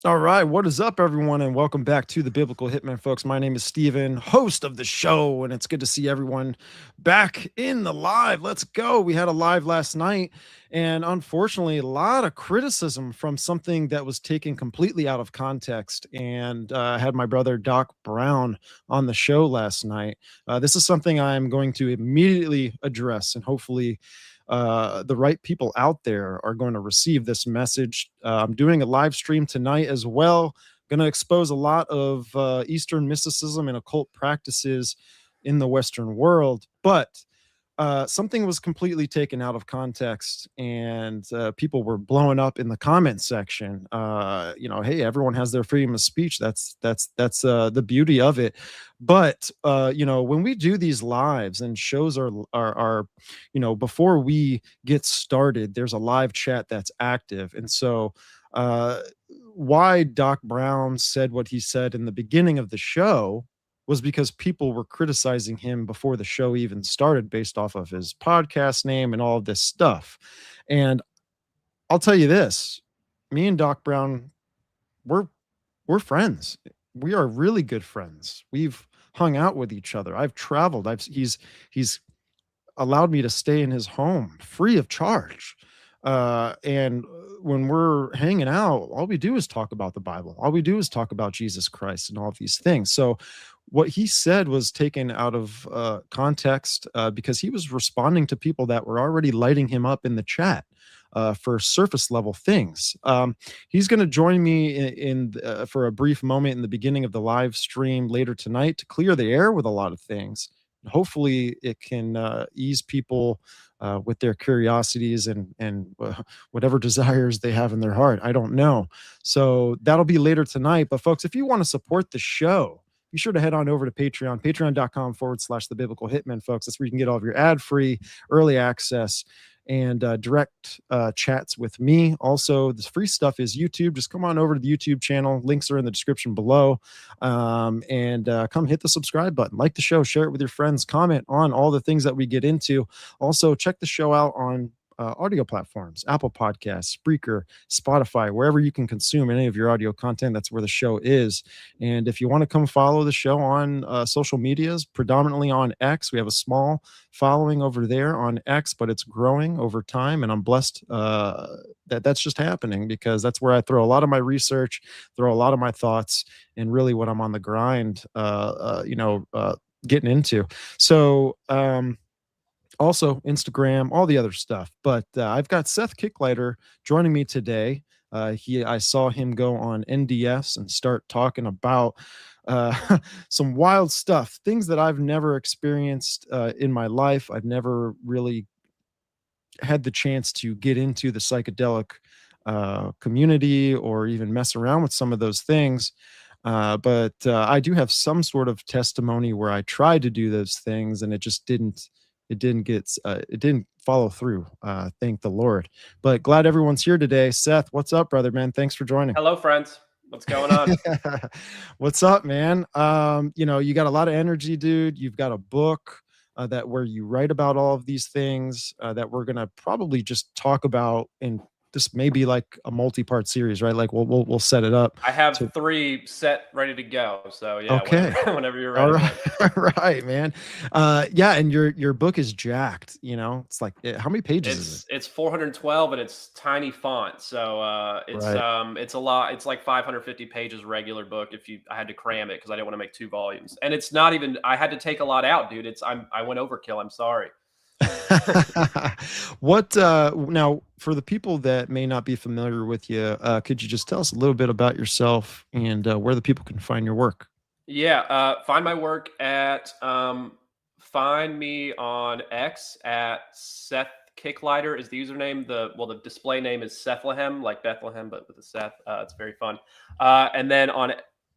All right, what is up, everyone, and welcome back to the Biblical Hitman, folks. My name is Steven, host of the show, and it's good to see everyone back in the live. Let's go. We had a live last night, and unfortunately, a lot of criticism from something that was taken completely out of context. And I had my brother Doc Brown on the show last night. This is something I'm going to immediately address, and hopefully, the right people out there are going to receive this message. I'm doing a live stream tonight as well. Going to expose a lot of Eastern mysticism and occult practices in the Western world, but something was completely taken out of context, and people were blowing up in the comment section. Hey, everyone has their freedom of speech. That's the beauty of it. But when we do these lives and shows are before we get started, there's a live chat that's active, and so. Uh, why Doc Brown said what he said in the beginning of the show was because people were criticizing him before the show even started based off of his podcast name and all of this stuff. And I'll tell you this, me and Doc Brown, we're we're friends. We are really good friends. We've hung out with each other. I've traveled. He's allowed me to stay in his home free of charge. And when we're hanging out, all we do is talk about the Bible. All we do is talk about Jesus Christ and all of these things. So, what he said was taken out of context because he was responding to people that were already lighting him up in the chat. For surface level things, he's going to join me for a brief moment in the beginning of the live stream later tonight to clear the air with a lot of things. Hopefully, it can ease people with their curiosities and whatever desires they have in their heart. I don't know. So that'll be later tonight. But folks, if you want to support the show, be sure to head on over to Patreon, patreon.com/the biblical hitman, folks. That's where you can get all of your ad-free early access and direct chats with me. Also, the free stuff is YouTube. Just come on over to the YouTube channel. Links are in the description below. And come hit the subscribe button, like the show, share it with your friends, comment on all the things that we get into. Also, check the show out on audio platforms, Apple Podcasts, Spreaker, Spotify, wherever you can consume any of your audio content. That's where the show is. And if you want to come follow the show on social medias, predominantly on X, we have a small following over there on X, but it's growing over time. And I'm blessed that that's just happening because that's where I throw a lot of my research, throw a lot of my thoughts, and really what I'm on the grind, getting into. So, also Instagram, all the other stuff. But I've got Seth Kicklighter joining me today. I saw him go on NDS and start talking about some wild stuff, things that I've never experienced in my life. I've never really had the chance to get into the psychedelic community or even mess around with some of those things. But I do have some sort of testimony where I tried to do those things and it didn't follow through. Thank the Lord. But glad everyone's here today. Seth, what's up, brother, man? Thanks for joining. Hello, friends. What's going on? What's up, man? You got a lot of energy, dude. You've got a book that where you write about all of these things that we're gonna probably just talk about in this may be like a multi-part series, right? Like we'll set it up. I have 3 set ready to go. So yeah, Okay. whenever you're All ready, right. man. All right, man. Yeah, and your book is jacked, It's like how many pages is it? It's 412 and it's tiny font. So Right. it's a lot. It's like 550 pages regular book I had to cram it because I didn't want to make 2 volumes. And it's not even I had to take a lot out, dude. I went overkill. I'm sorry. What now for the people that may not be familiar with you, could you just tell us a little bit about yourself and where the people can find your work? Yeah, find my work at find me on X at Seth Kicklighter is the username. The display name is Sethlehem, like Bethlehem, but with a Seth. It's very fun. And then on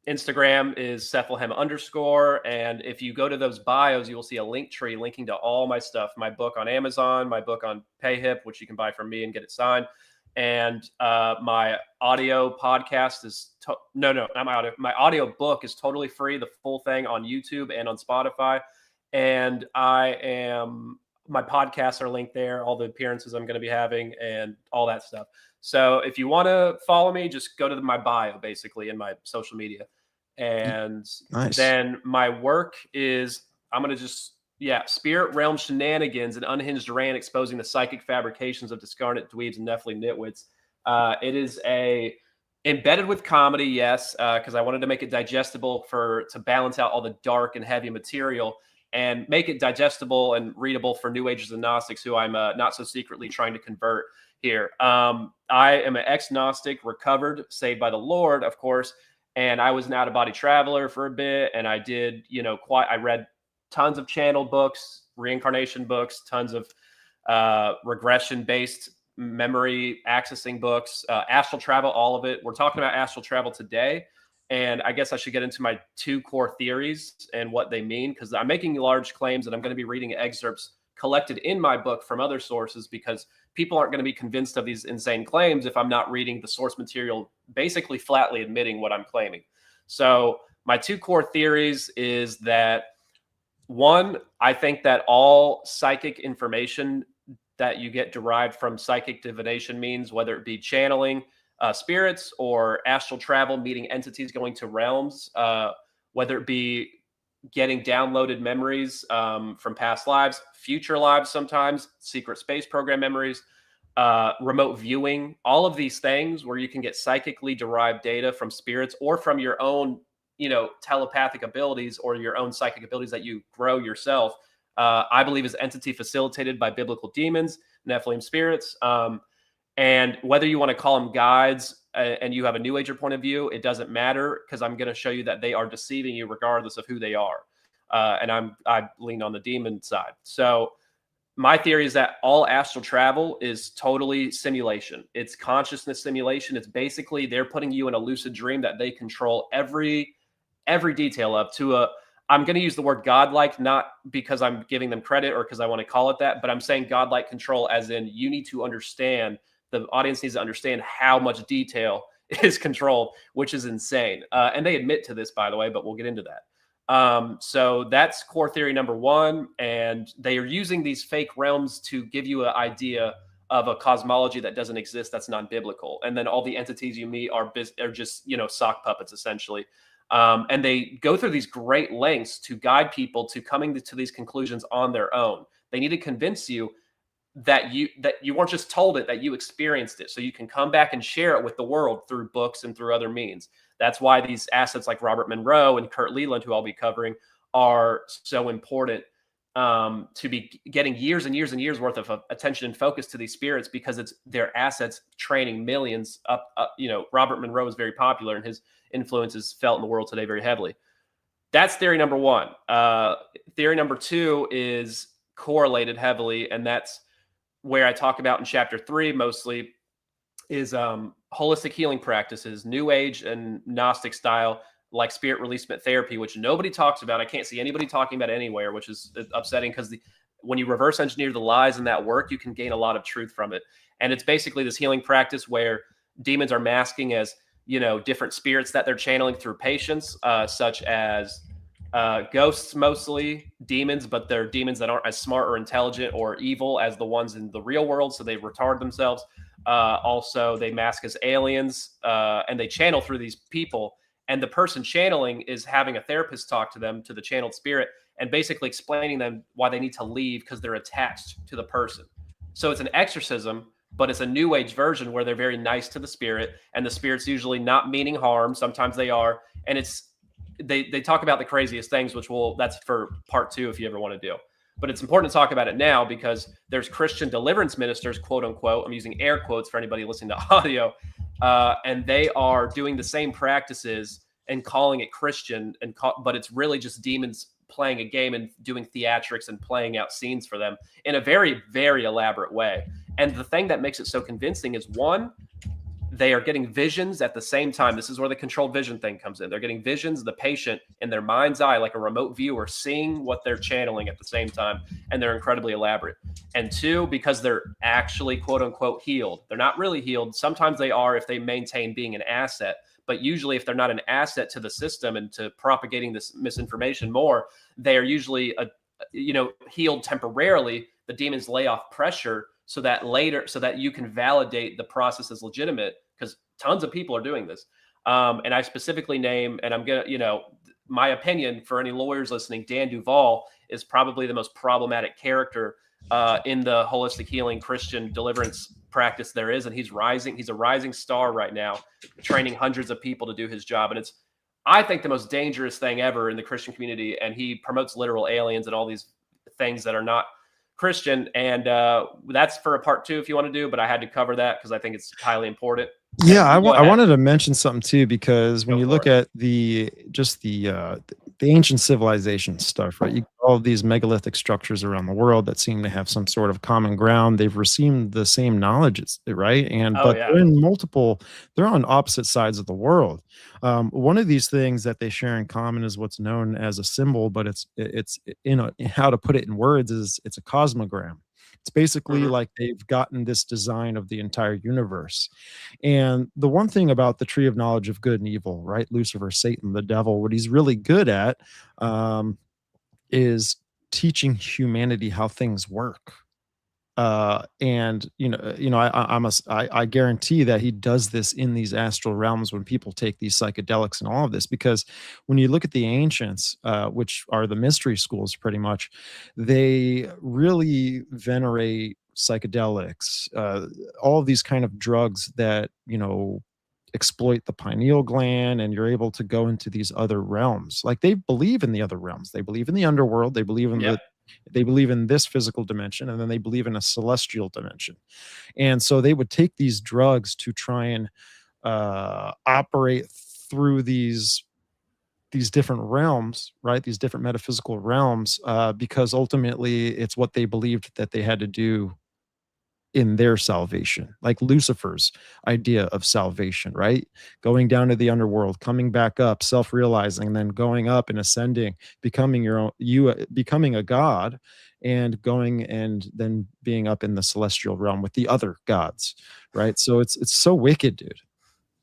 Instagram is Sethlehem _. And if you go to those bios, you will see a link tree linking to all my stuff. My book on Amazon, my book on PayHip, which you can buy from me and get it signed. And my audio podcast is no, not my audio. My audio book is totally free, the full thing on YouTube and on Spotify. And my podcasts are linked there, all the appearances I'm going to be having and all that stuff. So if you want to follow me, just go to my bio, basically, in my social media. And Nice. then my work is, I'm going to just, Spirit Realm Shenanigans, an unhinged rant exposing the psychic fabrications of discarnate dweebs and Nephilim nitwits. It is embedded with comedy, yes, because I wanted to make it digestible to balance out all the dark and heavy material and make it digestible and readable for New Agers and Gnostics, who I'm not so secretly trying to convert here. I am an ex-Gnostic, recovered, saved by the Lord, of course, and I was an out-of-body traveler for a bit, and I did, I read tons of channel books, reincarnation books, tons of regression-based memory accessing books, astral travel, all of it. We're talking about astral travel today. And I guess I should get into my 2 core theories and what they mean, because I'm making large claims and I'm going to be reading excerpts collected in my book from other sources, because people aren't going to be convinced of these insane claims if I'm not reading the source material, basically flatly admitting what I'm claiming. So my 2 core theories is that, 1, I think that all psychic information that you get derived from psychic divination means, whether it be channeling spirits or astral travel, meeting entities, going to realms, whether it be getting downloaded memories from past lives, future lives, sometimes secret space program memories, remote viewing, all of these things where you can get psychically derived data from spirits or from your own, telepathic abilities or your own psychic abilities that you grow yourself. I believe is entity facilitated by biblical demons, Nephilim spirits. And whether you want to call them guides and you have a New Ager point of view, it doesn't matter, because I'm going to show you that they are deceiving you regardless of who they are. And I lean on the demon side. So my theory is that all astral travel is totally simulation. It's consciousness simulation. It's basically they're putting you in a lucid dream that they control every detail of, I'm going to use the word godlike, not because I'm giving them credit or because I want to call it that, but I'm saying godlike control as in you need to understand, the audience needs to understand how much detail is controlled, which is insane. And they admit to this, by the way, but we'll get into that. So that's core theory number 1. And they are using these fake realms to give you an idea of a cosmology that doesn't exist, that's non-biblical. And then all the entities you meet are just, sock puppets, essentially. And they go through these great lengths to guide people to coming to these conclusions on their own. They need to convince you that you weren't just told it, that you experienced it, so you can come back and share it with the world through books and through other means. That's why these assets like Robert Monroe and Kurt Leland, who I'll be covering, are so important, to be getting years and years and years worth of attention and focus to these spirits, because it's their assets training millions up. Robert Monroe is very popular and his influence is felt in the world today very heavily. That's theory number 1. Theory number 2 is correlated heavily, and that's where I talk about in chapter 3 mostly, is holistic healing practices, New Age and Gnostic style, like spirit releasement therapy, which nobody talks about. I can't see anybody talking about it anywhere, which is upsetting, because when you reverse engineer the lies in that work, you can gain a lot of truth from it. And it's basically this healing practice where demons are masking as, different spirits that they're channeling through patients, such as ghosts, mostly demons, but they're demons that aren't as smart or intelligent or evil as the ones in the real world, so they retard themselves. Also, they mask as aliens, and they channel through these people. And the person channeling is having a therapist talk to them, to the channeled spirit, and basically explaining them why they need to leave because they're attached to the person. So it's an exorcism, but it's a New Age version where they're very nice to the spirit, and the spirit's usually not meaning harm. Sometimes they are. And they talk about the craziest things, that's for part 2 if you ever want to do. But it's important to talk about it now, because there's Christian deliverance ministers, quote unquote. I'm using air quotes for anybody listening to audio. And they are doing the same practices and calling it Christian, but it's really just demons playing a game and doing theatrics and playing out scenes for them in a very, very elaborate way. And the thing that makes it so convincing is, 1, they are getting visions at the same time. This is where the controlled vision thing comes in. They're getting visions of the patient in their mind's eye, like a remote viewer, seeing what they're channeling at the same time. And they're incredibly elaborate. And 2, because they're actually, quote unquote, healed. They're not really healed. Sometimes they are if they maintain being an asset. But usually if they're not an asset to the system and to propagating this misinformation more, they are usually, healed temporarily. The demons lay off pressure so that later, so that you can validate the process as legitimate, because tons of people are doing this. And I specifically name, and I'm gonna, my opinion for any lawyers listening, Dan Duval is probably the most problematic character in the holistic healing Christian deliverance practice there is, and he's rising. He's a rising star right now, training hundreds of people to do his job, and it's, I think, the most dangerous thing ever in the Christian community. And he promotes literal aliens and all these things that are not Christian. And that's for a part 2 if you want to do, but I had to cover that because I think it's highly important. Yeah, And go I ahead. wanted to mention something too, because when Go you for look it. at the ancient civilization stuff, right? You all of these megalithic structures around the world that seem to have some sort of common ground. They've received the same knowledge, right? And Oh but yeah. they're they're on opposite sides of the world. One of these things that they share in common is what's known as a symbol, but it's how to put it in words is it's a cosmogram. It's basically Hmm. like they've gotten this design of the entire universe. And the one thing about the tree of knowledge of good and evil, right? Lucifer, Satan, the devil, what he's really good at um, is teaching humanity how things work. And I guarantee that he does this in these astral realms when people take these psychedelics and all of this, because when you look at the ancients, which are the mystery schools, pretty much, they really venerate psychedelics, all of these kind of drugs that exploit the pineal gland, and you're able to go into these other realms. Like, they believe in the other realms, they believe in the underworld, Yep. they believe in this physical dimension, and then they believe in a celestial dimension. And so they would take these drugs to try and operate through these different realms, right? These different metaphysical realms, because ultimately it's what they believed that they had to do in their salvation, like Lucifer's idea of salvation, right? Going down to the underworld, coming back up, self-realizing, then going up and ascending, becoming your own, becoming a god, and going and then being up in the celestial realm with the other gods, right? So it's so wicked, dude.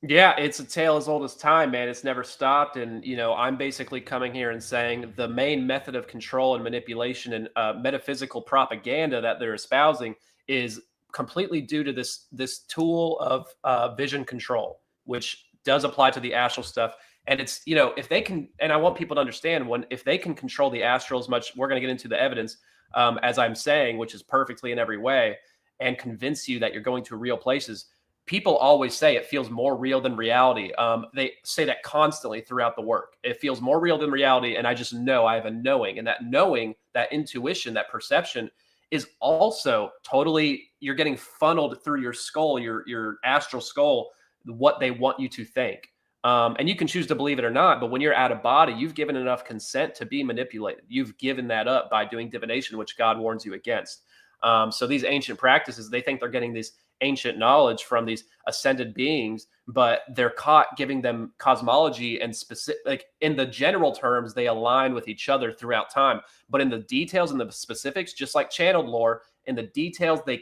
Yeah, it's a tale as old as time, man. It's never stopped. And, I'm basically coming here and saying the main method of control and manipulation and metaphysical propaganda that they're espousing is completely due to this tool of vision control, which does apply to the astral stuff. And it's, if they can, and I want people to understand, if they can control the astral as much, we're going to get into the evidence, as I'm saying, which is perfectly in every way, and convince you that you're going to real places. People always say it feels more real than reality. They say that constantly throughout the work. It feels more real than reality. And I just know, I have a knowing. And that knowing, that intuition, that perception is also totally, you're getting funneled through your skull, your astral skull, what they want you to think. And you can choose to believe it or not. But when you're out of body, you've given enough consent to be manipulated. You've given that up by doing divination, which God warns you against. So these ancient practices, they think they're getting these ancient knowledge from these ascended beings, but they're caught giving them cosmology and specific, like in the general terms, they align with each other throughout time. But in the details and the specifics, just like channeled lore, in the details, they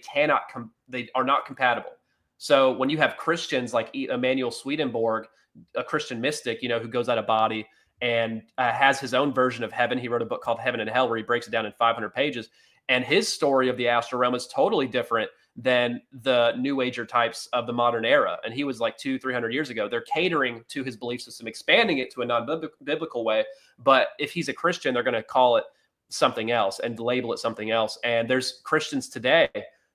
are not compatible. So when you have Christians like Emanuel Swedenborg, a Christian mystic, who goes out of body and has his own version of heaven. He wrote a book called Heaven and Hell where he breaks it down in 500 pages. And his story of the astral realm is totally different than the New Ager types of the modern era. And he was like 200-300 years ago. They're catering to his belief system, expanding it to a non-biblical way. But if he's a Christian, they're going to call it something else and label it something else. And there's Christians today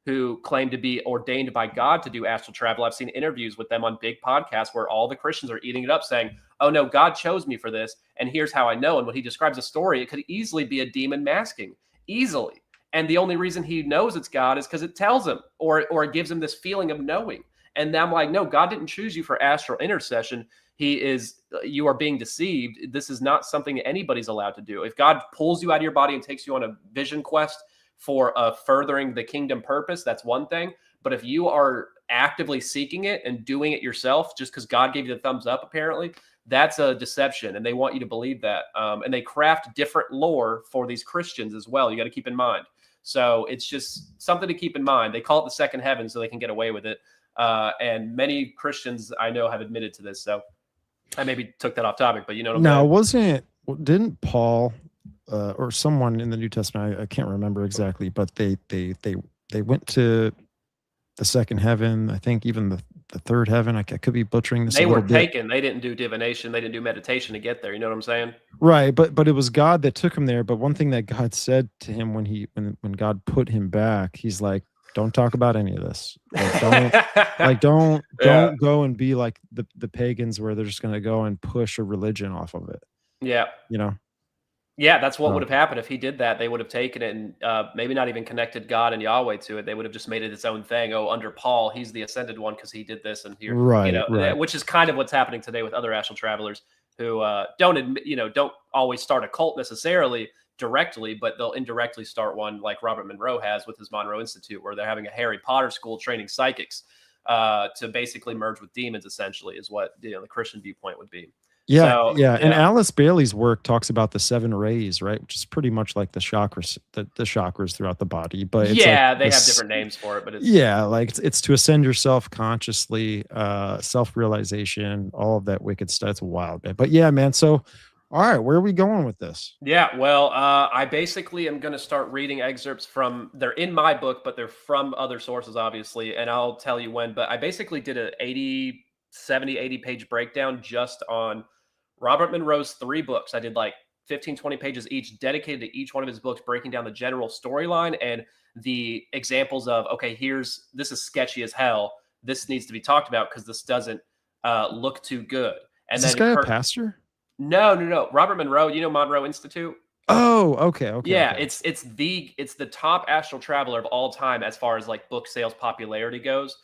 who claim to be ordained by God to do astral travel. I've seen interviews with them on big podcasts where all the Christians are eating it up saying, oh no, God chose me for this. And here's how I know. And when he describes a story, it could easily be a demon masking, easily. And the only reason he knows it's God is because it tells him, or it gives him this feeling of knowing. And I'm like, no, God didn't choose you for astral intercession. You are being deceived. This is not something anybody's allowed to do. If God pulls you out of your body and takes you on a vision quest for furthering the kingdom purpose, that's one thing. But if you are actively seeking it and doing it yourself, just because God gave you the thumbs up, apparently, that's a deception. And they want you to believe that. And they craft different lore for these Christians as well. You got to keep in mind. So it's just something to keep in mind. They call it the second heaven so they can get away with it. And many Christians I know have admitted to this. So I maybe took that off topic, but you know what I'm Now, saying? didn't Paul or someone in the New Testament, I can't remember exactly, but they they went to the second heaven. I think even the third heaven. I could be butchering this a They were little bit. taken. They didn't do divination. They didn't do meditation to get there. You know what I'm saying? Right, but it was God that took him there. But one thing that God said to him when God put him back, he's like, "Don't talk about any of this. Don't Yeah. go and be like the pagans where they're just gonna go and push a religion off of it." Yeah. You know? Yeah, that's what would So have happened if he did that. They would have taken it and maybe not even connected God and Yahweh to it. They would have just made it its own thing. Oh, under Paul, he's the ascended one because he did this and here, right, right. which is kind of what's happening today with other astral travelers who don't admit, don't always start a cult necessarily directly, but they'll indirectly start one like Robert Monroe has with his Monroe Institute, where they're having a Harry Potter school training psychics to basically merge with demons. Essentially, is what the Christian viewpoint would be. Yeah, So yeah. And yeah. Alice Bailey's work talks about the seven rays, right? Which is pretty much like the chakras, the chakras throughout the body. But it's like Yeah, they have this, different names for it, but it's yeah, like it's to ascend yourself consciously, self-realization, all of that wicked stuff. It's wild, man. But yeah, man. So all right, where are we going with this? yeah. Well, I basically am going to start reading excerpts from. They're in my book, but they're from other sources, obviously, and I'll tell you when. But I basically did a 80, 70, 80 page breakdown just on Robert Monroe's 3 books. I did like 15, 20 pages each, dedicated to each one of his books, breaking down the general storyline and the examples of, okay, this is sketchy as hell. This needs to be talked about because this doesn't look too good. And Is this then guy a pastor? No. Robert Monroe, Monroe Institute? Oh, okay, okay, Yeah, okay. it's the top astral traveler of all time as far as like book sales popularity goes.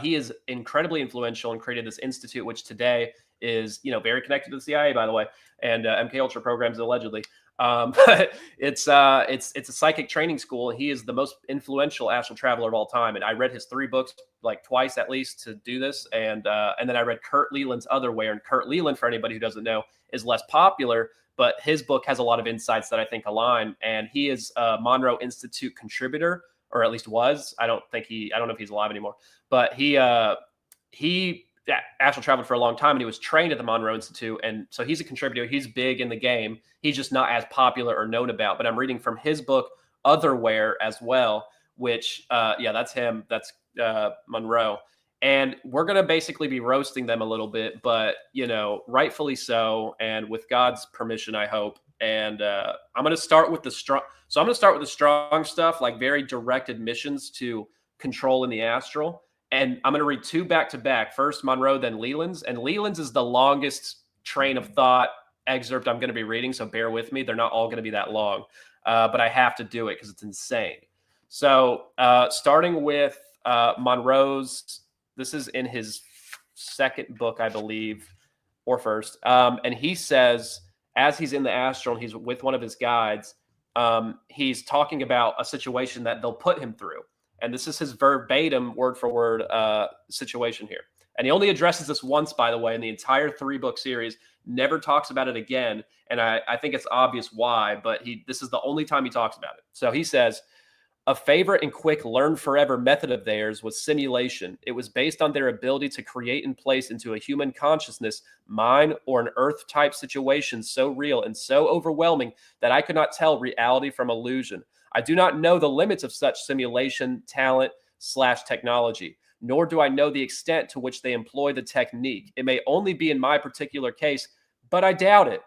He is incredibly influential and created this institute, which today is very connected to the CIA, by the way, and MK Ultra programs allegedly. But it's a psychic training school. He is the most influential astral traveler of all time, and I read his 3 books like twice at least to do this, and then I read Kurt Leland's Otherwhere. And Kurt Leland, for anybody who doesn't know, is less popular, but his book has a lot of insights that I think align. And he is a Monroe Institute contributor, or at least was. I don't know if he's alive anymore, but he astral traveled for a long time and he was trained at the Monroe Institute. And so he's a contributor. He's big in the game. He's just not as popular or known about. But I'm reading from his book, Otherwhere, as well, which, that's him. That's Monroe. And we're going to basically be roasting them a little bit, but, rightfully so. And with God's permission, I hope. And I'm going to start with the strong. So I'm going to start with the strong stuff, like very direct admissions to control in the astral. And I'm going to read 2 back to back. First Monroe, then Leland's. And Leland's is the longest train of thought excerpt I'm going to be reading. So bear with me. They're not all going to be that long, but I have to do it because it's insane. So starting with Monroe's, this is in his second book, I believe, or first. And he says, as he's in the astral and he's with one of his guides, he's talking about a situation that they'll put him through. And this is his verbatim, word for word situation here. And he only addresses this once, by the way, in the entire 3-book series, never talks about it again. And I think it's obvious why, but this is the only time he talks about it. So he says, a favorite and quick learn forever method of theirs was simulation. It was based on their ability to create and place into a human consciousness, mine, or an earth type situation so real and so overwhelming that I could not tell reality from illusion. I do not know the limits of such simulation talent / technology, nor do I know the extent to which they employ the technique. It may only be in my particular case, but I doubt it.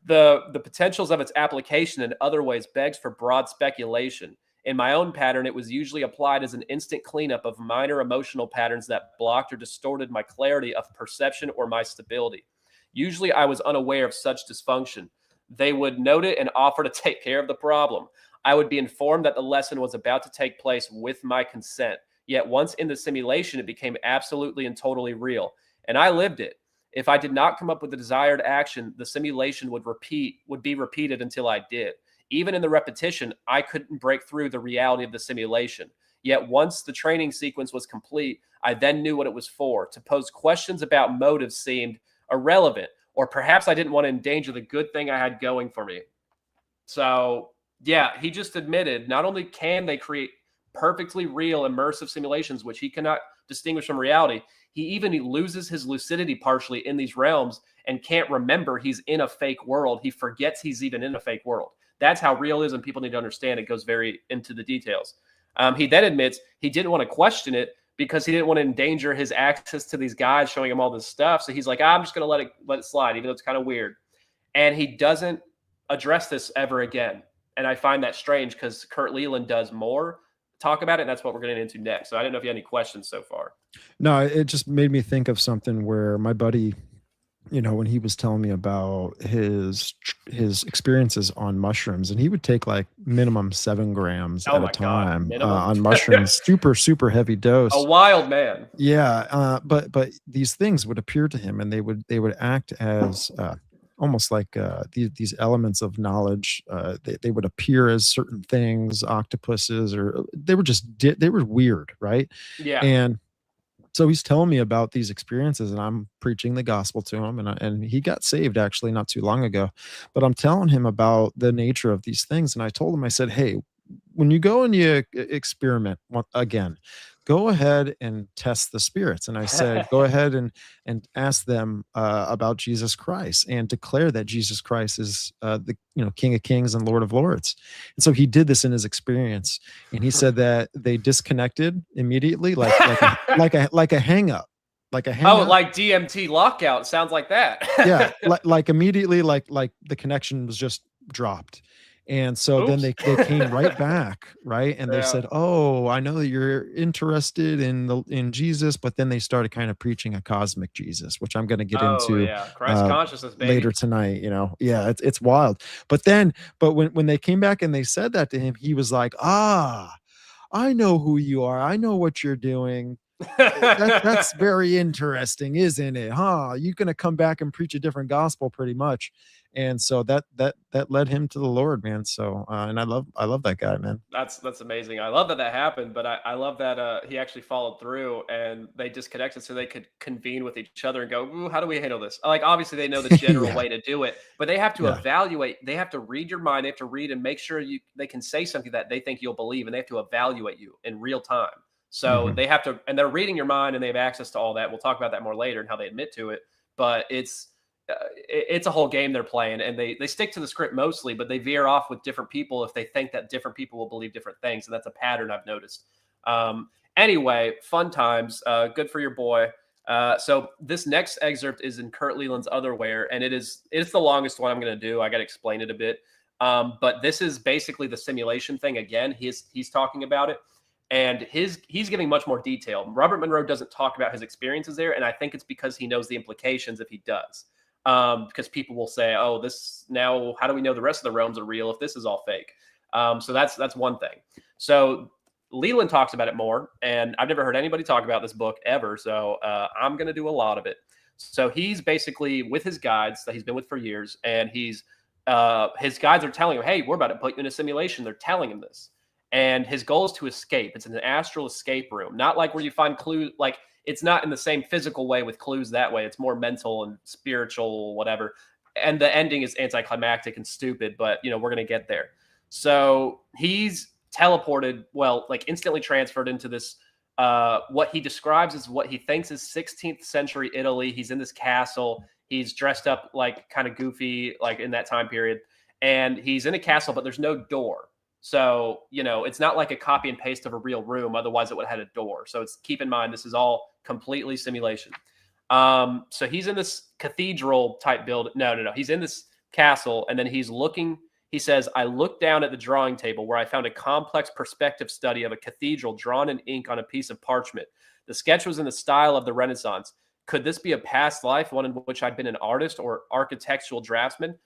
The potentials of its application in other ways begs for broad speculation. In my own pattern, it was usually applied as an instant cleanup of minor emotional patterns that blocked or distorted my clarity of perception or my stability. Usually, I was unaware of such dysfunction. They would note it and offer to take care of the problem. I would be informed that the lesson was about to take place with my consent. Yet once in the simulation, it became absolutely and totally real. And I lived it. If I did not come up with the desired action, the simulation would be repeated until I did. Even in the repetition, I couldn't break through the reality of the simulation. Yet once the training sequence was complete, I then knew what it was for. To pose questions about motives seemed irrelevant, or perhaps I didn't want to endanger the good thing I had going for me. So, yeah, he just admitted not only can they create perfectly real immersive simulations, which he cannot distinguish from reality, he loses his lucidity partially in these realms and can't remember he's in a fake world. He forgets he's even in a fake world. That's how real it is, and people need to understand. It goes very into the details. He then admits he didn't want to question it because he didn't want to endanger his access to these guys showing him all this stuff. So he's like, I'm just going to let it slide, even though it's kind of weird. And he doesn't address this ever again. And I find that strange because Kurt Leland does more talk about it, and that's what we're getting into next. So I didn't know if you had any questions so far. No, it just made me think of something where my buddy, when he was telling me about his experiences on mushrooms, and he would take like minimum 7 grams at a time on mushrooms, super heavy dose. A wild man. Yeah, but these things would appear to him, and they would act as almost like these elements of knowledge. They would appear as certain things, octopuses, or they were just they were weird, right? Yeah. And so he's telling me about these experiences, and I'm preaching the gospel to him, and he got saved actually not too long ago. But I'm telling him about the nature of these things, and I told him, I said, hey, when you go and you experiment again, go ahead and test the spirits. And I said, go ahead and ask them about Jesus Christ and declare that Jesus Christ is the King of Kings and Lord of Lords. And so he did this in his experience, and he said that they disconnected immediately, like a hang up. Like a hang up. Like DMT lockout. Sounds like that. Yeah, like immediately, like the connection was just dropped. And so then they came right back, right? And they said, oh, I know that you're interested in Jesus, but then they started kind of preaching a cosmic Jesus, which I'm going to get into Christ consciousness, baby. Later tonight. Yeah, it's wild. But when they came back and they said that to him, he was like, I know who you are. I know what you're doing. That's very interesting, isn't it? You're going to come back and preach a different gospel pretty much. And so that led him to the Lord, man. So and I love that guy, man. That's amazing. I love that happened, but I love that he actually followed through and they disconnected so they could convene with each other and go, ooh, how do we handle this? Like, obviously they know the general way to do it, but they have to evaluate. They have to read your mind. They have to read and make sure they can say something that they think you'll believe, and they have to evaluate you in real time. So they have to, and they're reading your mind, and they have access to all that. We'll talk about that more later and how they admit to it. But it's a whole game they're playing, and they stick to the script mostly, but they veer off with different people if they think that different people will believe different things, and that's a pattern I've noticed. Anyway, fun times. Good for your boy. So this next excerpt is in Kurt Leland's Otherwhere, and it's the longest one I'm going to do. I got to explain it a bit. But this is basically the simulation thing again. He's talking about it. And he's giving much more detail. Robert Monroe doesn't talk about his experiences there, and I think it's because he knows the implications if he does. Because people will say, "Oh, this now. How do we know the rest of the realms are real if this is all fake?" So that's one thing. So Leland talks about it more, and I've never heard anybody talk about this book ever. So I'm going to do a lot of it. So he's basically with his guides that he's been with for years, and his guides are telling him, "Hey, we're about to put you in a simulation." They're telling him this. And his goal is to escape. It's an astral escape room, not like where you find clues. Like, it's not in the same physical way with clues that way. It's more mental and spiritual, whatever. And the ending is anticlimactic and stupid, but we're going to get there. So he's teleported, like instantly transferred into this, what he describes as what he thinks is 16th century Italy. He's in this castle. He's dressed up like kind of goofy, like in that time period. And he's in a castle, but there's no door. So, it's not like a copy and paste of a real room. Otherwise, it would have had a door. So keep in mind, this is all completely simulation. So he's in this cathedral type building. No. He's in this castle, and then he's looking. He says, I looked down at the drawing table where I found a complex perspective study of a cathedral drawn in ink on a piece of parchment. The sketch was in the style of the Renaissance. Could this be a past life, one in which I'd been an artist or architectural draftsman?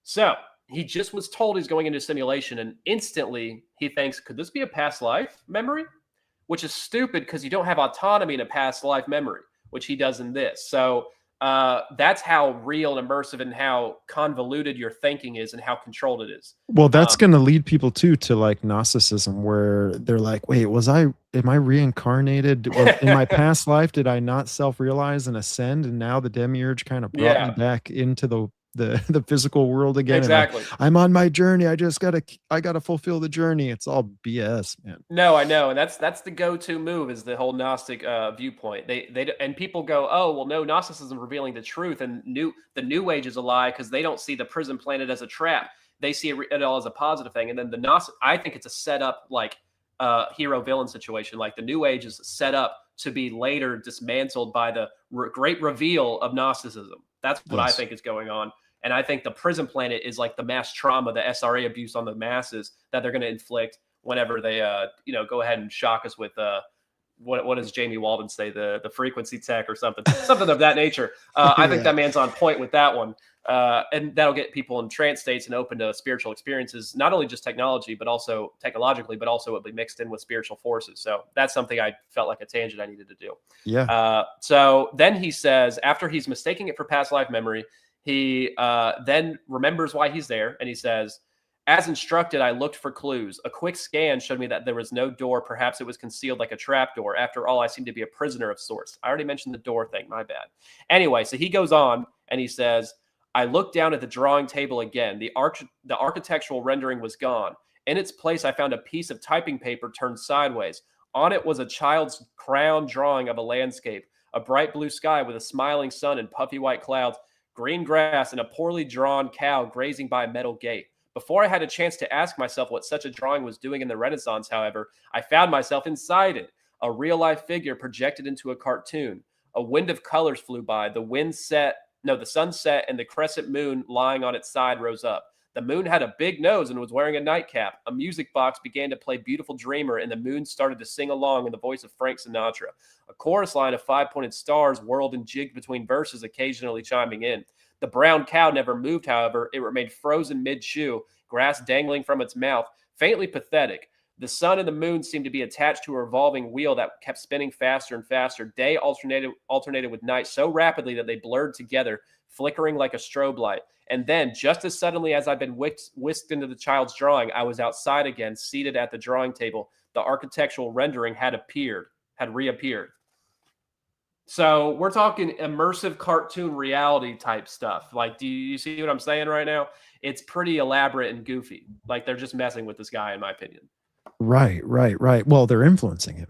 So he just was told he's going into simulation, and instantly he thinks, could this be a past life memory? Which is stupid because you don't have autonomy in a past life memory, which he does in this. So that's how real and immersive and how convoluted your thinking is and how controlled it is. Well, that's going to lead people to like Gnosticism, where they're like, wait, am I reincarnated? In my past life, did I not self-realize and ascend? And now the demiurge kind of brought me back into the physical world again. Exactly. I'm on my journey. I gotta fulfill the journey. It's all BS, man. No, I know. And that's the go-to move, is the whole Gnostic viewpoint. They and people go, oh, well, no, Gnosticism revealing the truth, and the New Age is a lie because they don't see the prison planet as a trap. They see it all as a positive thing. And then the Gnostic, I think it's a setup, like hero villain situation. Like the New Age is set up to be later dismantled by the great reveal of Gnosticism. That's what I Yes. think is going on. And I think the prison planet is like the mass trauma, the SRA abuse on the masses that they're going to inflict whenever they, go ahead and shock us with what does Jamie Walden say? The frequency tech or something of that nature. I think Yeah. that man's on point with that one. And that'll get people in trance states and open to spiritual experiences, not only just technology, but also technologically, but also it'll be mixed in with spiritual forces. So that's something I felt like a tangent I needed to do. Yeah. So then he says, after he's mistaking it for past life memory, he then remembers why he's there. And he says, as instructed, I looked for clues. A quick scan showed me that there was no door. Perhaps it was concealed like a trap door. After all, I seem to be a prisoner of sorts. I already mentioned the door thing. My bad. Anyway, so he goes on and he says, I looked down at the drawing table again. The architectural rendering was gone. In its place, I found a piece of typing paper turned sideways. On it was a child's crayon drawing of a landscape, a bright blue sky with a smiling sun and puffy white clouds, green grass, and a poorly drawn cow grazing by a metal gate. Before I had a chance to ask myself what such a drawing was doing in the Renaissance, however, I found myself inside it, a real-life figure projected into a cartoon. A wind of colors flew by. The sun set, and the crescent moon lying on its side rose up. The moon had a big nose and was wearing a nightcap. A music box began to play Beautiful Dreamer, and the moon started to sing along in the voice of Frank Sinatra. A chorus line of five-pointed stars whirled and jigged between verses, occasionally chiming in. The brown cow never moved, however. It remained frozen mid-chew, grass dangling from its mouth, faintly pathetic. The sun and the moon seemed to be attached to a revolving wheel that kept spinning faster and faster. Day alternated with night so rapidly that they blurred together, flickering like a strobe light. And then, just as suddenly as I'd been whisked into the child's drawing, I was outside again, seated at the drawing table. The architectural rendering had reappeared. So we're talking immersive cartoon reality type stuff. Like, do you see what I'm saying right now? It's pretty elaborate and goofy. Like, they're just messing with this guy, in my opinion. Right. Well, they're influencing him.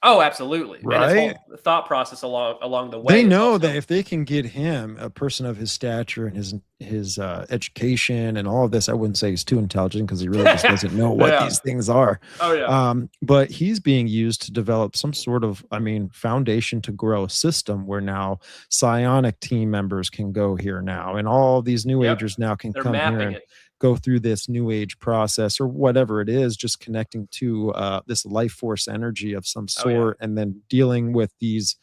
Oh, absolutely. Right. And his whole thought process along the way. They know that if they can get him, a person of his stature and his education and all of this, I wouldn't say he's too intelligent because he really just doesn't know what these things are. Oh yeah. But he's being used to develop some sort of, foundation to grow a system where now psionic team members can go here now, and all these new agers now can come here and go through this new age process or whatever it is, just connecting to this life force energy of some sort, and then dealing with these.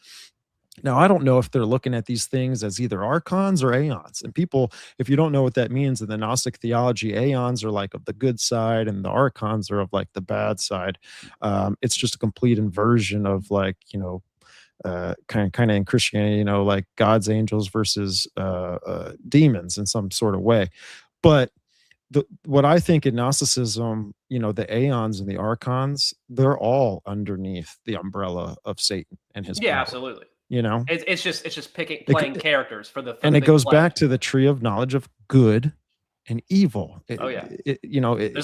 Now, I don't know if they're looking at these things as either archons or aeons. And people, if you don't know what that means in the Gnostic theology, aeons are like of the good side and the archons are of like the bad side. It's just a complete inversion of like, kind of in Christianity, like God's angels versus demons in some sort of way. But what I think in Gnosticism, the aeons and the archons, they're all underneath the umbrella of Satan and his power. Absolutely. It's just playing characters for the. And it goes back to the tree of knowledge of good and evil. There's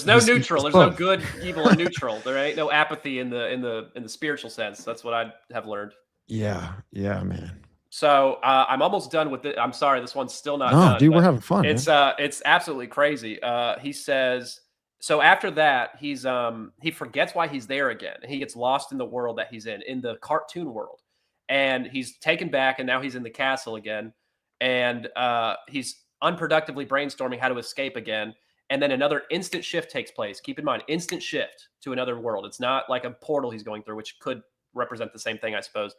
no neutral. There's no good, evil, and neutral. There ain't no apathy in the spiritual sense. That's what I have learned. Yeah, man. So I'm almost done with it. I'm sorry, this one's still not done. No, dude, we're having fun. It's absolutely crazy. He says, so after that, he forgets why he's there again. He gets lost in the world that he's in the cartoon world, and he's taken back, and now he's in the castle again, and he's unproductively brainstorming how to escape again. And then another instant shift takes place. Keep in mind, instant shift to another world. It's not like a portal he's going through, which could represent the same thing, I suppose.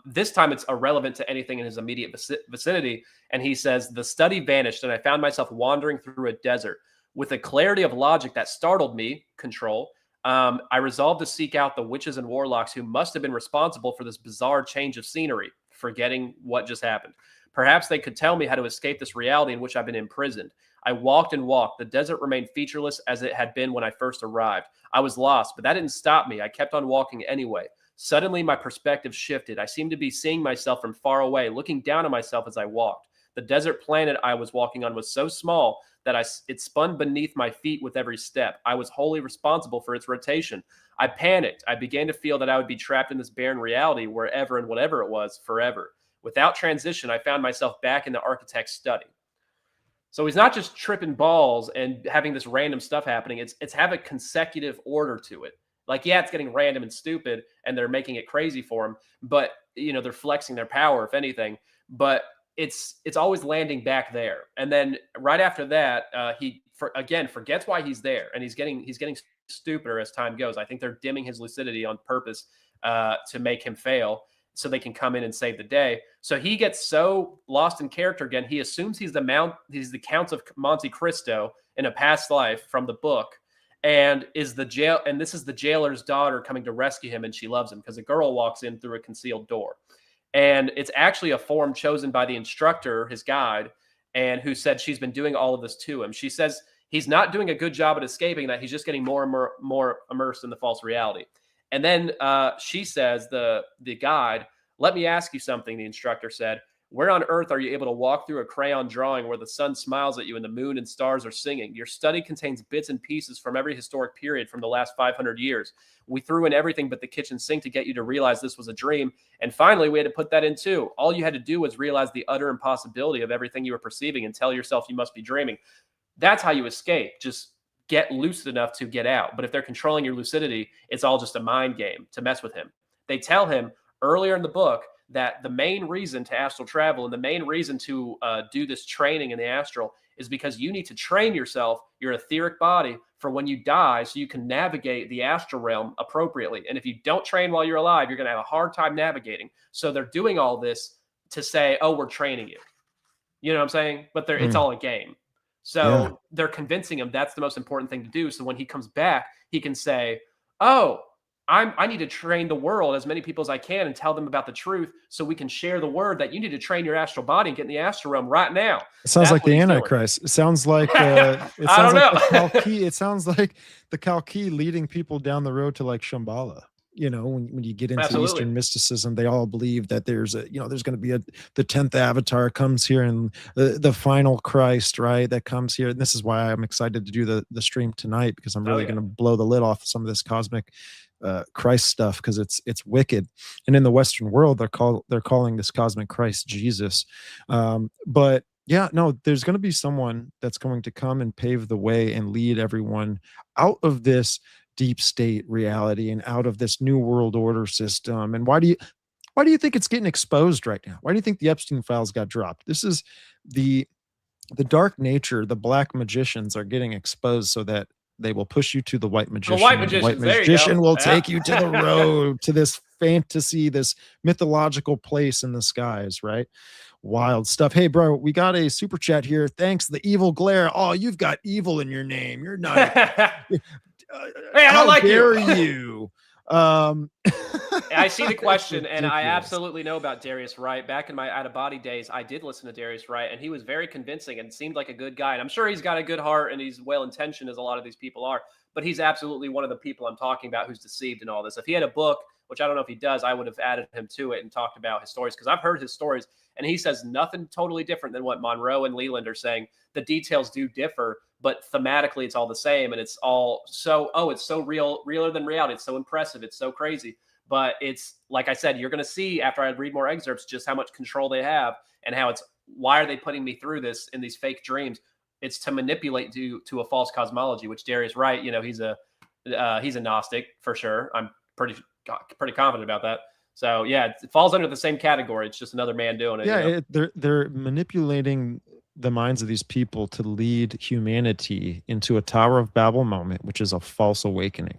This time it's irrelevant to anything in his immediate vicinity. And he says, the study vanished and I found myself wandering through a desert with a clarity of logic that startled me. Control. I resolved to seek out the witches and warlocks who must have been responsible for this bizarre change of scenery, forgetting what just happened. Perhaps they could tell me how to escape this reality in which I've been imprisoned. I walked and walked. The desert remained featureless as it had been when I first arrived. I was lost, but that didn't stop me. I kept on walking anyway. Suddenly, my perspective shifted. I seemed to be seeing myself from far away, looking down on myself as I walked. The desert planet I was walking on was so small that it spun beneath my feet with every step. I was wholly responsible for its rotation. I panicked. I began to feel that I would be trapped in this barren reality wherever and whatever it was forever. Without transition, I found myself back in the architect's study. So he's not just tripping balls and having this random stuff happening. It's have a consecutive order to it. Like, yeah, it's getting random and stupid, and they're making it crazy for him, but they're flexing their power, if anything. But it's always landing back there, and then right after that, he again forgets why he's there, and he's getting stupider as time goes. I think they're dimming his lucidity on purpose to make him fail, so they can come in and save the day. So he gets so lost in character again, he assumes he's the Count of Monte Cristo in a past life from the book, and this is the jailer's daughter coming to rescue him, and she loves him because a girl walks in through a concealed door. And it's actually a form chosen by the instructor, his guide, and who said she's been doing all of this to him. She says he's not doing a good job at escaping, that he's just getting more and more immersed in the false reality. And then she says, the guide, let me ask you something, the instructor said. Where on earth are you able to walk through a crayon drawing where the sun smiles at you and the moon and stars are singing? Your study contains bits and pieces from every historic period from the last 500 years. We threw in everything but the kitchen sink to get you to realize this was a dream. And finally, we had to put that in too. All you had to do was realize the utter impossibility of everything you were perceiving and tell yourself you must be dreaming. That's how you escape. Just get lucid enough to get out. But if they're controlling your lucidity, it's all just a mind game to mess with him. They tell him earlier in the book that the main reason to astral travel and the main reason to do this training in the astral is because you need to train yourself, your etheric body, for when you die so you can navigate the astral realm appropriately. And if you don't train while you're alive, you're going to have a hard time navigating. So they're doing all this to say, oh, we're training you. You know what I'm saying? But it's all a game. So they're convincing him that's the most important thing to do. So when he comes back, he can say, oh, I need to train the world, as many people as I can, and tell them about the truth so we can share the word that you need to train your astral body and get in the astral realm right now. It sounds like the Antichrist. It sounds like it sounds like the Kalki. It sounds like the Kalki leading people down the road to like Shambhala. When you get into Eastern mysticism, they all believe that there's there's going to be the 10th avatar comes here, and the final Christ, right? That comes here. And this is why I'm excited to do the stream tonight, because I'm really going to blow the lid off some of this cosmic Christ stuff, because it's wicked. And in the Western world, they're calling this cosmic Christ Jesus. But yeah, no, there's going to be someone that's going to come and pave the way and lead everyone out of this deep state reality and out of this new world order system. And why do you think it's getting exposed right now? Why do you think the Epstein files got dropped? This is the dark nature. The black magicians are getting exposed so that they will push you to the white magician. The white magician will take you to the road, to this fantasy, this mythological place in the skies, right? Wild stuff. Hey, bro, we got a super chat here. Thanks, the evil glare. Oh, you've got evil in your name. You're not. Hey, I don't like you. I see the question, and I absolutely know about Darius Wright. Back in my out-of-body days, I did listen to Darius Wright, and he was very convincing and seemed like a good guy. And I'm sure he's got a good heart, and he's well-intentioned, as a lot of these people are. But he's absolutely one of the people I'm talking about who's deceived in all this. If he had a book, which I don't know if he does, I would have added him to it and talked about his stories, because I've heard his stories, and he says nothing totally different than what Monroe and Leland are saying. The details do differ, but thematically it's all the same, and it's all it's so realer than reality. It's so impressive. It's so crazy. But it's, like I said, you're going to see after I read more excerpts just how much control they have, and how why are they putting me through this in these fake dreams? It's to manipulate to a false cosmology, which Darius Wright, he's a Gnostic for sure. I'm pretty confident about that. So yeah, it falls under the same category. It's just another man doing it. Yeah, they're manipulating the minds of these people to lead humanity into a Tower of Babel moment, which is a false awakening.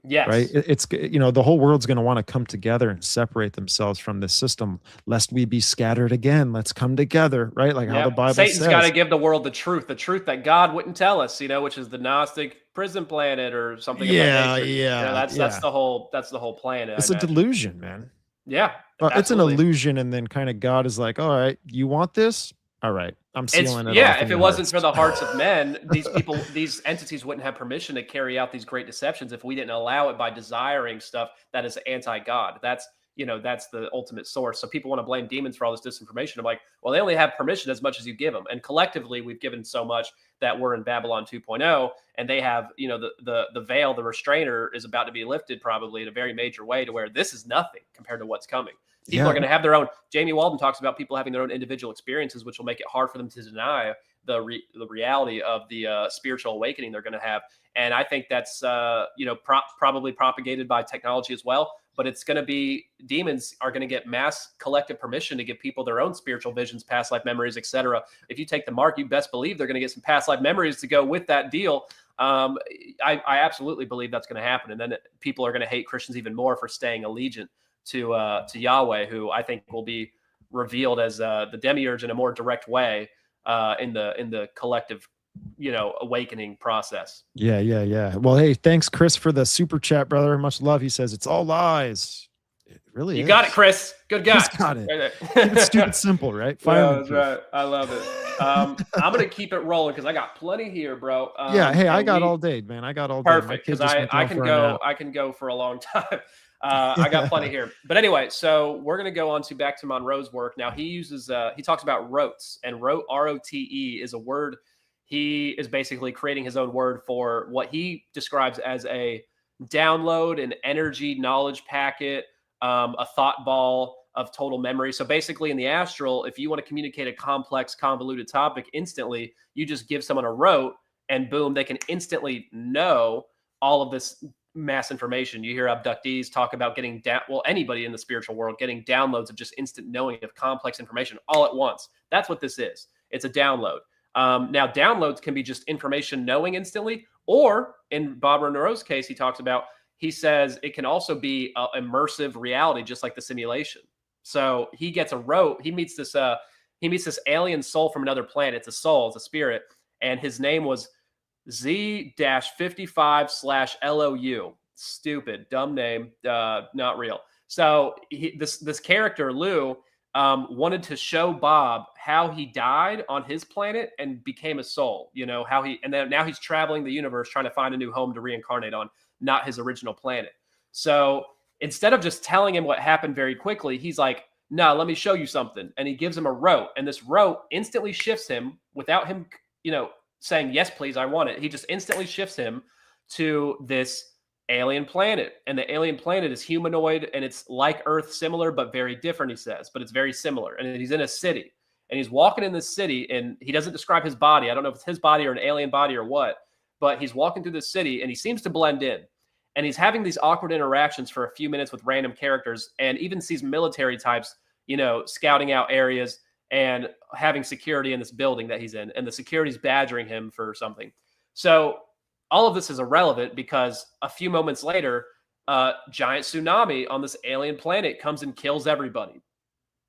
Yes. Right. It's the whole world's going to want to come together and separate themselves from this system, lest we be scattered again. Let's come together, right? Like how the Bible says. Satan's got to give the world the truth that God wouldn't tell us, which is the Gnostic prison planet or something. That's the whole plan. It's a delusion, man. Yeah, it's an illusion, and then kind of God is like, all right, you want this? All right, I'm sealing it. Yeah, if it wasn't for the hearts of men, these entities wouldn't have permission to carry out these great deceptions if we didn't allow it by desiring stuff that is anti-God. That's the ultimate source. So people want to blame demons for all this disinformation. I'm like, well, they only have permission as much as you give them. And collectively, we've given so much that we're in Babylon 2.0, and they have, the veil, the restrainer is about to be lifted probably in a very major way, to where this is nothing compared to what's coming. People are going to have their own. Jamie Walden talks about people having their own individual experiences, which will make it hard for them to deny the reality of the spiritual awakening they're going to have. And I think that's probably propagated by technology as well. But it's going to be, demons are going to get mass collective permission to give people their own spiritual visions, past life memories, etc. If you take the mark, you best believe they're going to get some past life memories to go with that deal. I absolutely believe that's going to happen. And then people are going to hate Christians even more for staying allegiant to Yahweh, who I think will be revealed as the demiurge in a more direct way in the collective awakening process. Yeah. Well, hey, thanks, Chris, for the super chat, brother. Much love. He says it's all lies. It really is. You got it, Chris. Good guy. He's got it. Right. Keep it stupid simple, right? That's right. I love it. I'm gonna keep it rolling because I got plenty here, bro. Hey, I got all day, man. I got all day. Perfect, because I can go for a long time. I got plenty here. But anyway, so we're going to go on to back to Monroe's work. Now he talks about rotes, and rote, R-O-T-E, is a word. He is basically creating his own word for what he describes as a download, an energy knowledge packet, a thought ball of total memory. So basically in the astral, if you want to communicate a complex, convoluted topic instantly, you just give someone a rote and boom, they can instantly know all of this mass information. You hear abductees talk about getting down. Well, anybody in the spiritual world getting downloads of just instant knowing of complex information all at once. That's what this is. It's a download. Now, downloads can be just information knowing instantly, or in Bob Monroe's case, he says it can also be immersive reality, just like the simulation. So he gets a rote. He meets this alien soul from another planet. It's a soul. It's a spirit, and his name was Z-55/LOU. Stupid, dumb name, not real. So this character, Lou, wanted to show Bob how he died on his planet and became a soul. Now he's traveling the universe trying to find a new home to reincarnate on, not his original planet. So instead of just telling him what happened very quickly, he's like, no, let me show you something. And he gives him a rote, and this rote instantly shifts him without him, saying, yes, please, I want it. He just instantly shifts him to this alien planet. And the alien planet is humanoid, and it's like Earth, similar, but very different, he says. But it's very similar. And he's in a city. And he's walking in this city, and he doesn't describe his body. I don't know if it's his body or an alien body or what. But he's walking through the city, and he seems to blend in. And he's having these awkward interactions for a few minutes with random characters, and even sees military types, scouting out areas and having security in this building that he's in, and the security's badgering him for something. So all of this is irrelevant because a few moments later, a giant tsunami on this alien planet comes and kills everybody.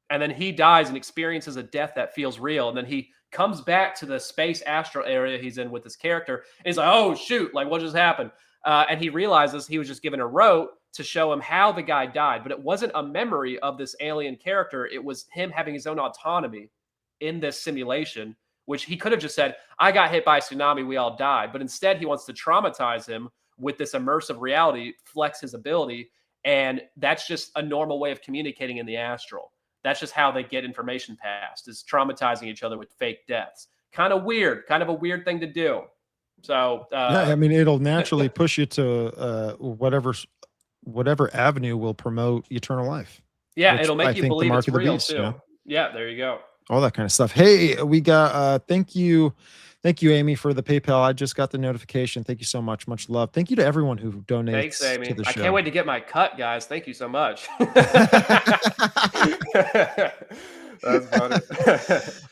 And then he dies and experiences a death that feels real. And then he comes back to the space astral area he's in with this character. And he's like, oh, shoot, like what just happened? And he realizes he was just given a rote to show him how the guy died. But it wasn't a memory of this alien character. It was him having his own autonomy in this simulation, which he could have just said, I got hit by a tsunami, we all died. But instead, he wants to traumatize him with this immersive reality, flex his ability. And that's just a normal way of communicating in the astral. That's just how they get information passed, is traumatizing each other with fake deaths. Kind of weird, kind of a weird thing to do. So it'll naturally push you to whatever avenue will promote eternal life. Yeah, it'll make you believe it's real too. Yeah, there you go. All that kind of stuff. Hey, we got thank you, Amy, for the PayPal. I just got the notification. Thank you so much. Much love. Thank you to everyone who donates. Thanks, Amy. To the show. I can't wait to get my cut, guys. Thank you so much. That's funny.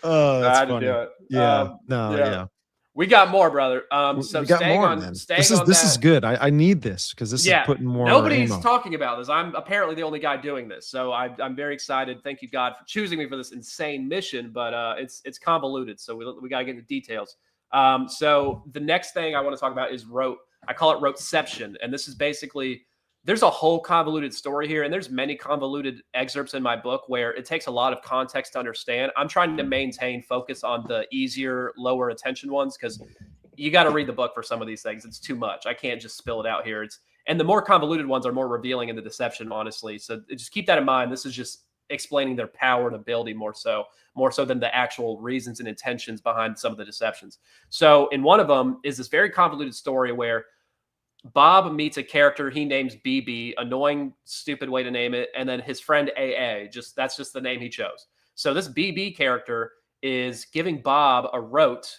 Oh, that's funny. Do it. Yeah. Yeah. We got more, brother. So we got more, man. This is good. I need this because this is putting more. Nobody's talking about this. I'm apparently the only guy doing this, so I'm very excited. Thank you, God, for choosing me for this insane mission. But it's convoluted, so we got to get into details. So the next thing I want to talk about is rote. I call it roteception, and this is basically, there's a whole convoluted story here, and there's many convoluted excerpts in my book where it takes a lot of context to understand. I'm trying to maintain focus on the easier, lower attention ones because you got to read the book for some of these things. It's too much. I can't just spill it out here. And the more convoluted ones are more revealing in the deception, honestly. So just keep that in mind. This is just explaining their power and ability more so than the actual reasons and intentions behind some of the deceptions. So in one of them is this very convoluted story where Bob meets a character he names BB, annoying, stupid way to name it, and then his friend AA. That's just the name he chose. So this BB character is giving Bob a rote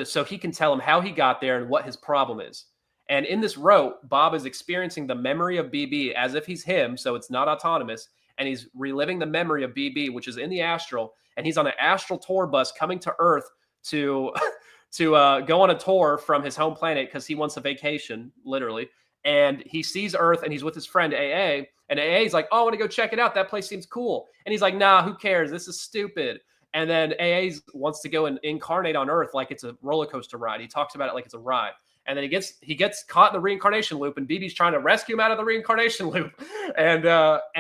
so he can tell him how he got there and what his problem is. And in this rote, Bob is experiencing the memory of BB as if he's him, so it's not autonomous, and he's reliving the memory of BB, which is in the astral, and he's on an astral tour bus coming to Earth to go on a tour from his home planet because he wants a vacation, literally. And he sees Earth and he's with his friend AA. And AA is like, oh, I want to go check it out. That place seems cool. And he's like, nah, who cares? This is stupid. And then AA wants to go and incarnate on Earth like it's a roller coaster ride. He talks about it like it's a ride. And then he gets caught in the reincarnation loop, and BB's trying to rescue him out of the reincarnation loop. And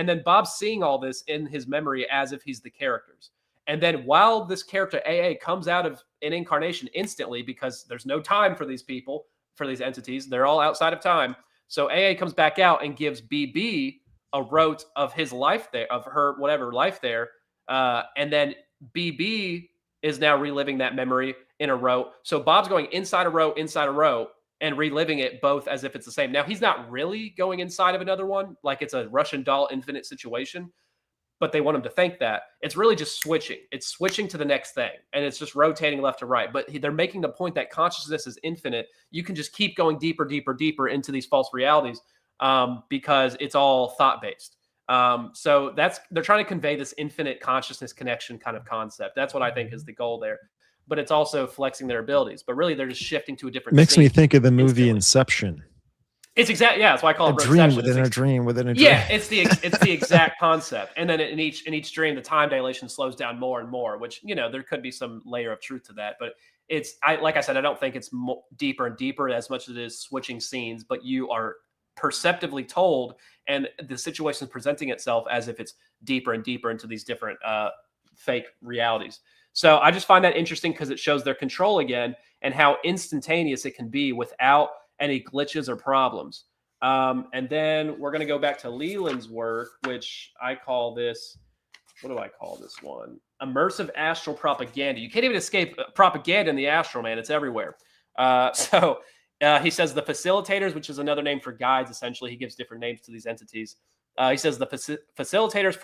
then Bob's seeing all this in his memory as if he's the characters. And then while this character AA comes out of an incarnation instantly, because there's no time for these people, for these entities, they're all outside of time. So AA comes back out and gives BB a rote of his life there, of her whatever life there. And then BB is now reliving that memory in a rote. So Bob's going inside a rote, and reliving it both as if it's the same. Now, he's not really going inside of another one, like it's a Russian doll infinite situation, but they want him to think that. It's really just switching. It's switching to the next thing, and it's just rotating left to right. But they're making the point that consciousness is infinite. You can just keep going deeper, deeper, deeper into these false realities because it's all thought-based. So they're trying to convey this infinite consciousness connection kind of concept. That's what I think is the goal there. But it's also flexing their abilities. But really, they're just shifting to a different. Makes me think of the movie Inception. It's exactly, yeah. That's why I call it a dream within a dream within a dream. Yeah, it's the exact concept. And then in each dream, the time dilation slows down more and more. Which there could be some layer of truth to that. But like I said, I don't think it's deeper and deeper as much as it is switching scenes. But you are perceptively told, and the situation is presenting itself as if it's deeper and deeper into these different fake realities. So I just find that interesting because it shows their control again and how instantaneous it can be without any glitches or problems. And then we're going to go back to Leland's work, which I call this, what do I call this one? Immersive astral propaganda. You can't even escape propaganda in the astral, man. It's everywhere. So he says the facilitators, which is another name for guides, essentially. He gives different names to these entities. He says the facilitators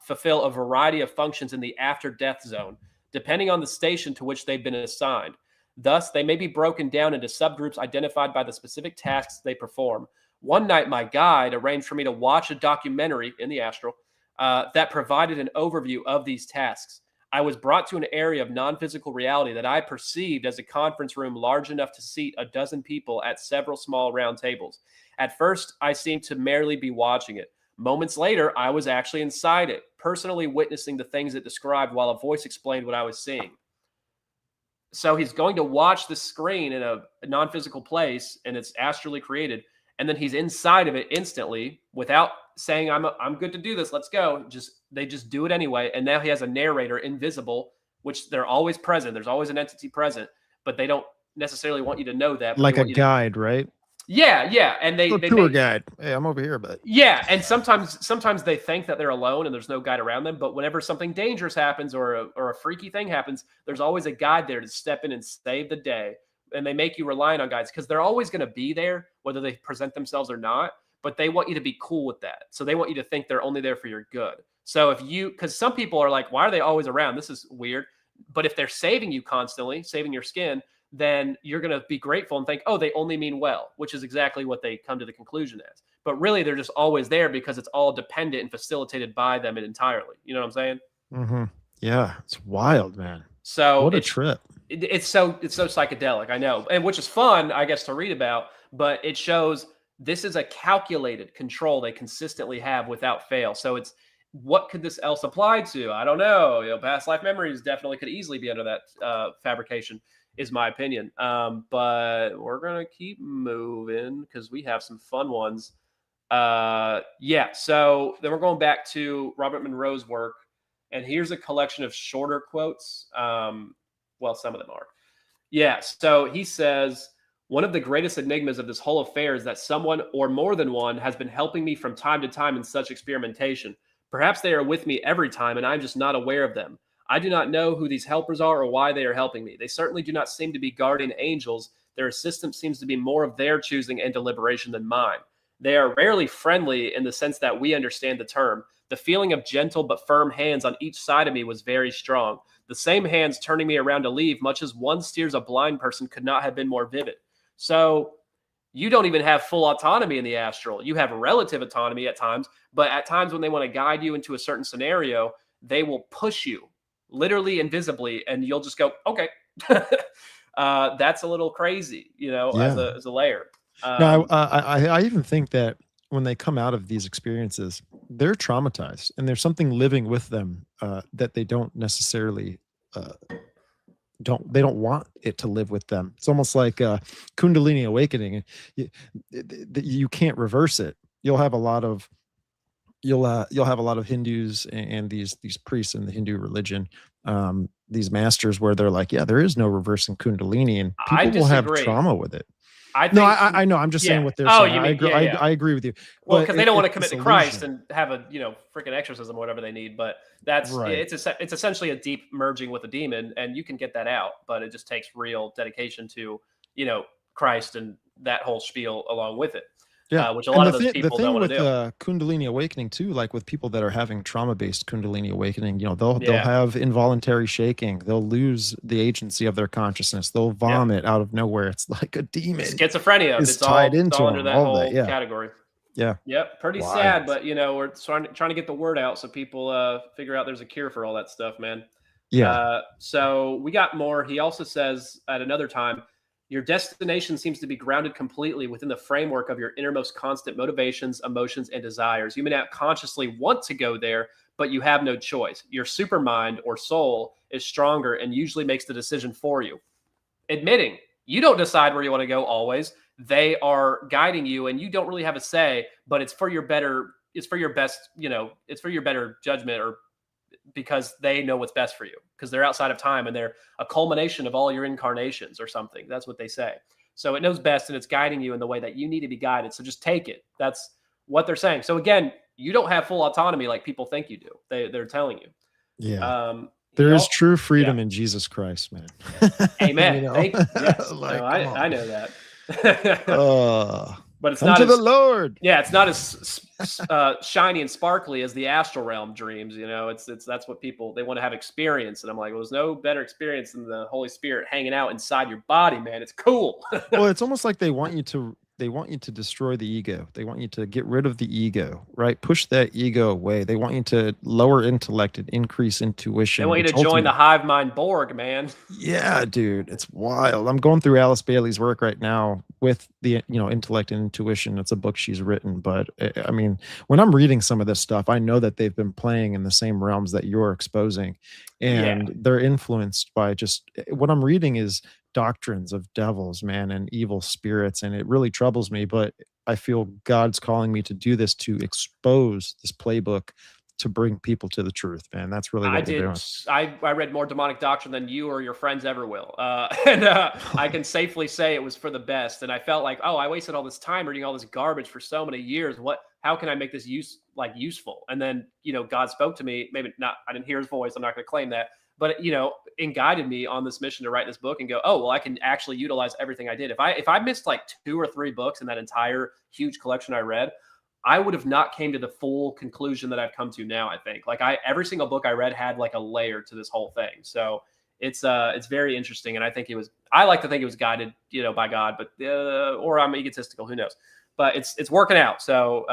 fulfill a variety of functions in the after-death zone, depending on the station to which they've been assigned. Thus, they may be broken down into subgroups identified by the specific tasks they perform. One night, my guide arranged for me to watch a documentary in the astral that provided an overview of these tasks. I was brought to an area of non-physical reality that I perceived as a conference room large enough to seat a dozen people at several small round tables. At first, I seemed to merely be watching it. Moments later, I was actually inside it, personally witnessing the things it described while a voice explained what I was seeing. So he's going to watch the screen in a non-physical place, and it's astrally created, and then he's inside of it instantly without saying, I'm good to do this, let's go. They just do it anyway, and now he has a narrator, invisible, which they're always present. There's always an entity present, but they don't necessarily want you to know that. Like a guide, right? Yeah, and they tour guide. Hey, I'm over here, but yeah, and sometimes they think that they're alone and there's no guide around them. But whenever something dangerous happens or a freaky thing happens, there's always a guide there to step in and save the day. And they make you reliant on guides because they're always going to be there, whether they present themselves or not. But they want you to be cool with that. So they want you to think they're only there for your good. So because some people are like, why are they always around? This is weird. But if they're saving you constantly, saving your skin, then you're going to be grateful and think, oh, they only mean well, which is exactly what they come to the conclusion as. But really, they're just always there because it's all dependent and facilitated by them entirely. You know what I'm saying? Mm-hmm. Yeah, it's wild, man. So what a trip. It's so psychedelic, I know, and which is fun, I guess, to read about. But it shows this is a calculated control they consistently have without fail. So it's what could this else apply to? I don't know. Past life memories definitely could easily be under that fabrication, is my opinion. But we're going to keep moving because we have some fun ones. Yeah, so then we're going back to Robert Monroe's work. And here's a collection of shorter quotes. Well, some of them are. Yeah, so he says, one of the greatest enigmas of this whole affair is that someone or more than one has been helping me from time to time in such experimentation. Perhaps they are with me every time and I'm just not aware of them. I do not know who these helpers are or why they are helping me. They certainly do not seem to be guardian angels. Their assistance seems to be more of their choosing and deliberation than mine. They are rarely friendly in the sense that we understand the term. The feeling of gentle but firm hands on each side of me was very strong. The same hands turning me around to leave, much as one steers a blind person, could not have been more vivid. So you don't even have full autonomy in the astral. You have relative autonomy at times, but at times when they want to guide you into a certain scenario, they will push you literally invisibly, and you'll just go, okay. That's a little crazy, as a layer. No, I even think that when they come out of these experiences, they're traumatized, and there's something living with them that they don't necessarily don't want it to live with them. It's almost like Kundalini awakening. You can't reverse it. You'll have a lot of Hindus and these priests in the Hindu religion, these masters where they're like, yeah, there is no reversing Kundalini, and people will have trauma with it. I know. I'm just saying what they're saying. I agree with you. Well, because they don't want to commit to Christ and have a freaking exorcism or whatever they need. But that's it's essentially a deep merging with a demon, and you can get that out, but it just takes real dedication to Christ and that whole spiel along with it. Yeah, which a lot of those people don't want to do. The thing with Kundalini awakening too, like with people that are having trauma-based Kundalini awakening, they'll have involuntary shaking. They'll lose the agency of their consciousness. They'll vomit out of nowhere. It's like a demon. Schizophrenia is tied into under that whole category. Yeah. Yep. Pretty sad, but we're trying to get the word out so people figure out there's a cure for all that stuff, man. Yeah. So we got more. He also says at another time, your destination seems to be grounded completely within the framework of your innermost constant motivations, emotions, and desires. You may not consciously want to go there, but you have no choice. Your supermind or soul is stronger and usually makes the decision for you. Admitting you don't decide where you want to go always. They are guiding you and you don't really have a say, but it's for your better, it's for your best, it's for your better judgment, or because they know what's best for you, because they're outside of time and they're a culmination of all your incarnations or something. That's what they say. So it knows best and it's guiding you in the way that you need to be guided. So just take it. That's what they're saying. So again, you don't have full autonomy like people think you do. They're telling you. Yeah. There is true freedom in Jesus Christ, man. Amen. Thank you. Yes. Like, I know that. But it's not to the Lord. Yeah, it's not as shiny and sparkly as the astral realm dreams. It's that's what people, they want to have experience, and I'm like, well, there's no better experience than the Holy Spirit hanging out inside your body, man. It's cool. Well, it's almost like they want you to destroy the ego. They want you to get rid of the ego, right? Push that ego away. They want you to lower intellect and increase intuition. They want you to join the hive mind Borg, man. Yeah, dude, it's wild. I'm going through Alice Bailey's work right now with the intellect and intuition. It's a book she's written, but I mean, when I'm reading some of this stuff, I know that they've been playing in the same realms that you're exposing, and they're influenced by just what I'm reading is doctrines of devils, man, and evil spirits, and it really troubles me, but I feel God's calling me to do this, to expose this playbook, to bring people to the truth, man. That's really what we're doing. I read more demonic doctrine than you or your friends ever will, and I can safely say it was for the best. And I felt like, I wasted all this time reading all this garbage for so many years. How can I make this useful? And then God spoke to me. Maybe not. I didn't hear His voice. I'm not going to claim that. But and guided me on this mission to write this book and go, I can actually utilize everything I did. If I missed like 2 or 3 books in that entire huge collection I read, I would have not came to the full conclusion that I've come to now. I think every single book I read had like a layer to this whole thing. So it's very interesting, and I like to think it was guided by God, but or I'm egotistical, who knows? But it's working out. So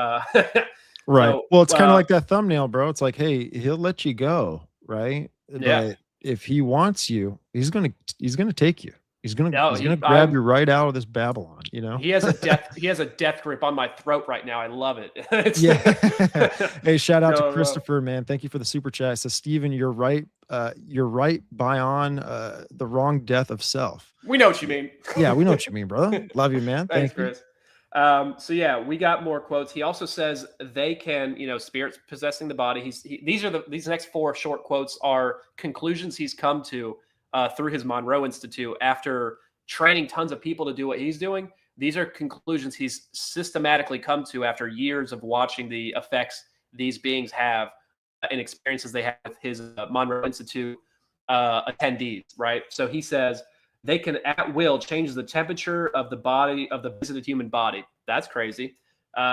right. So, well, it's kind of like that thumbnail, bro. It's like, hey, He'll let you go, right? Yeah. But if He wants you, He's gonna take you. He's gonna grab you right out of this Babylon. He has a death grip on my throat right now. I love it. Hey, shout out to Christopher, man. Thank you for the super chat. It says, Steven, you're right. You're right by on the wrong death of self. We know what you mean. Yeah, we know what you mean, brother. Love you, man. Thanks, Chris. So yeah, we got more quotes. He also says they can, spirits possessing the body. These next 4 short quotes are conclusions he's come to through his Monroe Institute after training tons of people to do what he's doing. These are conclusions he's systematically come to after years of watching the effects these beings have and experiences they have with his Monroe Institute attendees, right? So he says, They can at will change the temperature of the body of the visited human body. That's crazy.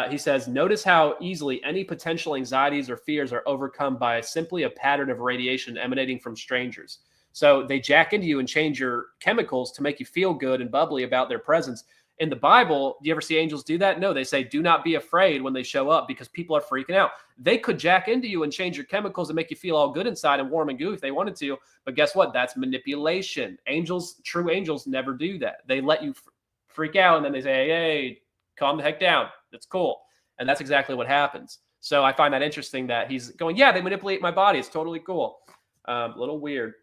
He says, notice how easily any potential anxieties or fears are overcome by simply a pattern of radiation emanating from strangers. So they jack into you and change your chemicals to make you feel good and bubbly about their presence. In the Bible, do you ever see angels do that? No, they say, do not be afraid when they show up because people are freaking out. They could jack into you and change your chemicals and make you feel all good inside and warm and gooey if they wanted to. But guess what? That's manipulation. Angels, true angels, never do that. They let you freak out and then they say, hey, calm the heck down. It's cool. And that's exactly what happens. So I find that interesting that he's going, yeah, they manipulate my body. It's totally cool. A little weird.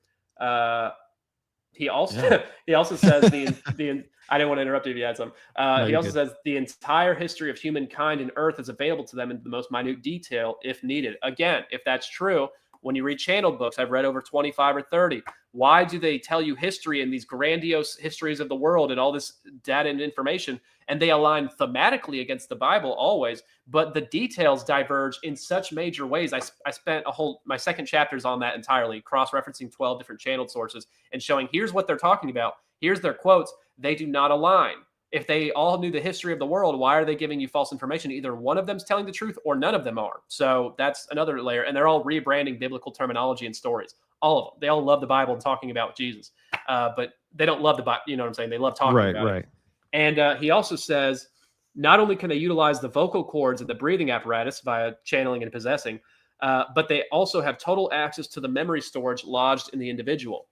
He also he also says the I didn't want to interrupt you if you had some. No, He you're also good. says the entire history of humankind and Earth is available to them in the most minute detail if needed. Again, if that's true, when you read channel books, I've read over 25 or 30. Why do they tell you history and these grandiose histories of the world and all this data and information, and they align thematically against the Bible always, but the details diverge in such major ways? I spent my second chapters on that entirely, cross-referencing 12 different channeled sources and showing here's what they're talking about, here's their quotes. They do not align. If they all knew the history of the world, why are they giving you false information? Either one of them's telling the truth or none of them are. So that's another layer. And they're all rebranding biblical terminology and stories. All of them. They all love the Bible and talking about Jesus. But they don't love the Bible. You know what I'm saying? They love talking about it. And he also says, not only can they utilize the vocal cords and the breathing apparatus via channeling and possessing, but they also have total access to the memory storage lodged in the individual.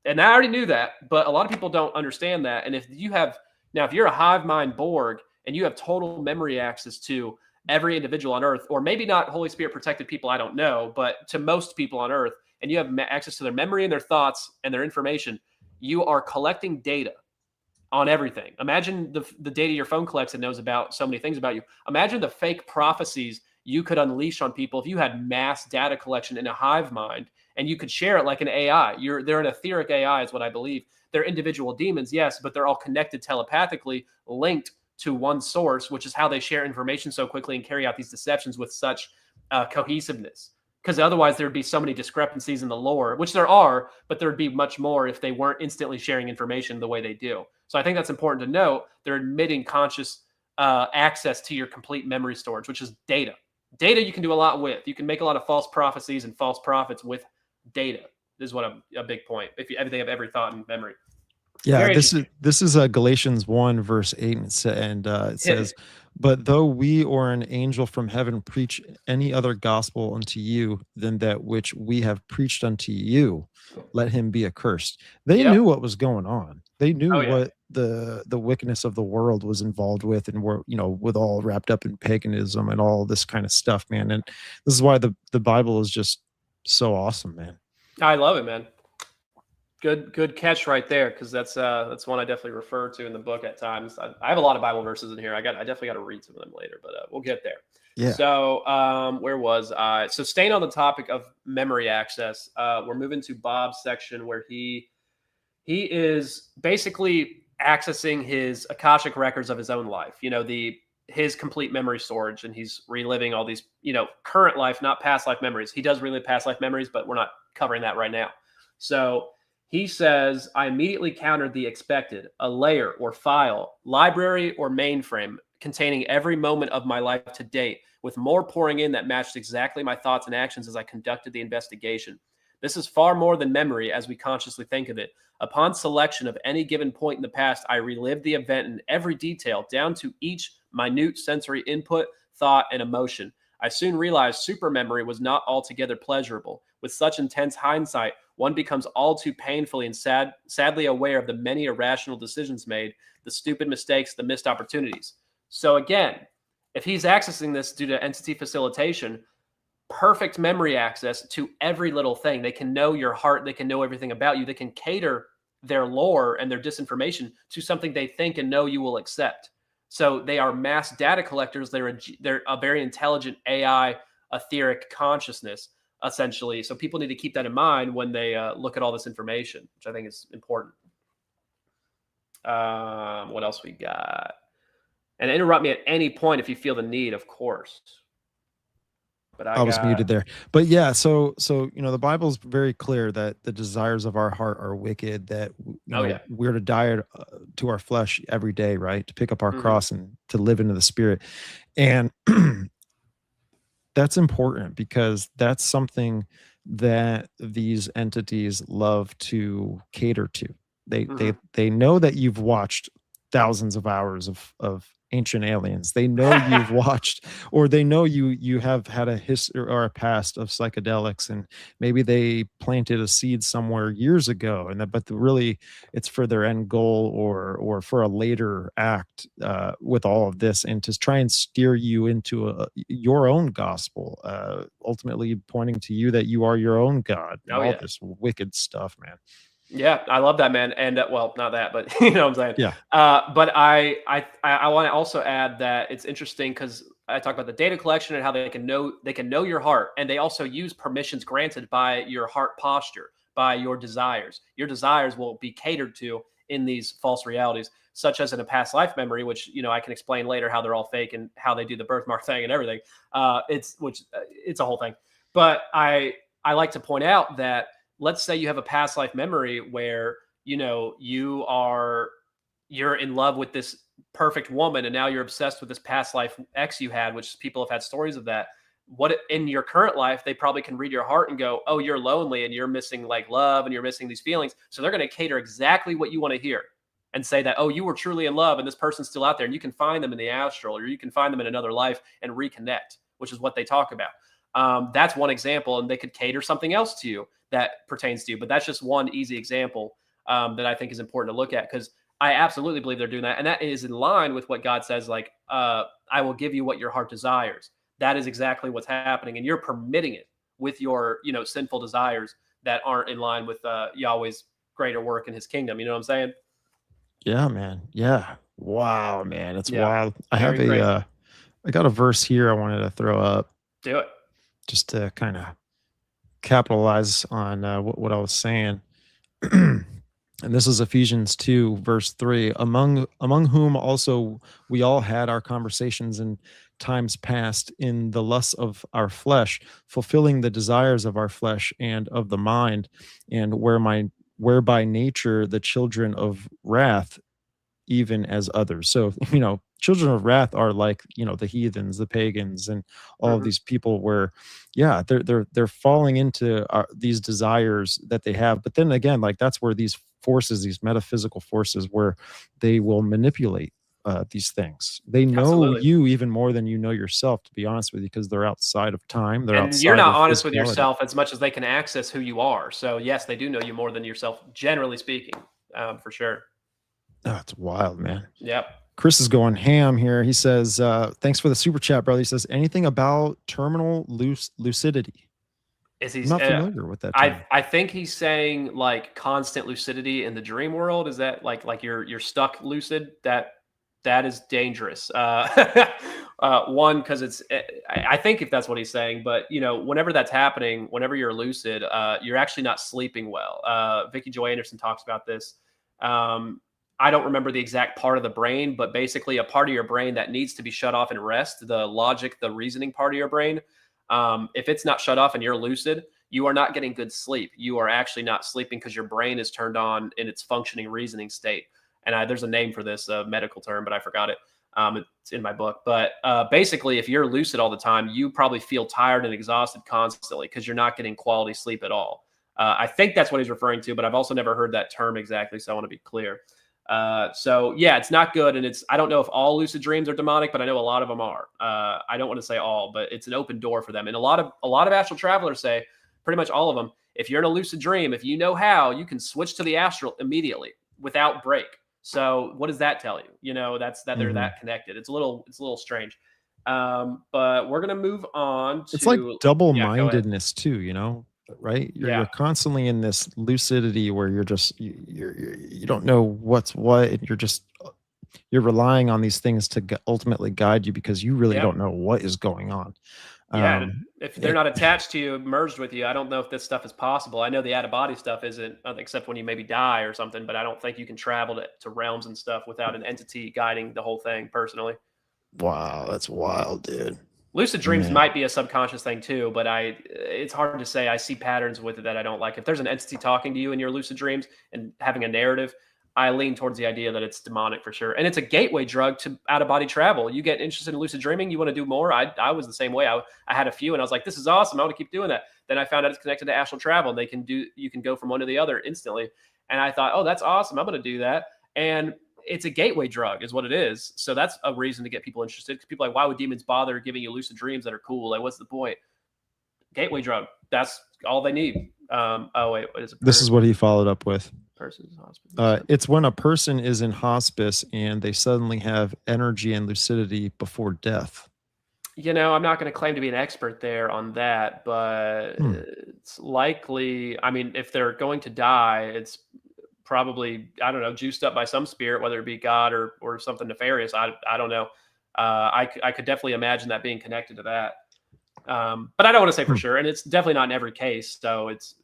And I already knew that, but a lot of people don't understand that. And if you're a hive mind Borg and you have total memory access to every individual on Earth, or maybe not Holy Spirit protected people, I don't know, but to most people on Earth, and you have access to their memory and their thoughts and their information, you are collecting data on everything. Imagine the data your phone collects and knows about so many things about you. Imagine the fake prophecies you could unleash on people if you had mass data collection in a hive mind and you could share it like an AI. They're an etheric AI is what I believe. They're individual demons, yes, but they're all connected telepathically, linked to one source, which is how they share information so quickly and carry out these deceptions with such cohesiveness. Because otherwise there'd be so many discrepancies in the lore, which there are, but there'd be much more if they weren't instantly sharing information the way they do. So I think that's important to note. They're admitting conscious access to your complete memory storage, which is data. Data you can do a lot with. You can make a lot of false prophecies and false prophets with data. This is what a big point. If they have every thought in memory. Yeah, this is Galatians 1 verse 8, and it says, "But though we or an angel from heaven preach any other gospel unto you than that which we have preached unto you, let him be accursed." They knew what was going on. They knew what the wickedness of the world was involved with, and were, with all wrapped up in paganism and all this kind of stuff, man. And this is why the Bible is just so awesome, man. I love it, man. Good catch right there, because that's one I definitely refer to in the book at times. I have a lot of Bible verses in here. I definitely got to read some of them later, but we'll get there. Yeah. So where was I? So staying on the topic of memory access, we're moving to Bob's section where he is basically accessing his Akashic records of his own life. His complete memory storage, and he's reliving all these current life, not past life memories. He does relive past life memories, but we're not covering that right now. So he says, I immediately countered the expected, a layer or file, library or mainframe containing every moment of my life to date, with more pouring in that matched exactly my thoughts and actions as I conducted the investigation. This is far more than memory as we consciously think of it. Upon selection of any given point in the past, I relived the event in every detail, down to each minute sensory input, thought, and emotion. I soon realized supermemory was not altogether pleasurable. With such intense hindsight, one becomes all too painfully and sadly aware of the many irrational decisions made, the stupid mistakes, the missed opportunities. So again, if he's accessing this due to entity facilitation, perfect memory access to every little thing. They can know your heart. They can know everything about you. They can cater their lore and their disinformation to something they think and know you will accept. So they are mass data collectors. They're a very intelligent AI, etheric consciousness, essentially. So people need to keep that in mind when they look at all this information, which I think is important. What else we got? And interrupt me at any point if you feel the need, of course. But I I was muted got there. But yeah, so the Bible's very clear that the desires of our heart are wicked, that oh yeah. we're to die to our flesh every day, right? To pick up our Hmm. cross and to live into the spirit. And that's important because that's something that these entities love to cater to. Hmm. They know that you've watched thousands of hours of Ancient Aliens. They know you've watched, or they know you have had a history or a past of psychedelics, and maybe they planted a seed somewhere years ago, and that, but really it's for their end goal or for a later act with all of this, and to try and steer you into your own gospel, ultimately pointing to you that you are your own god and Oh all yeah. this wicked stuff, man. Yeah, I love that, man. And well, not that, but you know what I'm saying. Yeah. But I want to also add that it's interesting because I talk about the data collection and how they can know your heart, and they also use permissions granted by your heart posture, by your desires. Your desires will be catered to in these false realities, such as in a past life memory, which I can explain later how they're all fake and how they do the birthmark thing and everything. It's a whole thing. But I like to point out that let's say you have a past life memory where you're in love with this perfect woman and now you're obsessed with this past life ex you had, which people have had stories of that. In your current life they probably can read your heart and go, oh, you're lonely and you're missing like love and you're missing these feelings, so they're going to cater exactly what you want to hear and say that, oh, you were truly in love and this person's still out there and you can find them in the astral or you can find them in another life and reconnect, which is what they talk about. That's one example, and they could cater something else to you that pertains to you. But that's just one easy example that I think is important to look at, because I absolutely believe they're doing that, and that is in line with what God says. Like, I will give you what your heart desires. That is exactly what's happening, and you're permitting it with your sinful desires that aren't in line with Yahweh's greater work in His kingdom. You know what I'm saying? Yeah, man. Yeah. Wow, man. It's Yeah, wild. I have very crazy. I got a verse here I wanted to throw up Do it. just to kind of capitalize on what I was saying. And this is Ephesians 2 verse 3, among whom also we all had our conversations in times past in the lusts of our flesh, fulfilling the desires of our flesh and of the mind, and where by nature the children of wrath, even as others. So, children of wrath are like, the heathens, the pagans, and all of Hmm. these people where, yeah, they're falling into these desires that they have. But then again, like that's where these forces, these metaphysical forces, where they will manipulate these things. They know Absolutely. you even more than you know yourself, to be honest with you, because they're outside of time, they're And you're outside not of honest with physicality. yourself as much as they can access who you are. So yes, they do know you more than yourself, generally speaking, for sure. Oh, it's wild, man. Yep. Chris is going ham here. He says, thanks for the super chat, brother. He says, anything about terminal lucidity? Is I'm he's? not familiar with that I term. I think he's saying like constant lucidity in the dream world. Is that like you're stuck lucid? That is dangerous. One, because I think if that's what he's saying, but whenever that's happening, whenever you're lucid, you're actually not sleeping well. Vicky Joy Anderson talks about this. Um, I don't remember the exact part of the brain, but basically a part of your brain that needs to be shut off and rest, the logic, the reasoning part of your brain. If it's not shut off and you're lucid, you are not getting good sleep. You are actually not sleeping because your brain is turned on in its functioning reasoning state. And there's a name for this, a medical term, but I forgot it. It's in my book. But basically, if you're lucid all the time, you probably feel tired and exhausted constantly because you're not getting quality sleep at all. I think that's what he's referring to, but I've also never heard that term exactly, so I want to be clear. So yeah, it's not good, and I don't know if all lucid dreams are demonic, but I know a lot of them are. I don't want to say all, but it's an open door for them, and a lot of astral travelers say, pretty much all of them, if you're in a lucid dream, if you know how, you can switch to the astral immediately without break. So what does that tell you? That's that they're Mhm. that connected. It's a little strange. But we're gonna move on It's like to yeah. Go ahead. double-mindedness too, right? You're Yeah. constantly in this lucidity where you're just you don't know what's what, and you're relying on these things to ultimately guide you because you really Yeah. don't know what is going on. Yeah, and Um, if they're it, not attached to you, merged with you, I don't know if this stuff is possible. I know the out of body stuff isn't, except when you maybe die or something. But I don't think you can travel to realms and stuff without an entity guiding the whole thing. Personally, wow, that's wild, dude. Lucid dreams Man. might be a subconscious thing too, but it's hard to say. I see patterns with it that I don't like. If there's an entity talking to you in your lucid dreams and having a narrative, I lean towards the idea that it's demonic for sure. And it's a gateway drug to out of body travel. You get interested in lucid dreaming, you want to do more. I was the same way. I had a few and I was like, this is awesome. I want to keep doing that. Then I found out it's connected to astral travel. And you can go from one to the other instantly. And I thought, oh, that's awesome. I'm going to do that. And it's a gateway drug is what it is. So that's a reason to get people interested, because people are like, why would demons bother giving you lucid dreams that are cool? Like, what's the point? Gateway drug. That's all they need. Oh wait, what is it? This is what he followed up with. Person's hospice. It's when a person is in hospice and they suddenly have energy and lucidity before death. You know, I'm not going to claim to be an expert there on that, but it's likely. I mean, if they're going to die, it's probably, I don't know, juiced up by some spirit, whether it be God or something nefarious. I don't know. I could definitely imagine that being connected to that. But I don't want to say for sure, and it's definitely not in every case. So it's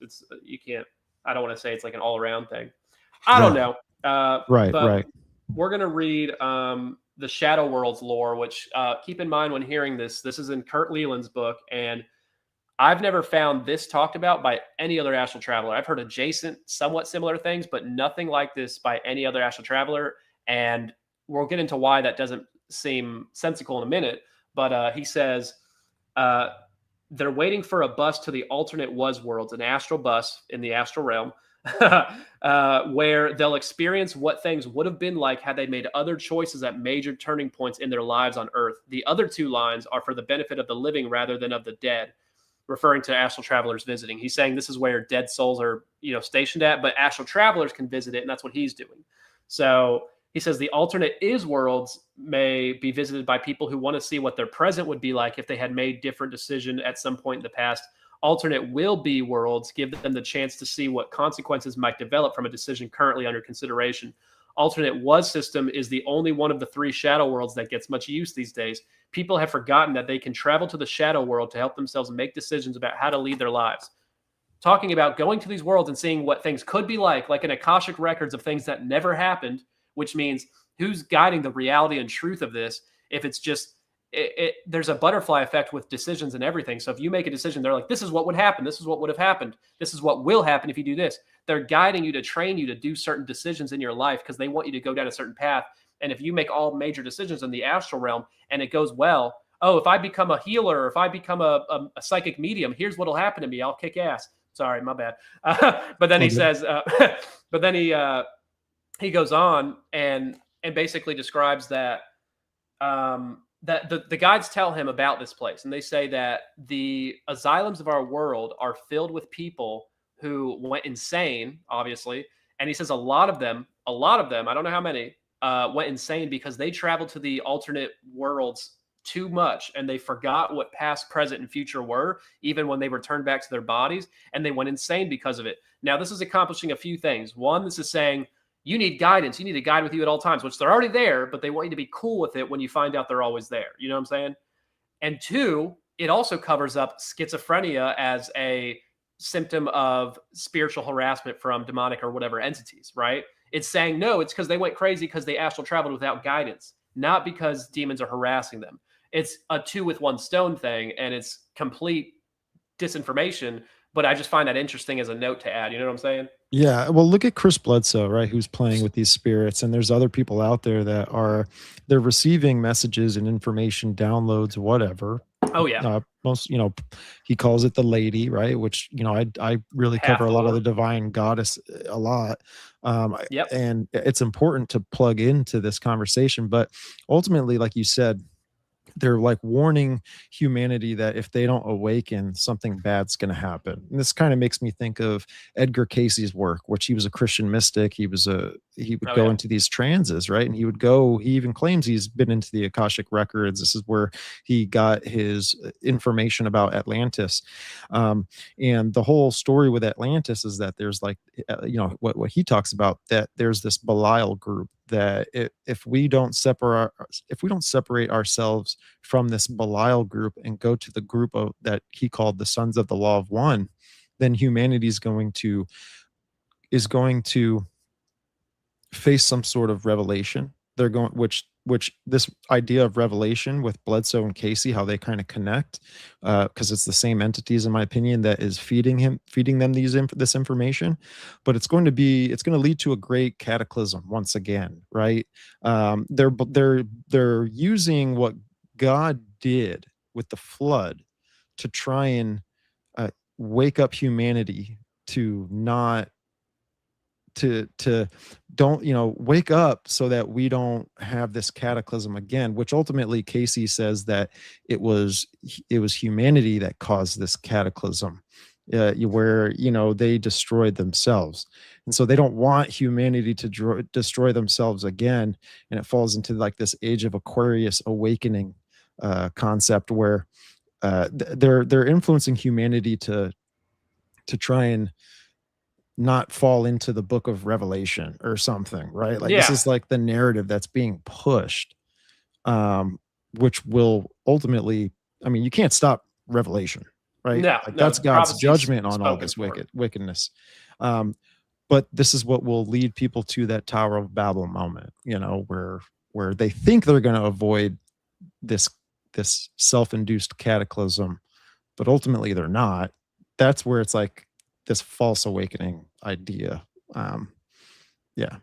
you can't. I don't want to say it's like an all around thing. I don't know. Right. We're gonna read the Shadow Worlds lore, which keep in mind when hearing this. This is in Kurt Leland's book, and I've never found this talked about by any other astral traveler. I've heard adjacent, somewhat similar things, but nothing like this by any other astral traveler. And we'll get into why that doesn't seem sensical in a minute. But he says they're waiting for a bus to the alternate was worlds, an astral bus in the astral realm, where they'll experience what things would have been like had they made other choices at major turning points in their lives on Earth. The other two lines are for the benefit of the living rather than of the dead, referring to astral travelers visiting. He's saying this is where dead souls are, stationed at, but astral travelers can visit it, and that's what he's doing. So he says the alternate is worlds may be visited by people who want to see what their present would be like if they had made different decision at some point in the past. Alternate will be worlds give them the chance to see what consequences might develop from a decision currently under consideration. Alternate was system is the only one of the three shadow worlds that gets much use these days. People have forgotten that they can travel to the shadow world to help themselves make decisions about how to lead their lives. Talking about going to these worlds and seeing what things could be like an Akashic records of things that never happened, which means who's guiding the reality and truth of this? If it's just, there's a butterfly effect with decisions and everything. So if you make a decision, they're like, this is what would happen. This is what would have happened. This is what will happen if you do this. They're guiding you to train you to do certain decisions in your life because they want you to go down a certain path. And if you make all major decisions in the astral realm and it goes well, oh, if I become a healer, or if I become a psychic medium, here's what'll happen to me. I'll kick ass. Sorry, my bad. But then he says, but then he goes on and basically describes that that the guides tell him about this place, and they say that the asylums of our world are filled with people who went insane, obviously. And he says a lot of them, I don't know how many, went insane because they traveled to the alternate worlds too much and they forgot what past, present, and future were, even when they returned back to their bodies, and they went insane because of it. Now, this is accomplishing a few things. One, this is saying you need guidance. You need a guide with you at all times, which they're already there, but they want you to be cool with it when you find out they're always there. You know what I'm saying? And two, it also covers up schizophrenia as a symptom of spiritual harassment from demonic or whatever entities, right? It's saying, no, it's because they went crazy because they astral traveled without guidance, not because demons are harassing them. It's a two with one stone thing, and it's complete disinformation. But I just find that interesting as a note to add. You know what I'm saying? Yeah. Well, look at Chris Bledsoe, right? Who's playing with these spirits. And there's other people out there that they're receiving messages and information, downloads, whatever. Oh, yeah. Most, he calls it the lady, right? Which, I really cover a lot of the divine goddess a lot. Yep. And it's important to plug into this conversation. But ultimately, like you said, they're like warning humanity that if they don't awaken, something bad's going to happen. And this kind of makes me think of Edgar Casey's work, which he was a Christian mystic. He would go into these trances, right? And he even claims he's been into the Akashic records. This is where he got his information about Atlantis. And the whole story with Atlantis is that there's what he talks about, that there's this Belial group that if we don't separate ourselves from this Belial group and go to the group that he called the Sons of the Law of One, then humanity is going to face some sort of revelation. they're going, which this idea of revelation with Bledsoe and Casey, how they kind of connect, because it's the same entities, in my opinion, that is feeding them this information. But it's going to lead to a great cataclysm once again, right? They're using what God did with the flood to try and wake up humanity to not to don't wake up so that we don't have this cataclysm again, which ultimately Casey says that it was humanity that caused this cataclysm, where they destroyed themselves, and so they don't want humanity to destroy themselves again, and it falls into like this age of Aquarius awakening concept where they're influencing humanity to try and not fall into the book of Revelation or something, right? Like this Yeah. is like the narrative that's being pushed, which will ultimately, I mean, you can't stop Revelation, right? No, Like no, that's the God's prophecy's judgment on all spoken this for. wickedness. But this is what will lead people to that Tower of Babel moment, where they think they're going to avoid this self-induced cataclysm, but ultimately they're not. That's where it's like this false awakening idea. Yeah.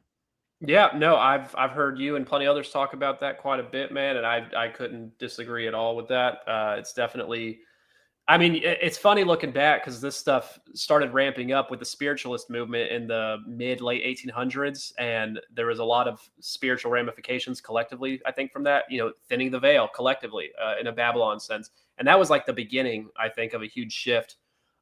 Yeah, no, I've heard you and plenty of others talk about that quite a bit, man, and I couldn't disagree at all with that. It's definitely, I mean, it's funny looking back because this stuff started ramping up with the spiritualist movement in the mid late 1800s, and there was a lot of spiritual ramifications collectively. I think from that, thinning the veil collectively in a Babylon sense, and that was like the beginning, I think, of a huge shift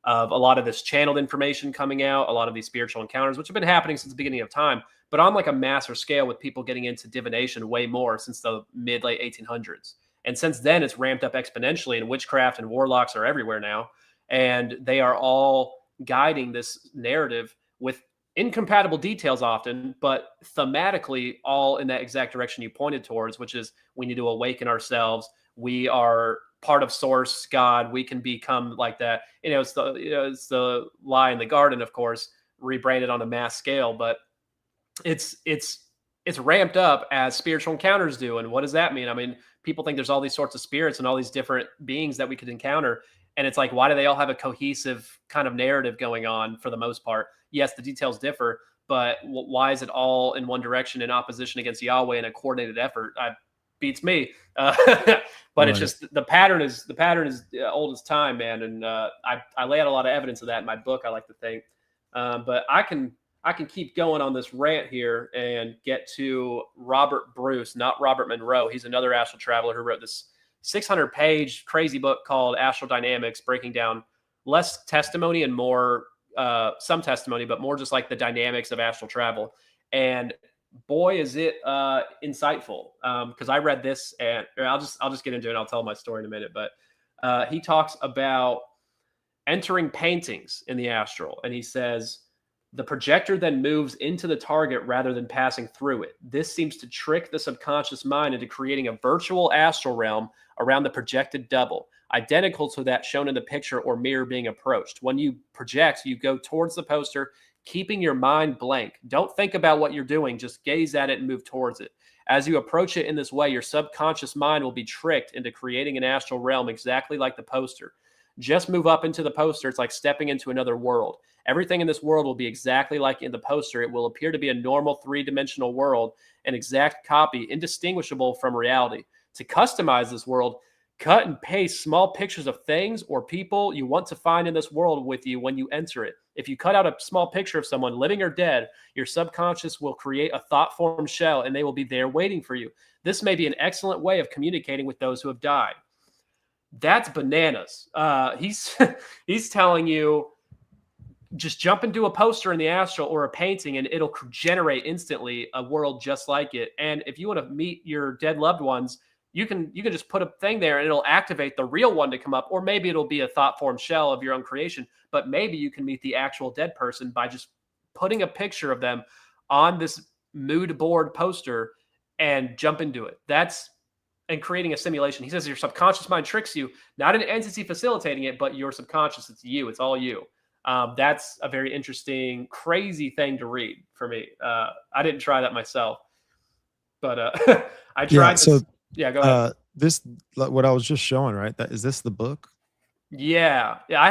of a lot of this channeled information coming out, a lot of these spiritual encounters, which have been happening since the beginning of time, but on like a massive scale with people getting into divination way more since the mid late 1800s. And since then, it's ramped up exponentially, and witchcraft and warlocks are everywhere now. And they are all guiding this narrative with incompatible details often, but thematically all in that exact direction you pointed towards, which is we need to awaken ourselves. We are part of source God. We can become like that. It's the lie in the garden, of course, rebranded on a mass scale, but it's ramped up as spiritual encounters do. And what does that mean? I mean, people think there's all these sorts of spirits and all these different beings that we could encounter. And it's like, why do they all have a cohesive kind of narrative going on for the most part? Yes, the details differ, but why is it all in one direction in opposition against Yahweh in a coordinated effort? Beats me. But it's Right. just the pattern is old as time, man. And I lay out a lot of evidence of that in my book, I like to think. But I can keep going on this rant here and get to Robert Bruce, not Robert Monroe. He's another astral traveler who wrote this 600-page crazy book called Astral Dynamics, breaking down less testimony and more some testimony, but more just like the dynamics of astral travel. And boy, is it insightful. Because I read this, and I'll just get into it. And I'll tell my story in a minute. But he talks about entering paintings in the astral, and he says the projector then moves into the target rather than passing through it. This seems to trick the subconscious mind into creating a virtual astral realm around the projected double, identical to that shown in the picture or mirror being approached. When you project, you go towards the poster, keeping your mind blank. Don't think about what you're doing, just gaze at it and move towards it. As you approach it in this way, your subconscious mind will be tricked into creating an astral realm exactly like the poster. Just move up into the poster. It's like stepping into another world. Everything in this world will be exactly like in the poster. It will appear to be a normal three-dimensional world, an exact copy, indistinguishable from reality. To customize this world, cut and paste small pictures of things or people you want to find in this world with you when you enter it. If you cut out a small picture of someone, living or dead, your subconscious will create a thought-formed shell, and they will be there waiting for you. This may be an excellent way of communicating with those who have died. That's bananas. He's he's telling you just jump into a poster in the astral or a painting, and it'll generate instantly a world just like it. And if you want to meet your dead loved ones, you can just put a thing there, and it'll activate the real one to come up. Or maybe it'll be a thought form shell of your own creation. But maybe you can meet the actual dead person by just putting a picture of them on this mood board poster and jump into it. That's and creating a simulation. He says your subconscious mind tricks you, not an entity facilitating it, but your subconscious. It's you. It's all you. That's a very interesting, crazy thing to read for me. I didn't try that myself. But I Yeah. tried So this. Yeah, go ahead. this, what I was just showing, right? That is this the book? Yeah, yeah. I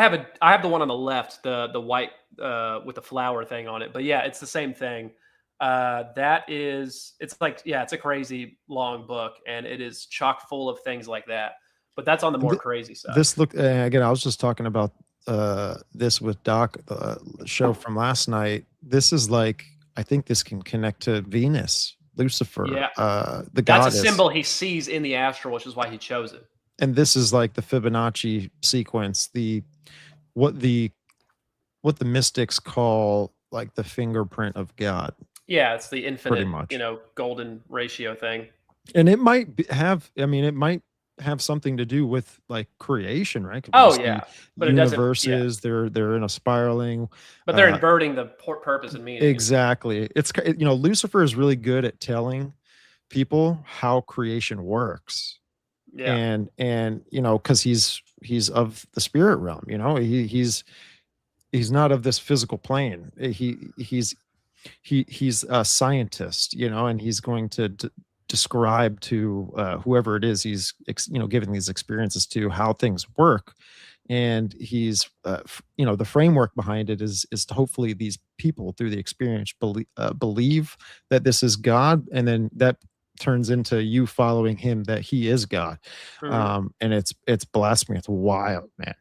have the one on the left, the white with the flower thing on it. But yeah, it's the same thing. That is, it's like, yeah, it's a crazy long book, and it is chock full of things like that. But that's on the And more crazy side. this look again. I was just talking about this with Doc, the show from last night. This is like, I think this can connect to Venus, Lucifer, Yeah, the that's a goddess, symbol he sees in the astral, which is why he chose it. and this is like the Fibonacci sequence, the what the what the mystics call like the fingerprint of God, Yeah, it's the pretty infinite, much. golden ratio thing. And it might have, I mean, it might have something to do with like creation, right? 'Cause we Oh see yeah, but it doesn't. Yeah, universes, they're in a spiraling. but they're Uh, inverting the purpose and meaning. exactly. Lucifer is really good at telling people how creation works, Yeah. and because he's of the spirit realm. He's not of this physical plane. He's a scientist, and he's going to describe to whoever it is he's giving these experiences to how things work. And he's the framework behind it is to hopefully these people through the experience believe that this is God, and then that turns into you following him, that he is God. Mhm. And it's blasphemy. It's wild, man.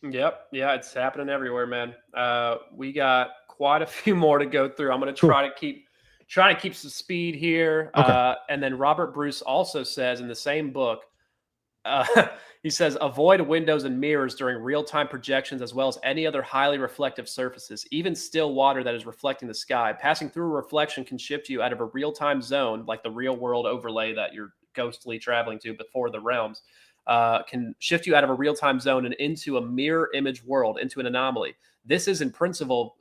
Yep. Yeah, it's happening everywhere, man. We got quite a few more to go through. I'm going to Cool. try to keep some speed here. Okay. And then Robert Bruce also says in the same book, uh, he says, avoid windows and mirrors during real-time projections, as well as any other highly reflective surfaces, even still water that is reflecting the sky. Passing through a reflection can shift you out of a real-time zone, like the real world overlay that you're ghostly traveling to before the realms. Can shift you out of a real-time zone and into a mirror image world, into an anomaly. This is in principle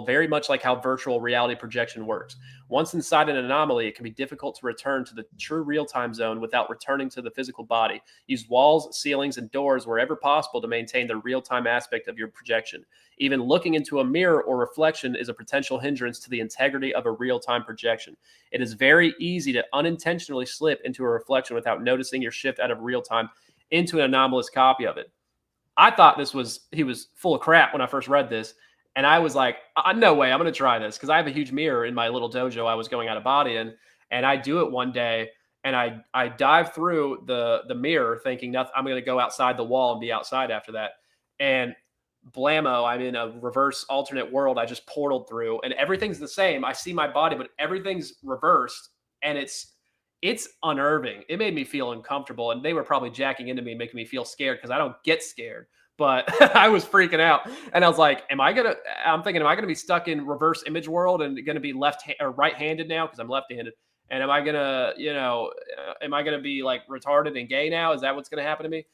very much like how virtual reality projection works. Once inside an anomaly, it can be difficult to return to the true real-time zone without returning to the physical body. Use walls, ceilings, and doors wherever possible to maintain the real-time aspect of your projection. Even looking into a mirror or reflection is a potential hindrance to the integrity of a real-time projection. It is very easy to unintentionally slip into a reflection without noticing your shift out of real-time into an anomalous copy of it. I thought he was full of crap when I first read this. And I was like, no way, I'm going to try this, because I have a huge mirror in my little dojo I was going out of body in. And I do it one day, and I dive through the mirror thinking nothing, I'm going to go outside the wall and be outside after that. And blammo, I'm in a reverse alternate world I just portaled through, and everything's the same. I see my body, but everything's reversed, and it's unnerving. It made me feel uncomfortable, and they were probably jacking into me, making me feel scared, because I don't get scared. But I was freaking out, and I was like, I'm thinking, am I gonna be stuck in reverse image world and gonna be or right-handed now, because I'm left-handed? And am I gonna be like retarded and gay now? Is that what's gonna happen to me?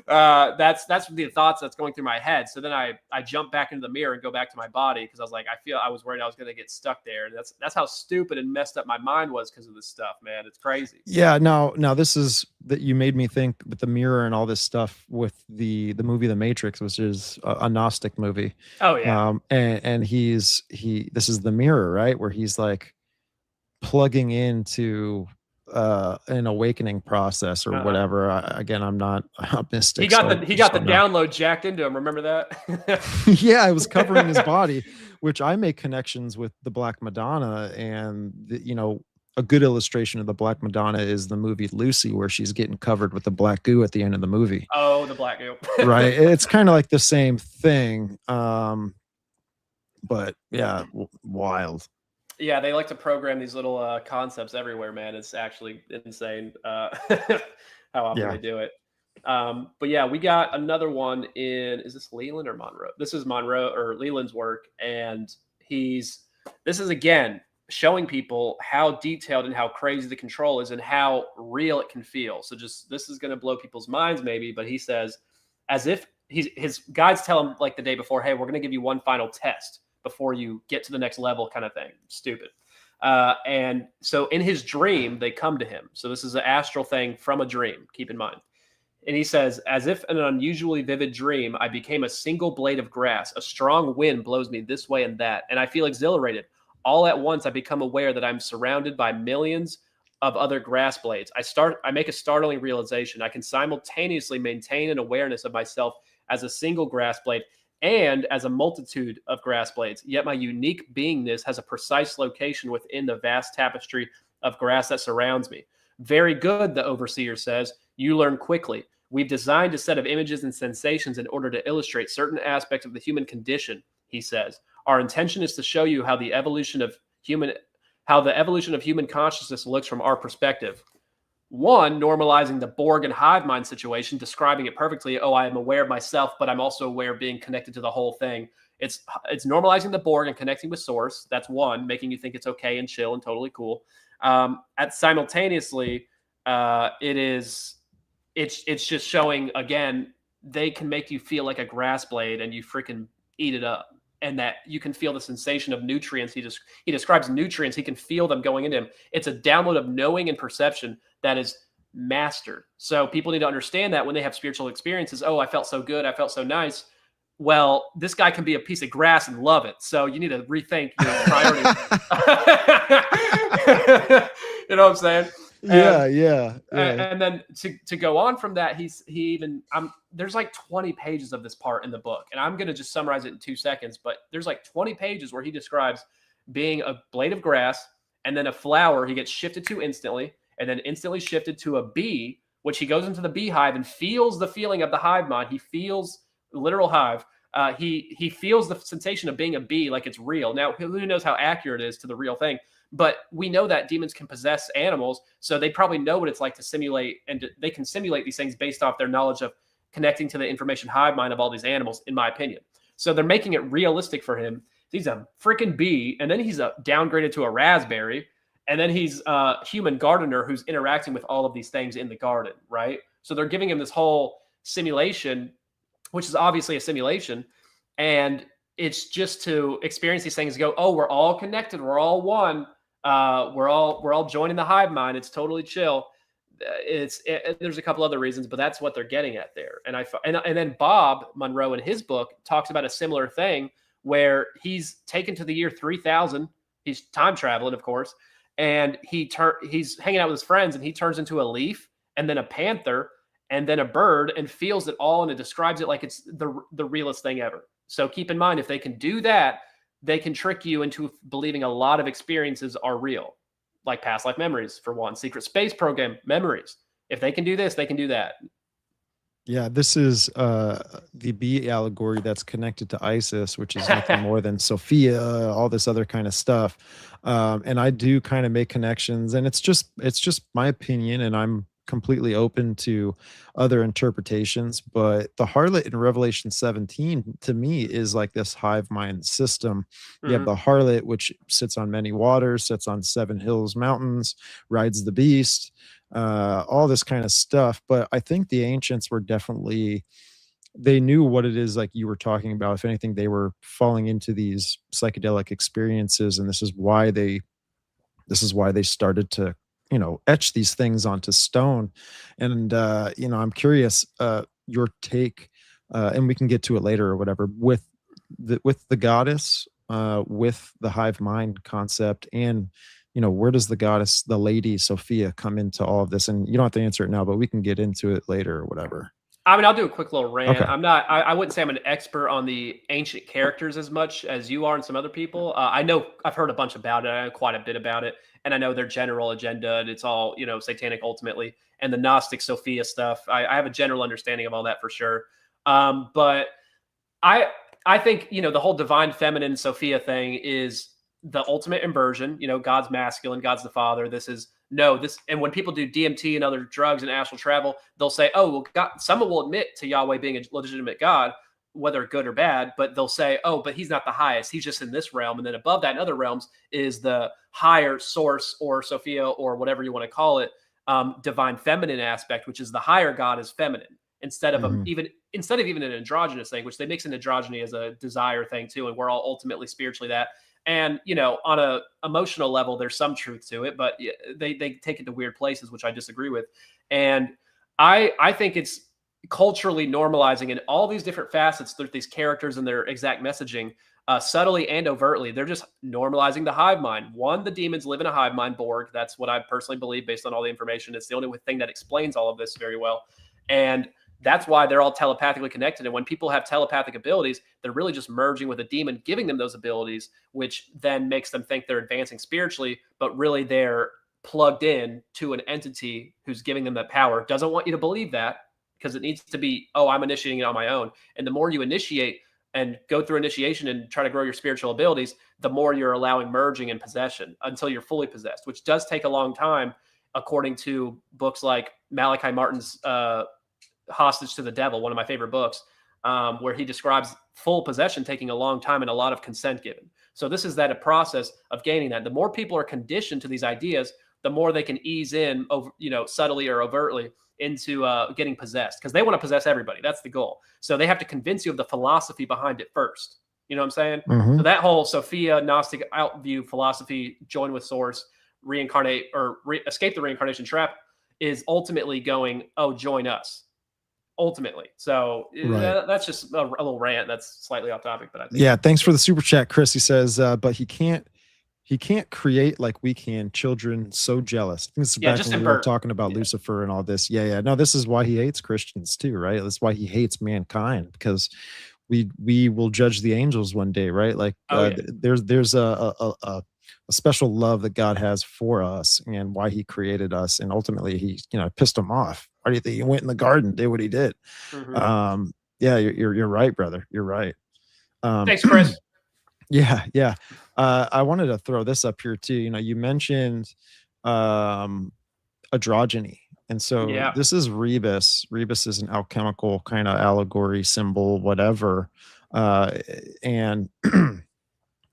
But that's the thoughts that's going through my head. So then I jump back into the mirror and go back to my body, because I was like, I was worried I was going to get stuck there. And that's how stupid and messed up my mind was because of this stuff, man. It's crazy. Yeah, now this is that you made me think with the mirror and all this stuff with the movie The Matrix, which is a Gnostic movie. Oh yeah. And this is the mirror, right? Where he's like plugging into an awakening process or Uh-huh. whatever. Again, I'm not a mystic. He got so the he just got the don't know. download jacked into him. Remember that? Yeah, it was covering his body, which I make connections with the Black Madonna. And a good illustration of the Black Madonna is the movie Lucy, where she's getting covered with the black goo at the end of the movie. Oh, the black goo. Right. It's kind of like the same thing. But yeah, wild. Yeah, they like to program these little concepts everywhere, man. It's actually insane how often Yeah. they do it. But yeah, we got another one in, is this Leland or Monroe? This is Monroe or Leland's work. And this is again showing people how detailed and how crazy the control is and how real it can feel. So this is going to blow people's minds maybe, but he says, as if his guides tell him like the day before, hey, we're going to give you one final test before you get to the next level, kind of thing. Stupid. And so in his dream, they come to him. So this is an astral thing from a dream, keep in mind. And he says, as if in an unusually vivid dream, I became a single blade of grass. A strong wind blows me this way and that, and I feel exhilarated. All at once, I become aware that I'm surrounded by millions of other grass blades. I make a startling realization. I can simultaneously maintain an awareness of myself as a single grass blade and as a multitude of grass blades. Yet my unique beingness has a precise location within the vast tapestry of grass that surrounds me. Very good, the overseer says. You learn quickly. We've designed a set of images and sensations in order to illustrate certain aspects of the human condition, he says. Our intention is to show you how the evolution of human consciousness looks from our perspective. One, normalizing the Borg and hive mind situation, describing it perfectly. Oh, I am aware of myself, but I'm also aware of being connected to the whole thing. It's normalizing the Borg and connecting with source. That's one, making you think it's okay and chill and totally cool. Simultaneously, it's just showing, again, they can make you feel like a grass blade and you freaking eat it up. And that you can feel the sensation of nutrients. He describes nutrients. He can feel them going into him. It's a download of knowing and perception that is mastered. So people need to understand that when they have spiritual experiences. Oh, I felt so good. I felt so nice. Well, this guy can be a piece of grass and love it. So you need to rethink your priorities. You know what I'm saying? Yeah. And then to go on from that, there's like 20 pages of this part in the book, and I'm going to just summarize it in 2 seconds. But there's like 20 pages where he describes being a blade of grass, and then a flower he gets shifted to instantly, and then instantly shifted to a bee, which he goes into the beehive and feels the feeling of the hive mind. He feels literal hive. He feels the sensation of being a bee like it's real. Now, who knows how accurate it is to the real thing? But we know that demons can possess animals, so they probably know what it's like to simulate, and they can simulate these things based off their knowledge of connecting to the information hive mind of all these animals, in my opinion. So they're making it realistic for him. He's a freaking bee, and then he's downgraded to a raspberry, and then he's a human gardener who's interacting with all of these things in the garden, right? So they're giving him this whole simulation, which is obviously a simulation, and it's just to experience these things and go, oh, we're all connected, we're all one. We're all joining the hive mind. It's totally chill. There's a couple other reasons, but that's what they're getting at there. And then Bob Monroe in his book talks about a similar thing where he's taken to the year 3000. He's time traveling, of course, and he's hanging out with his friends, and he turns into a leaf, and then a panther, and then a bird, and feels it all, and it describes it like it's the realest thing ever. So keep in mind, if they can do that, they can trick you into believing a lot of experiences are real, like past life memories, for one, secret space program memories. If they can do this, they can do that. Yeah, this is the bee allegory that's connected to Isis, which is nothing more than Sophia, all this other kind of stuff. And I do kind of make connections, and it's just my opinion, and I'm completely open to other interpretations. But the harlot in Revelation 17 to me is like this hive mind system. You have the harlot, which sits on many waters, sits on 7 hills, mountains, rides the beast, all this kind of stuff. But I think the ancients were definitely, they knew what it is, like you were talking about. If anything, they were falling into these psychedelic experiences, and this is why they started to, etch these things onto stone. And I'm curious your take, and we can get to it later or whatever, with the goddess, with the hive mind concept, and where does the goddess, the lady Sophia, come into all of this? And you don't have to answer it now, but we can get into it later or whatever. I mean, I'll do a quick little rant. Okay. I wouldn't say I'm an expert on the ancient characters as much as you are and some other people. I know I've heard a bunch about it. I know quite a bit about it. And I know their general agenda, and it's all, satanic ultimately. And the Gnostic Sophia stuff. I have a general understanding of all that for sure. But I think, the whole divine feminine Sophia thing is the ultimate inversion. God's masculine, God's the father. And when people do DMT and other drugs and astral travel, they'll say, oh, well, God, someone will admit to Yahweh being a legitimate God, whether good or bad, but they'll say, oh, but he's not the highest. He's just in this realm. And then above that in other realms is the higher source, or Sophia, or whatever you want to call it, divine feminine aspect, which is the higher God is feminine, instead of even an androgynous thing, which they mix in androgyny as a desire thing too. And we're all ultimately spiritually that. And, on a emotional level, there's some truth to it, but they take it to weird places, which I disagree with. And I think it's culturally normalizing in all these different facets through these characters and their exact messaging. subtly and overtly. They're just normalizing the hive mind. One, the demons live in a hive mind, Borg. That's what I personally believe based on all the information. It's the only thing that explains all of this very well. And that's why they're all telepathically connected. And when people have telepathic abilities, they're really just merging with a demon, giving them those abilities, which then makes them think they're advancing spiritually, but really they're plugged in to an entity who's giving them that power. Doesn't want you to believe that, because it needs to be, oh, I'm initiating it on my own. And the more you initiate and go through initiation and try to grow your spiritual abilities, the more you're allowing merging and possession until you're fully possessed, which does take a long time, according to books like Malachi Martin's Hostage to the Devil, one of my favorite books, where he describes full possession taking a long time and a lot of consent given. So this is a process of gaining that. The more people are conditioned to these ideas, the more they can ease in, subtly or overtly into getting possessed, because they want to possess everybody. That's the goal. So they have to convince you of the philosophy behind it first. You know what I'm saying? Mm-hmm. So that whole Sophia Gnostic outview philosophy, join with source, reincarnate or escape the reincarnation trap, is ultimately going, oh, join us. Ultimately. So that's just a little rant. That's slightly off topic, but I think. Yeah. Thanks for the super chat, Chris. He says, but he can't create like we can. Children so jealous. I think this is back when we were talking about Lucifer and all this. Yeah. No, this is why he hates Christians too, right? That's why he hates mankind, because we will judge the angels one day, right? Like there's a special love that God has for us and why he created us. And ultimately he, pissed him off. Why do you think he went in the garden, did what he did? Mm-hmm. Yeah, you're right, brother. You're right. Thanks, Chris. Yeah. I wanted to throw this up here too. You mentioned androgyny. And so this is Rebus. Rebus is an alchemical kind of allegory symbol, whatever. And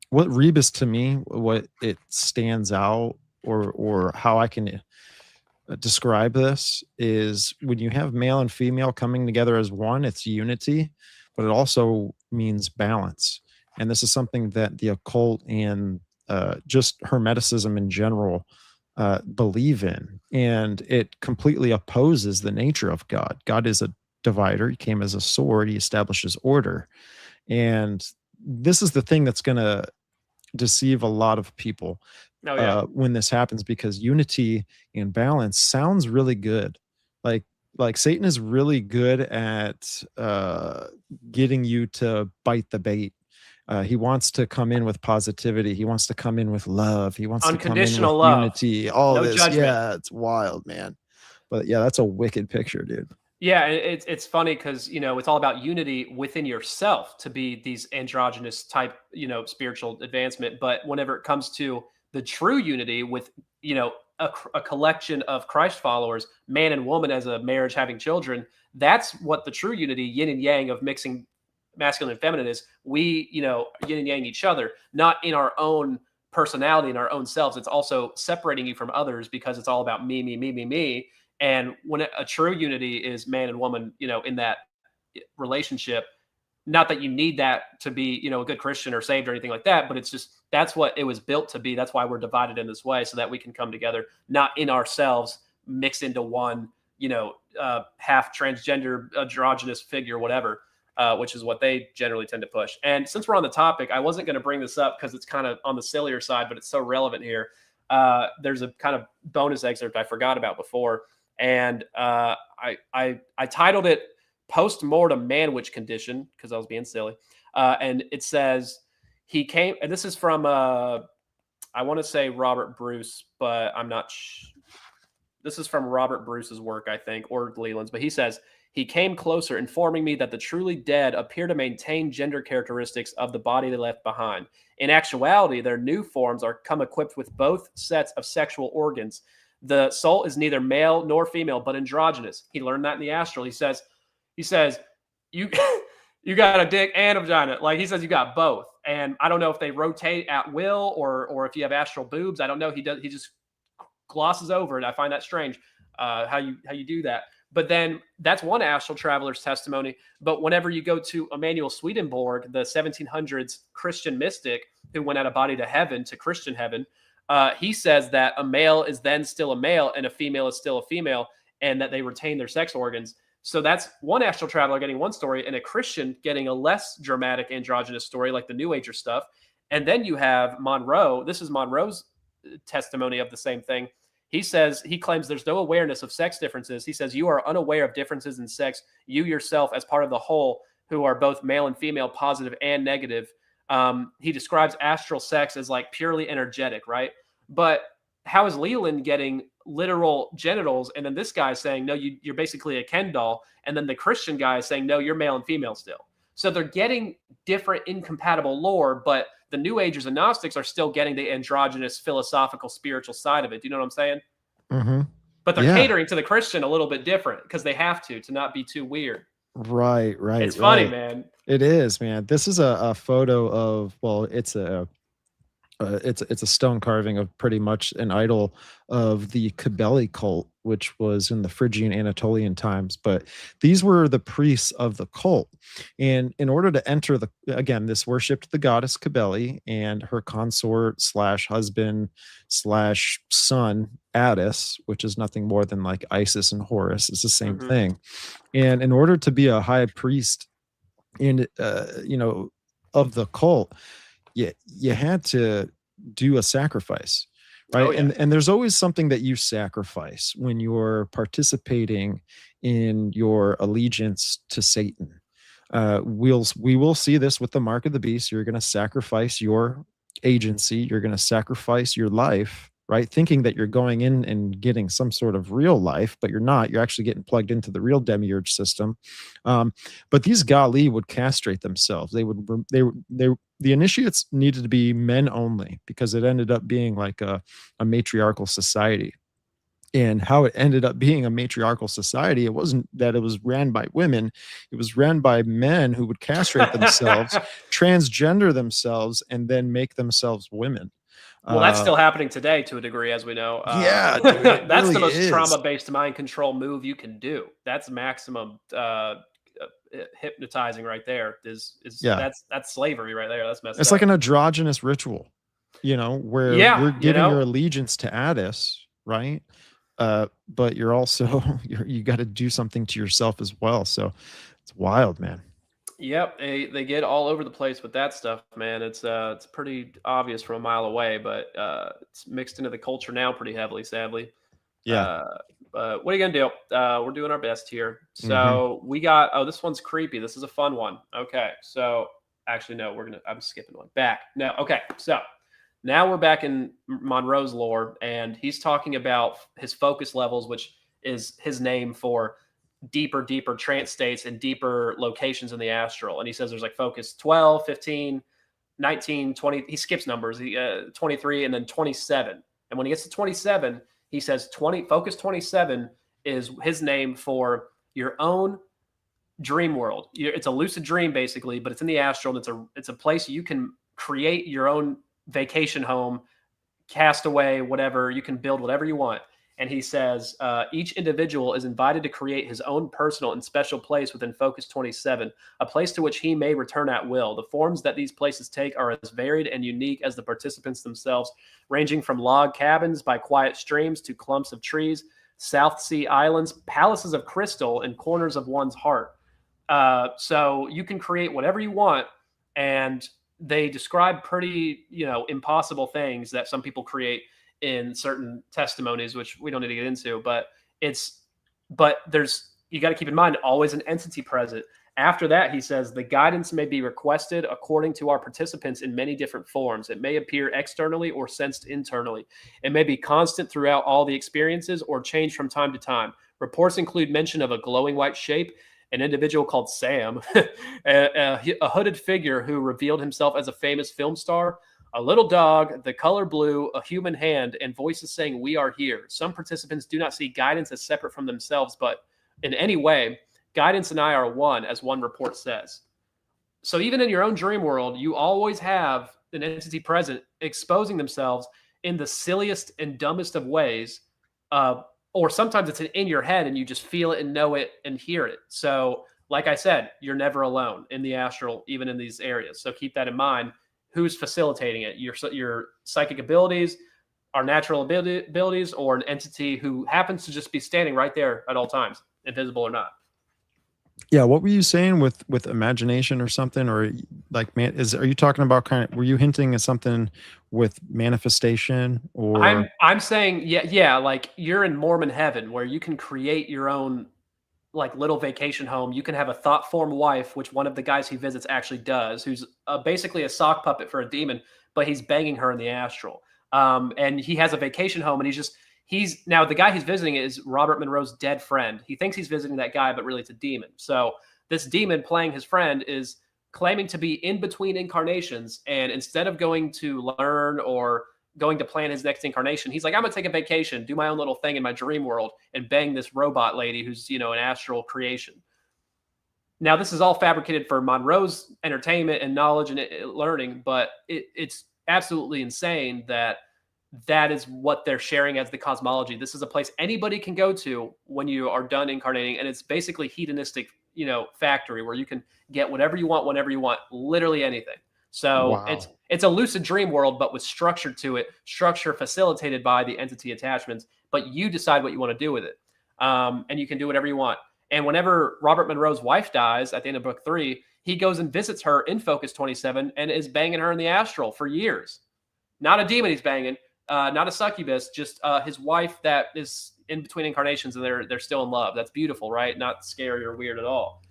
what Rebus to me, what it stands out, or how I can describe this, is when you have male and female coming together as one, it's unity, but it also means balance. And this is something that the occult and just Hermeticism in general believe in. And it completely opposes the nature of God. God is a divider. He came as a sword. He establishes order. And this is the thing that's going to deceive a lot of people when this happens, because unity and balance sounds really good. Like Satan is really good at getting you to bite the bait. He wants to come in with positivity. He wants to come in with love. He wants to come in with love. unity. All no this, judgment. Yeah, it's wild, man. But yeah, that's a wicked picture, dude. Yeah, it's funny because it's all about unity within yourself to be these androgynous type spiritual advancement. But whenever it comes to the true unity with a collection of Christ followers, man and woman as a marriage having children, that's what the true unity, yin and yang, of mixing masculine and feminine is. We yin and yang each other, not in our own personality, in our own selves. It's also separating you from others, because it's all about me. And when a true unity is man and woman, in that relationship, not that you need that to be, a good Christian or saved or anything like that, but it's just, that's what it was built to be. That's why we're divided in this way, so that we can come together, not in ourselves, mixed into one, half transgender, androgynous figure, whatever, which is what they generally tend to push. And since we're on the topic, I wasn't going to bring this up because it's kind of on the sillier side, but it's so relevant here. There's a kind of bonus excerpt I forgot about before. And I titled it Post-Mortem Man-Witch Condition, because I was being silly. And it says, he came, and this is from, I want to say Robert Bruce, but I'm not this is from Robert Bruce's work, I think, or Leland's. But he says, he came closer, informing me that the truly dead appear to maintain gender characteristics of the body they left behind. In actuality, their new forms are come equipped with both sets of sexual organs. The soul is neither male nor female, but androgynous. He learned that in the Astral. He says, you you got a dick and a vagina. Like, he says, you got both. And I don't know if they rotate at will or if you have astral boobs. I don't know. He just glosses over it. I find that strange, how you do that. But then that's one astral traveler's testimony. But whenever you go to Emanuel Swedenborg, the 1700s Christian mystic who went out of body to heaven, to Christian heaven, he says that a male is then still a male and a female is still a female, and that they retain their sex organs. So that's one astral traveler getting one story, and a Christian getting a less dramatic androgynous story, like the New Ager stuff. And then you have Monroe. This is Monroe's testimony of the same thing. He says he claims there's no awareness of sex differences. He says you are unaware of differences in sex. You yourself, as part of the whole, who are both male and female, positive and negative. He describes astral sex as like purely energetic, right? But how is Leland getting literal genitals? And then this guy saying, no, you're basically a Ken doll. And then the Christian guy is saying, no, you're male and female still. So they're getting different incompatible lore, but the New Agers and Gnostics are still getting the androgynous, philosophical, spiritual side of it. Do you know what I'm saying? Mm-hmm. But they're catering to the Christian a little bit different because they have to not be too weird. Right. It's funny, man. It is, man. This is a photo of, well, it's a stone carving of pretty much an idol of the Kybele cult, which was in the Phrygian Anatolian times. But these were the priests of the cult. And in order to enter this worshipped the goddess Kybele and her consort / husband / son, Attis, which is nothing more than like Isis and Horus. It's the same thing. And in order to be a high priest in, of the cult, you had to do a sacrifice, right? Oh, yeah. And there's always something that you sacrifice when you're participating in your allegiance to Satan. We will see this with the mark of the beast. You're going to sacrifice your agency. You're going to sacrifice your life, right? Thinking that you're going in and getting some sort of real life, but you're not. You're actually getting plugged into the real demiurge system. But these Gali would castrate themselves. The initiates needed to be men only because it ended up being like a matriarchal society. And how it ended up being a matriarchal society, it wasn't that it was ran by women. It was ran by men who would castrate themselves, transgender themselves, and then make themselves women. Well, that's still happening today to a degree, as we know. Yeah, dude, that's really the most trauma-based mind control move you can do. That's maximum hypnotizing right there. That's slavery right there. That's messed up. It's like an androgynous ritual, where you're giving your allegiance to Attis, right? But you're also you got to do something to yourself as well. So it's wild, man. Yep, they get all over the place with that stuff, man. It's pretty obvious from a mile away, but it's mixed into the culture now pretty heavily, sadly. Yeah. But what are you gonna do? We're doing our best here. So we got. This one's creepy. This is a fun one. Okay, so actually no, I'm skipping one back. No, okay, so now we're back in Monroe's lore, and he's talking about his focus levels, which is his name for deeper trance states and deeper locations in the astral. And he says there's like focus 12, 15, 19, 20. He skips numbers, 23, and then 27. And when he gets to 27, he says focus 27 is his name for your own dream world. It's a lucid dream basically, but it's in the astral. And it's a place you can create your own vacation home, castaway, whatever. You can build whatever you want. And he says each individual is invited to create his own personal and special place within Focus 27, a place to which he may return at will. The forms that these places take are as varied and unique as the participants themselves, ranging from log cabins by quiet streams to clumps of trees, South Sea islands, palaces of crystal, and corners of one's heart. So you can create whatever you want, and they describe pretty, impossible things that some people create in certain testimonies, which we don't need to get into, but you got to keep in mind always an entity present. After that, he says the guidance may be requested according to our participants in many different forms. It may appear externally or sensed internally. It may be constant throughout all the experiences or change from time to time. Reports include mention of a glowing white shape, an individual called Sam, a hooded figure who revealed himself as a famous film star, a little dog, the color blue, a human hand, and voices saying, "We are here." Some participants do not see guidance as separate from themselves, but in any way, guidance and I are one, as one report says. So even in your own dream world, you always have an entity present exposing themselves in the silliest and dumbest of ways. Or sometimes it's in your head and you just feel it and know it and hear it. So like I said, you're never alone in the astral, even in these areas. So keep that in mind. Who's facilitating it? Your psychic abilities, our natural abilities, or an entity who happens to just be standing right there at all times, invisible or not. Yeah, what were you saying with imagination or something, or like, man, are you talking about kind of, were you hinting at something with manifestation or? I'm saying, yeah, like you're in Mormon heaven where you can create your own like little vacation home. You can have a thought form wife, which one of the guys he visits actually does, who's basically a sock puppet for a demon, but he's banging her in the astral. And he has a vacation home, and he's now the guy he's visiting is Robert Monroe's dead friend. He thinks he's visiting that guy, but really it's a demon. So this demon playing his friend is claiming to be in between incarnations, and instead of going to learn or going to plan his next incarnation, he's like, I'm gonna take a vacation, do my own little thing in my dream world, and bang this robot lady who's an astral creation. Now this is all fabricated for Monroe's entertainment and knowledge and learning, but it's absolutely insane that that is what they're sharing as the cosmology. This is a place anybody can go to when you are done incarnating, and it's basically hedonistic, factory where you can get whatever you want whenever you want, literally anything. So Wow. it's a lucid dream world, but with structure to it, structure facilitated by the entity attachments, but you decide what you want to do with it. And you can do whatever you want. And whenever Robert Monroe's wife dies at the end of book 3, he goes and visits her in Focus 27 and is banging her in the astral for years. Not a demon he's banging, not a succubus, just his wife that is in between incarnations, and they're still in love. That's beautiful, right? Not scary or weird at all.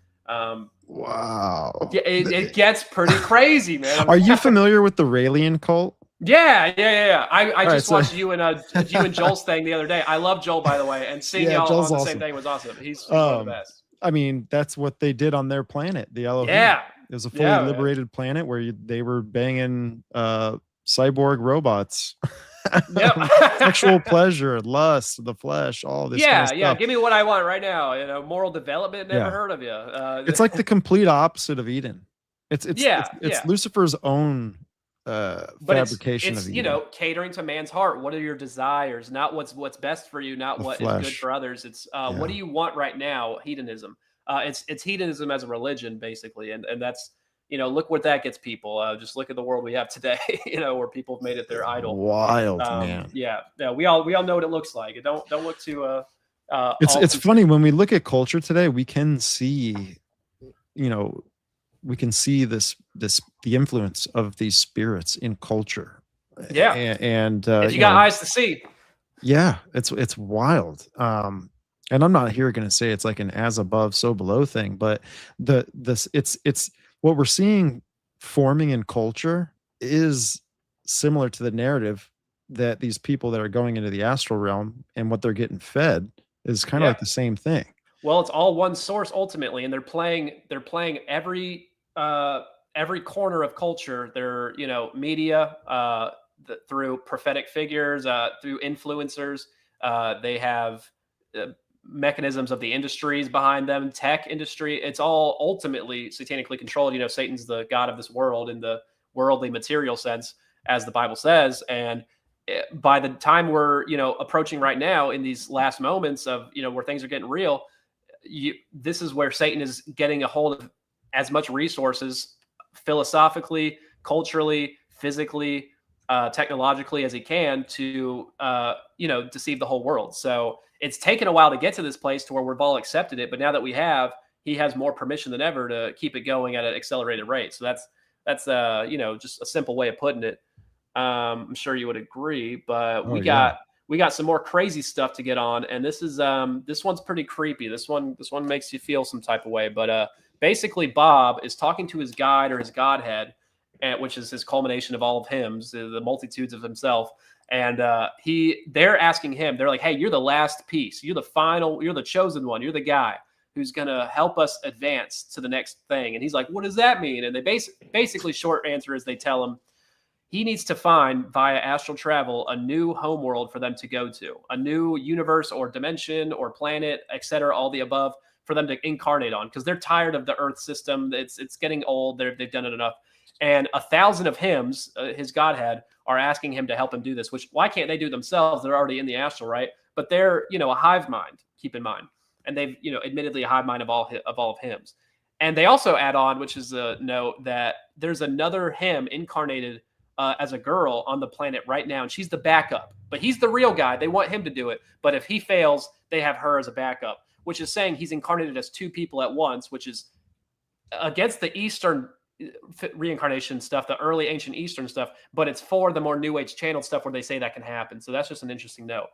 Wow. Yeah, it gets pretty crazy, man. Are you familiar with the Raelian cult? Yeah. I All right, just so watched you and Joel's thing the other day. I love Joel, by the way, and seeing yeah, y'all Joel's on the same awesome. thing was awesome. He's one of the best. I mean, that's what they did on their planet, the Elohim. Yeah, It was a fully yeah, man. liberated planet where they were banging cyborg robots. Yep. Sexual pleasure, lust, the flesh, all this kind of Yeah. stuff. Give me what I want right now. Moral development. Never Yeah. heard of you. It's like the complete opposite of Eden. It's Yeah. Lucifer's own But fabrication of it's Eden. catering to man's heart. What are your desires? Not what's best for you. Not The what is good flesh. for others. It's what Yeah. do you want right now? Hedonism. It's hedonism as a religion, basically, and that's look what that gets people. Just look at the world we have today. Where people have made it their idol. Wild, man. Yeah. We all know what it looks like. Don't look to all It's funny when we look at culture today, we can see, you know, we can see the influence of these spirits in culture. Yeah. And If you got eyes to see. yeah, it's wild. And I'm not here going to say it's like an as above so below thing, but it's what we're seeing forming in culture is similar to the narrative that these people that are going into the astral realm and what they're getting fed is kind of Yeah. like the same thing. Well, it's all one source ultimately, and they're playing every corner of culture. They're media, through prophetic figures, through influencers. They have uh, mechanisms of the industries behind them, tech industry. It's all ultimately satanically controlled. Satan's the god of this world in the worldly material sense, as the Bible says, and by the time we're approaching right now in these last moments of where things are getting real, this is where Satan is getting a hold of as much resources philosophically, culturally, physically, technologically as he can to deceive the whole world. So it's taken a while to get to this place to where we've all accepted it, but now that we have, he has more permission than ever to keep it going at an accelerated rate. So that's just a simple way of putting it. I'm sure you would agree, but Oh we yeah. got we got some more crazy stuff to get on, and this one's pretty creepy. This one makes you feel some type of way. But basically, Bob is talking to his guide or his godhead, which is his culmination of all of hymns, the multitudes of himself. And they're asking him. They're like, "Hey, you're the last piece. You're the final. You're the chosen one. You're the guy who's gonna help us advance to the next thing." And he's like, "What does that mean?" And they basically short answer is they tell him he needs to find via astral travel a new homeworld for them to go to, a new universe or dimension or planet, etc., all the above for them to incarnate on, because they're tired of the Earth system. It's getting old. They've done it enough. And 1,000 of hymns, his Godhead, are asking him to help him do this. Which why can't they do themselves? They're already in the astral, right? But they're a hive mind. Keep in mind, and they've admittedly a hive mind of all of hymns. And they also add on, which is a note, that there's another hymn incarnated as a girl on the planet right now, and she's the backup. But he's the real guy. They want him to do it. But if he fails, they have her as a backup. which is saying he's incarnated as two people at once, which is against the Eastern reincarnation stuff, the early ancient Eastern stuff, but it's for the more New Age channeled stuff where they say that can happen. So that's just an interesting note.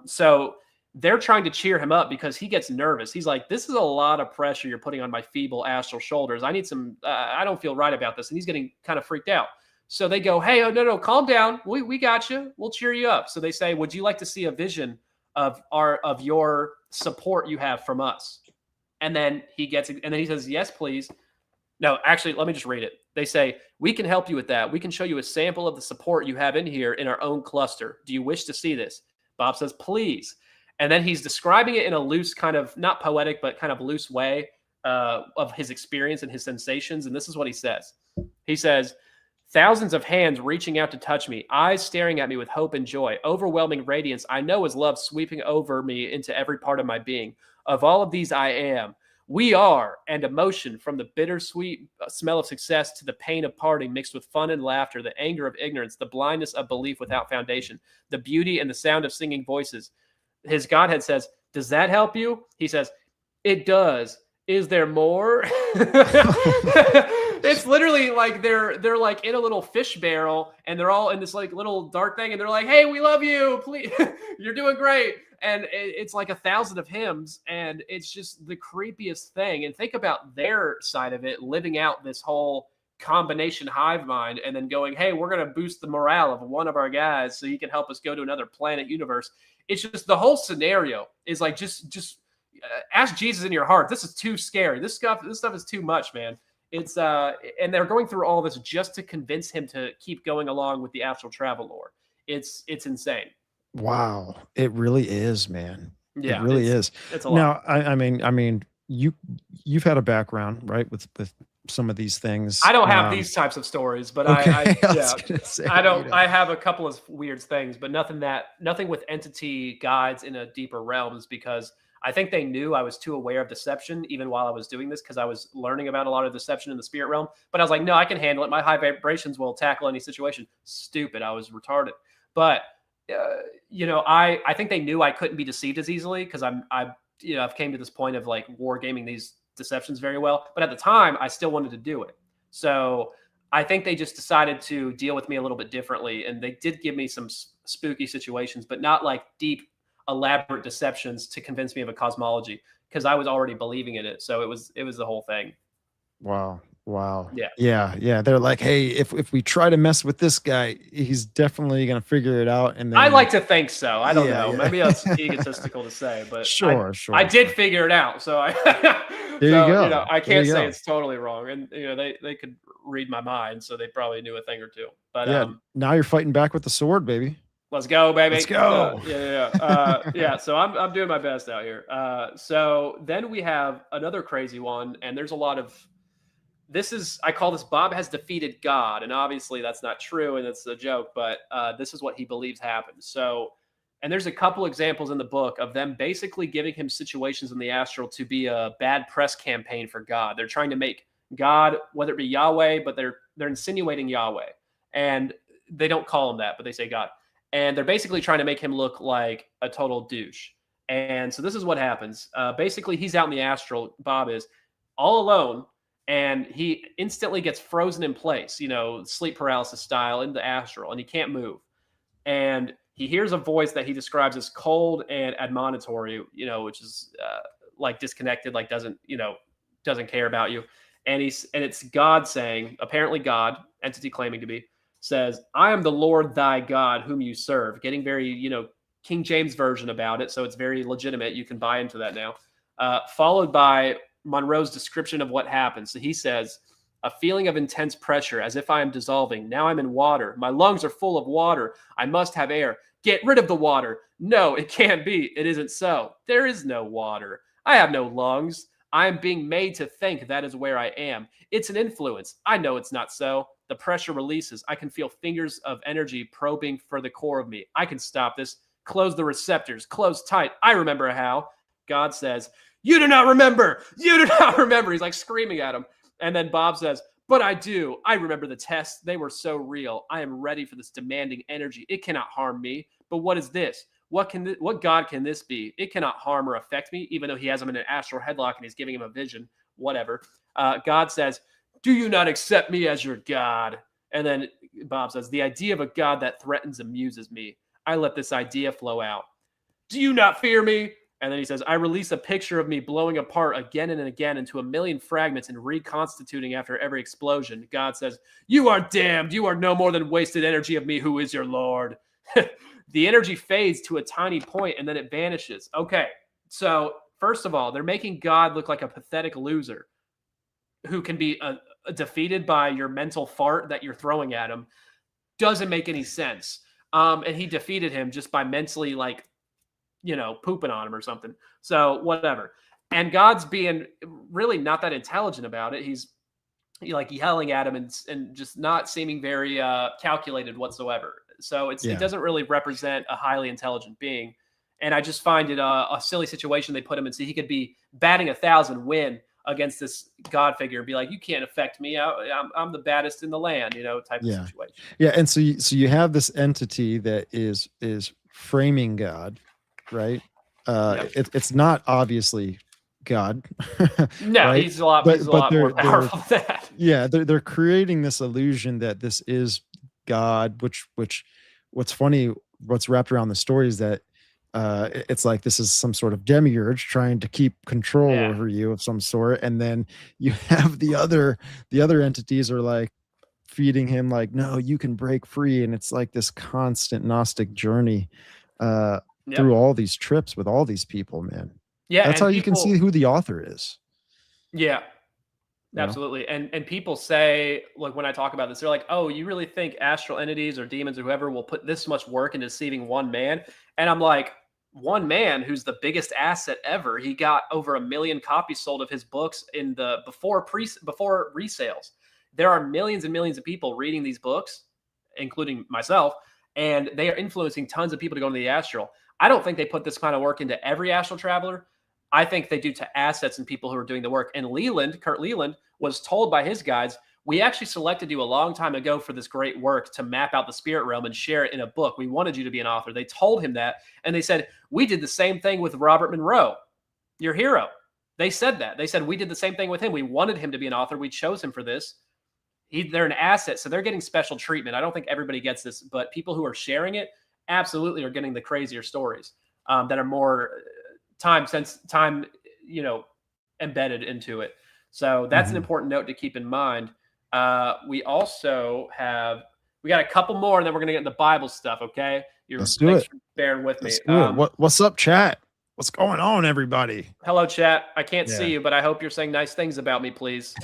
So they're trying to cheer him up because he gets nervous. He's like, this is a lot of pressure you're putting on my feeble astral shoulders. I need some, I don't feel right about this. And he's getting kind of freaked out. So they go, hey, oh, no, calm down. We got you. We'll cheer you up. So they say, would you like to see a vision of your support you have from us? And then he says, yes, please. No, actually, let me just read it. They say, we can help you with that. We can show you a sample of the support you have in here in our own cluster. Do you wish to see this? Bob says, please. And then he's describing it in a loose kind of, not poetic, but kind of loose way of his experience and his sensations. And this is what he says. He says, thousands of hands reaching out to touch me, eyes staring at me with hope and joy, overwhelming radiance I know is love sweeping over me into every part of my being. Of all of these I am. We are, and emotion from the bittersweet smell of success to the pain of parting mixed with fun and laughter, the anger of ignorance, the blindness of belief without foundation, the beauty and the sound of singing voices. His Godhead says, does that help you? He says, it does. Is there more? It's literally like they're like in a little fish barrel and they're all in this like little dark thing and they're like, hey, we love you. Please, you're doing great. And it's like 1,000 of hymns and it's just the creepiest thing. And think about their side of it, living out this whole combination hive mind and then going, hey, we're going to boost the morale of one of our guys so he can help us go to another planet universe. It's just the whole scenario is like, just ask Jesus in your heart. This is too scary. This stuff is too much, man. It's and they're going through all this just to convince him to keep going along with the astral travel lore. It's insane. Wow, it really is, man. Yeah, it really is. It's a lot. Now, I mean, you've had a background, right, with some of these things. I don't have these types of stories, but okay. I don't. I have a couple of weird things, but nothing with entity guides in a deeper realms because I think they knew I was too aware of deception even while I was doing this because I was learning about a lot of deception in the spirit realm. But I was like, no, I can handle it. My high vibrations will tackle any situation. Stupid. I was retarded. But I think they knew I couldn't be deceived as easily because I've came to this point of like wargaming these deceptions very well. But at the time, I still wanted to do it. So I think they just decided to deal with me a little bit differently. And they did give me some spooky situations, but not like deep, elaborate deceptions to convince me of a cosmology because I was already believing in it. So it was the whole thing. Wow. Yeah. They're like, hey, if we try to mess with this guy, he's definitely gonna figure it out. And then I like to think so. I don't know. Yeah. Maybe that's egotistical to say, but sure. I did figure it out. So There you go. I can't say it's totally wrong. And they could read my mind, so they probably knew a thing or two. But yeah, now you're fighting back with the sword, baby. Let's go, baby. Let's go. Yeah. So I'm doing my best out here. So then we have another crazy one, and there's a lot of. I call this Bob has defeated God. And obviously that's not true and it's a joke, but this is what he believes happened. So, and there's a couple examples in the book of them basically giving him situations in the astral to be a bad press campaign for God. They're trying to make God, whether it be Yahweh, but they're insinuating Yahweh. And they don't call him that, but they say God. And they're basically trying to make him look like a total douche. And so this is what happens. Basically, he's out in the astral, Bob is, all alone. And he instantly gets frozen in place, sleep paralysis style in the astral, and he can't move. And he hears a voice that he describes as cold and admonitory, which is like disconnected, like doesn't care about you. And it's God saying, apparently God, entity claiming to be, says, I am the Lord thy God whom you serve. Getting very, King James version about it. So it's very legitimate. You can buy into that now. Followed by Monroe's description of what happened. So he says, a feeling of intense pressure as if I am dissolving. Now I'm in water. My lungs are full of water. I must have air. Get rid of the water. No, it can't be. It isn't so. There is no water. I have no lungs. I am being made to think that is where I am. It's an influence. I know it's not so. The pressure releases. I can feel fingers of energy probing for the core of me. I can stop this. Close the receptors. Close tight. I remember how. God says, you do not remember. You do not remember. He's like screaming at him. And then Bob says, but I do. I remember the tests. They were so real. I am ready for this demanding energy. It cannot harm me. But what is this? What God can this be? It cannot harm or affect me, even though he has him in an astral headlock and he's giving him a vision. Whatever. God says, "Do you not accept me as your God?" And then Bob says, "The idea of a God that threatens amuses me. I let this idea flow out. Do you not fear me?" And then he says, "I release a picture of me blowing apart again and again into a million fragments and reconstituting after every explosion." God says, "You are damned. You are no more than wasted energy of me who is your Lord." The energy fades to a tiny point and then it vanishes. Okay, so first of all, they're making God look like a pathetic loser who can be defeated by your mental fart that you're throwing at him. Doesn't make any sense. And he defeated him just by mentally, like, pooping on him or something. So whatever. And God's being really not that intelligent about it. He's like yelling at him and just not seeming very calculated whatsoever. So it doesn't really represent a highly intelligent being. And I just find it a silly situation they put him in. So he could be batting 1,000 win against this God figure and be like, "You can't affect me. I'm the baddest in the land," type of situation. Yeah. And so you have this entity that is framing God, right? Yep. It's not obviously God. No, right? he's a lot more powerful than that. Yeah, they're creating this illusion that this is God, which what's funny, what's wrapped around the story is that it's like this is some sort of demiurge trying to keep control over you of some sort, and then you have the other entities are like feeding him like, "No, you can break free," and it's like this constant Gnostic journey through all these trips with all these people, man. Yeah, That's and how you can see who the author is. Yeah, You know? absolutely. And people say, like, when I talk about this, they're like, "Oh, you really think astral entities or demons or whoever will put this much work into deceiving one man?" And I'm like, one man who's the biggest asset ever. He got over 1 million copies sold of his books in the before resales. There are millions and millions of people reading these books, including myself, and they are influencing tons of people to go into the astral. I don't think they put this kind of work into every astral traveler. I think they do to assets and people who are doing the work. And Kurt Leland, was told by his guides, "We actually selected you a long time ago for this great work to map out the spirit realm and share it in a book. We wanted you to be an author." They told him that. And they said, "We did the same thing with Robert Monroe, your hero." They said that. They said, "We did the same thing with him. We wanted him to be an author. We chose him for this." They're an asset. So they're getting special treatment. I don't think everybody gets this, but people who are sharing it absolutely are getting the crazier stories that are more time embedded into it. So that's an important note to keep in mind. We also we got a couple more, and then we're gonna get into Bible stuff. Okay, Let's do it. For bearing with me. What's up, chat? What's going on, everybody? Hello, chat. I can't see you, but I hope you're saying nice things about me, please.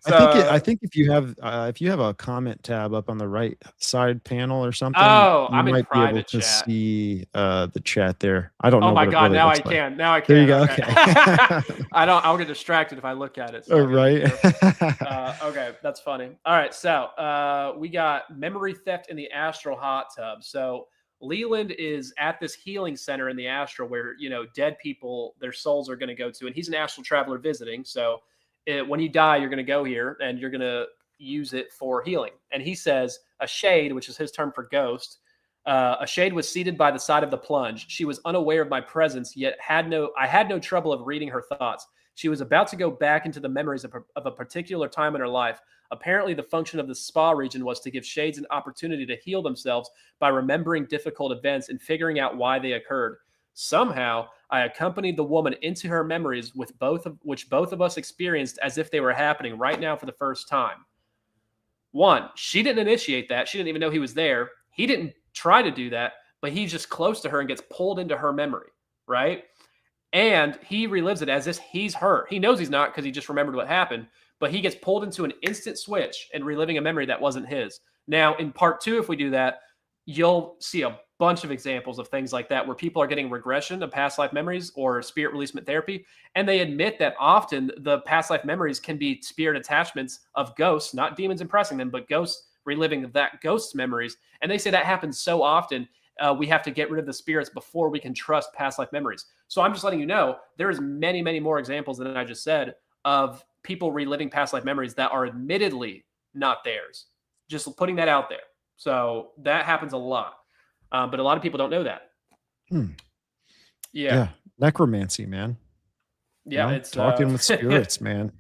I think if you have a comment tab up on the right side panel or something, I'm in might be able to chat. see the chat there. I don't know. Oh my God! Really now I can. Like. Now I can. There you go. Okay. Okay. I'll get distracted if I look at it. So right. Okay, that's funny. All right, so we got memory theft in the astral hot tub. So Leland is at this healing center in the astral where dead people, their souls are going to go to, and he's an astral traveler visiting. So when you die, you're going to go here and you're going to use it for healing. And he says a shade, which is his term for ghost. A shade was seated by the side of the plunge. She was unaware of my presence, yet I had no trouble of reading her thoughts. She was about to go back into the memories of a particular time in her life. Apparently, the function of the spa region was to give shades an opportunity to heal themselves by remembering difficult events and figuring out why they occurred. Somehow, I accompanied the woman into her memories, which both of us experienced as if they were happening right now for the first time. One, she didn't initiate that. She didn't even know he was there. He didn't try to do that, but he's just close to her and gets pulled into her memory, right? And he relives it as if he's her. He knows he's not because he just remembered what happened, but he gets pulled into an instant switch and reliving a memory that wasn't his. Now, in part 2, if we do that, you'll see a bunch of examples of things like that where people are getting regression of past life memories or spirit releasement therapy. And they admit that often the past life memories can be spirit attachments of ghosts, not demons impressing them, but ghosts reliving that ghost's memories. And they say that happens so often, we have to get rid of the spirits before we can trust past life memories. So I'm just letting you know, there's many, many more examples than I just said of people reliving past life memories that are admittedly not theirs. Just putting that out there. So that happens a lot. But a lot of people don't know that. Hmm. Yeah. Yeah. Necromancy, man. You Yeah. know, It's talking with spirits, man.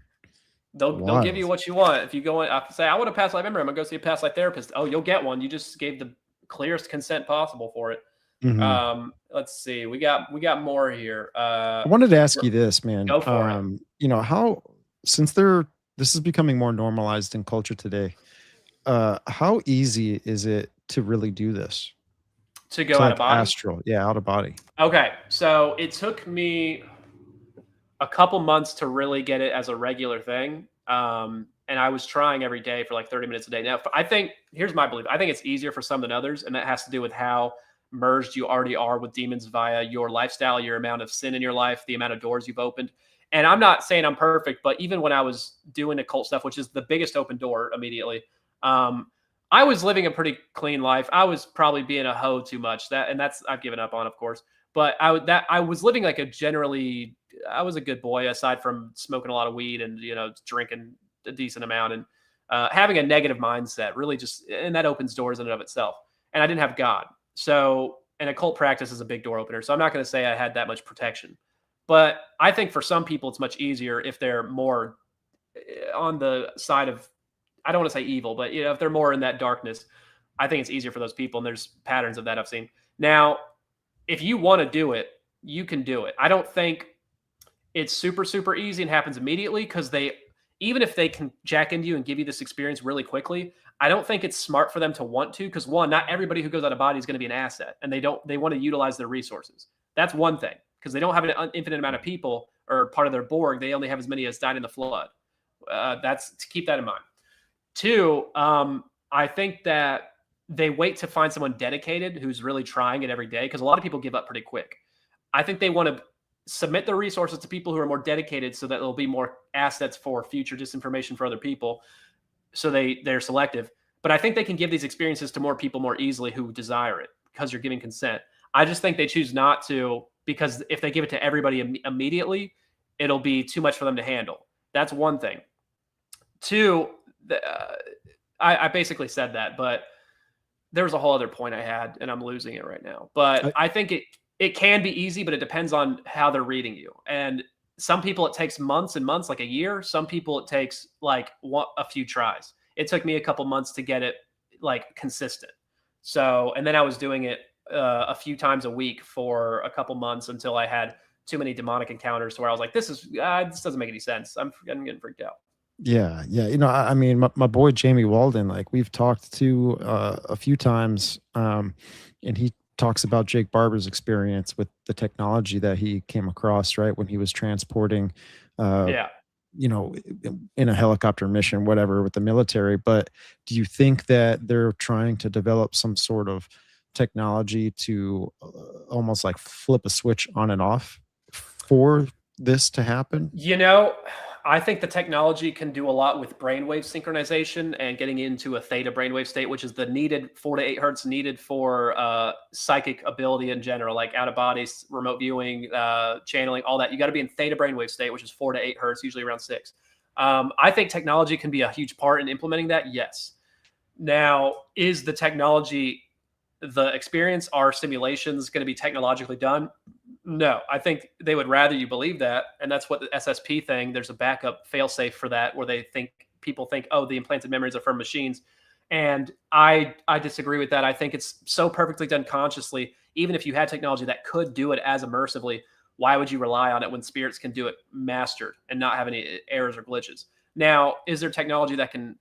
they'll give you Wild. what you want. If you go in, I say I want a past life memory, I'm gonna go see a past life therapist. Oh, you'll get one. You just gave the clearest consent possible for it. Mhm. Let's see. We got more here. I wanted to ask you this, man. Go for it. You know, how since this is becoming more normalized in culture today, how easy is it to really do this? To To go out of like body. astral, yeah, out of body. Okay, so it took me a couple months to really get it as a regular thing. And I was trying every day for like 30 minutes a day. Now, I think here's my belief. I think it's easier for some than others, and that has to do with how merged you already are with demons via your lifestyle, your amount of sin in your life, the amount of doors you've opened. And I'm not saying I'm perfect, but even when I was doing occult stuff, which is the biggest open door immediately, um, I was living a pretty clean life. I was probably being a hoe too much. That's I've given up on, of course. But I was living like a generally I was a good boy aside from smoking a lot of weed and drinking a decent amount and having a negative mindset really just and that opens doors in and of itself. And I didn't have God, so an occult practice is a big door opener. So I'm not going to say I had that much protection, but I think for some people it's much easier if they're more on the side of I don't want to say evil, but if they're more in that darkness, I think it's easier for those people. And there's patterns of that I've seen. Now, if you want to do it, you can do it. I don't think it's super super easy and happens immediately because they even if they can jack into you and give you this experience really quickly, I don't think it's smart for them to want to because one, not everybody who goes out of body is going to be an asset, and they want to utilize their resources. That's one thing because they don't have an infinite amount of people or part of their Borg. They only have as many as died in the flood. That's to keep that in mind. Two, I think that they wait to find someone dedicated who's really trying it every day because a lot of people give up pretty quick. I think they want to submit their resources to people who are more dedicated so that there'll be more assets for future disinformation for other people. So they're selective. But I think they can give these experiences to more people more easily who desire it because you're giving consent. I just think they choose not to because if they give it to everybody immediately, it'll be too much for them to handle. That's one thing. Two, I basically said that, but there was a whole other point I had, and I'm losing it right now. But I, I think it can be easy, but it depends on how they're reading you. And some people it takes months and months, like a year. Some people it takes like a few tries. It took me a couple months to get it like consistent. So, and then I was doing it a few times a week for a couple months until I had too many demonic encounters to where I was like, this doesn't make any sense. I'm getting freaked out. yeah, yeah. You know, I mean, my boy Jamie Walden, like we've talked to a few times, and he talks about Jake Barber's experience with the technology that he came across, right, when he was transporting, uh, Yeah. you know, in a helicopter mission, whatever, with the military. But do you think that they're trying to develop some sort of technology to almost like flip a switch on and off for this to happen? You know, I think the technology can do a lot with brainwave synchronization and getting into a theta brainwave state, which is the needed 4 to 8 hertz needed for psychic ability in general, like out of body, remote viewing, channeling, all that. You got to be in theta brainwave state, which is 4 to 8 hertz, usually around 6. I think technology can be a huge part in implementing that. Yes. Now, is the technology the experience, are simulations going to be technologically done? No, I think they would rather you believe that, and that's what the SSP thing. There's a backup failsafe for that, where people think, oh, the implanted memories are from machines, and I disagree with that. I think it's so perfectly done consciously. Even if you had technology that could do it as immersively, why would you rely on it when spirits can do it mastered and not have any errors or glitches? Now, is there technology that can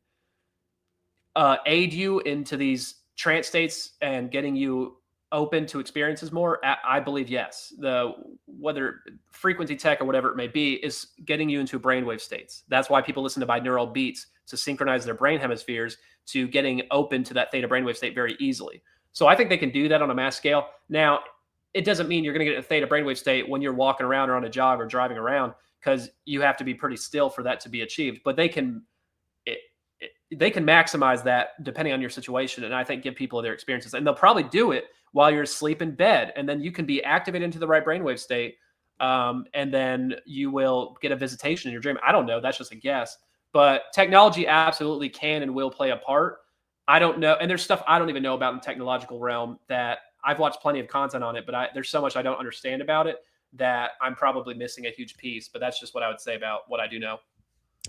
aid you into these trance states and getting you open to experiences more? I believe yes. The whether frequency tech or whatever it may be is getting you into brainwave states. That's why people listen to binaural beats to synchronize their brain hemispheres to getting open to that theta brainwave state very easily. So I think they can do that on a mass scale. Now, it doesn't mean you're going to get a theta brainwave state when you're walking around or on a jog or driving around because you have to be pretty still for that to be achieved. But they can maximize that depending on your situation, and I think give people their experiences, and they'll probably do it while you're asleep in bed, and then you can be activated into the right brainwave state, and then you will get a visitation in your dream. I don't know, that's just a guess, but technology absolutely can and will play a part. I don't know, and there's stuff I don't even know about in the technological realm that I've watched plenty of content on it, but there's so much I don't understand about it that I'm probably missing a huge piece. But that's just what I would say about what I do know.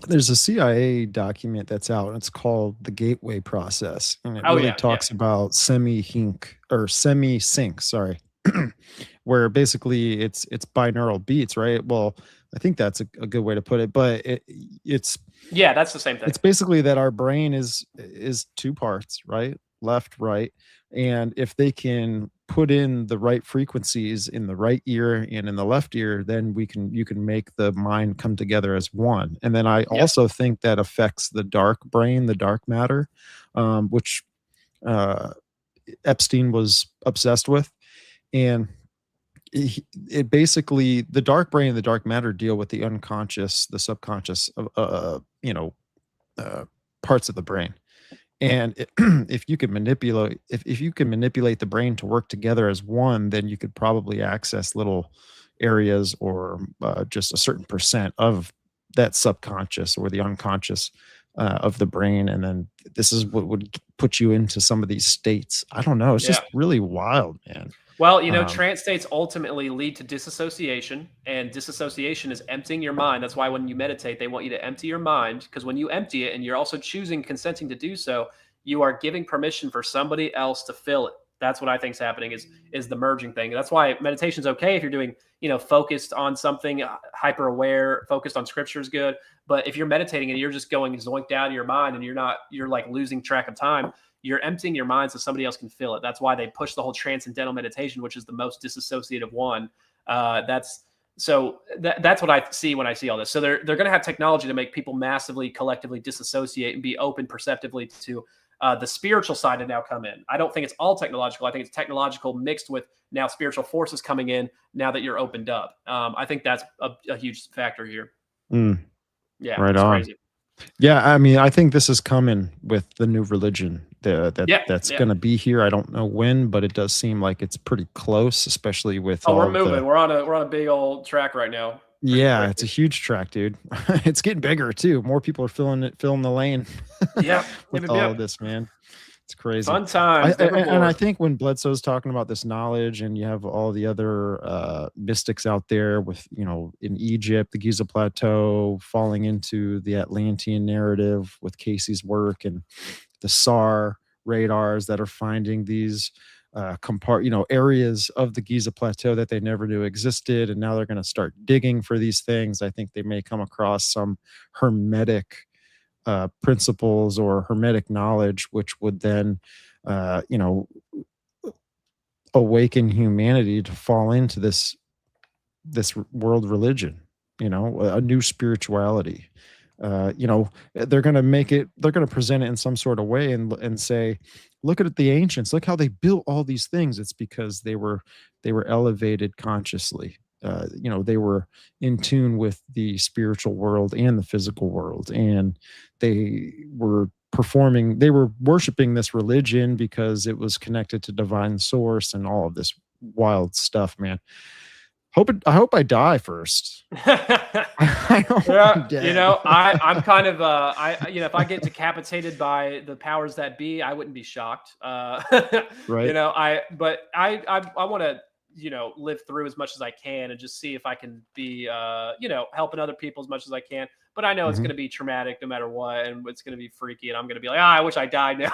There's a CIA document that's out, and it's called the Gateway Process, and it Oh really yeah, yeah, talks about semi-sync, sorry, where basically it's binaural beats, right? Well, I think that's a good way to put it, but it's yeah. That's the same thing. it's basically that our brain is two parts, right? Left, right. And if they can put in the right frequencies in the right ear and in the left ear, then you can make the mind come together as one. And then I Yeah, also think that affects the dark brain, the dark matter, which uh, Epstein was obsessed with. And it basically, the dark brain and the dark matter deal with the unconscious, the subconscious, uh, parts of the brain. And if you could manipulate, if you can manipulate the brain to work together as one, then you could probably access little areas or just a certain percent of that subconscious or the unconscious of the brain. And then this is what would put you into some of these states. I don't know. It's yeah. just really wild, man. Well, you know, Um, trance states ultimately lead to disassociation, and disassociation is emptying your mind. That's why when you meditate, they want you to empty your mind, because when you empty it and you're also choosing, consenting to do so, you are giving permission for somebody else to fill it. That's what I think is happening is the merging thing. That's why meditation is okay if you're doing, you know, focused on something, hyper aware, focused on scripture is good. But if you're meditating and you're just going zoinked out of your mind and you're like losing track of time, you're emptying your mind so somebody else can fill it. That's why they push the whole transcendental meditation, which is the most disassociative one. That's what I see when I see all this. So they're going to have technology to make people massively, collectively disassociate and be open perceptively to the spiritual side to now come in. I don't think it's all technological. I think it's technological mixed with now spiritual forces coming in now that you're opened up. I think that's a huge factor here. mm, Yeah, right it's on. crazy. Yeah, I mean, I think this is coming with the new religion Yeah, that's yeah. going to be here. I don't know when, but it does seem like it's pretty close, especially with Oh, we're all moving. the. We're on a big old track right now. Pretty Yeah, it's a crazy. huge track, dude. It's getting bigger too. More people are filling the lane Yep. with Yep. all Yep. of this, man. It's crazy. Fun times. Never And I bored. think when Bledsoe's talking about this knowledge, and you have all the other mystics out there with, you know, in Egypt, the Giza Plateau, falling into the Atlantean narrative with Casey's work, and the SAR radars that are finding these areas of the Giza Plateau that they never knew existed, and now they're going to start digging for these things. I think they may come across some hermetic principles or hermetic knowledge, which would then, uh, you know, awaken humanity to fall into this world religion. You know, a new spirituality. They're going to they're going to present it in some sort of way and say, look at the ancients, look how they built all these things. It's because they were elevated consciously. They were in tune with the spiritual world and the physical world, and they were worshiping this religion because it was connected to divine source and all of this wild stuff, man. I hope I die first. I hope Yeah, I'm you dead. know, I'm kind of if I get decapitated by the powers that be, I wouldn't be shocked. Right. I want to, live through as much as I can and just see if I can be helping other people as much as I can. But I know it's Mhm. going to be traumatic no matter what, and it's going to be freaky, and I'm going to be like, I wish I died now.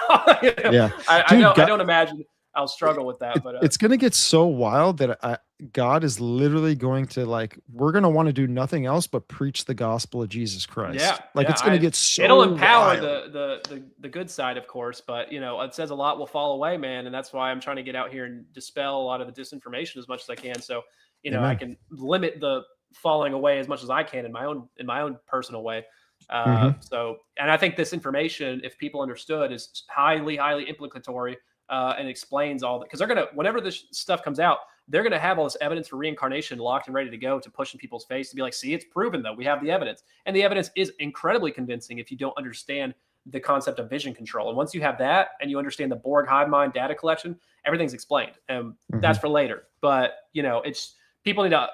Yeah. I Dude, know I God, don't imagine I'll struggle with that, but it's gonna get so wild that God is literally going to, like, we're gonna want to do nothing else but preach the gospel of Jesus yeah, Christ. Like, yeah. it's gonna get so It'll empower wild. the good side, of course, but it says a lot will fall away, man, and that's why I'm trying to get out here and dispel a lot of the disinformation as much as I can. So, I Amen. can limit the falling away as much as I can in my own personal way. Hmm. And I think this information, if people understood, is highly, highly implicatory and explains all that, because they're gonna, whenever this stuff comes out, they're going to have all this evidence for reincarnation locked and ready to go to push in people's face to be like, see, it's proven though. We have the evidence. And the evidence is incredibly convincing if you don't understand the concept of vision control. And once you have that and you understand the Borg hive mind data collection, everything's explained. And Hmm. that's for later. But, it's people need to,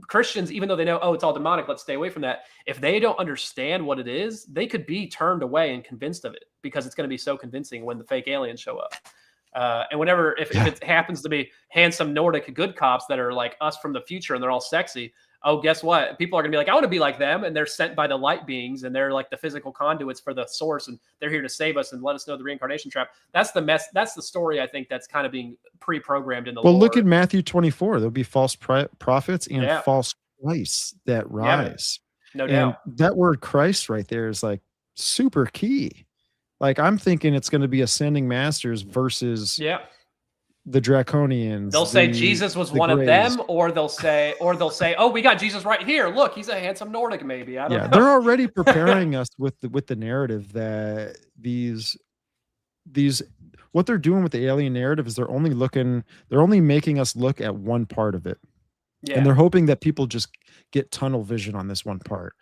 Christians, even though they know, oh, it's all demonic, let's stay away from that. If they don't understand what it is, they could be turned away and convinced of it because it's going to be so convincing when the fake aliens show up. And whenever, if it happens to be handsome Nordic good cops that are like us from the future and they're all sexy, oh, guess what? People are going to be like, I want to be like them. And they're sent by the light beings and they're like the physical conduits for the source. And they're here to save us and let us know the reincarnation trap. That's the mess. That's the story, I think, that's kind of being pre-programmed in the lore. Look at Matthew 24. There'll be false prophets and Yeah. false Christs that rise. No And doubt. that word Christ right there is like super key. Like I'm thinking it's going to be ascending masters versus the Draconians. They'll say Jesus was one of them, or they'll say, oh, we got Jesus right here. Look, he's a handsome Nordic, maybe. I don't know. They're already preparing us with the narrative that these what they're doing with the alien narrative is they're only making us look at one part of it. Yeah. And they're hoping that people just get tunnel vision on this one part.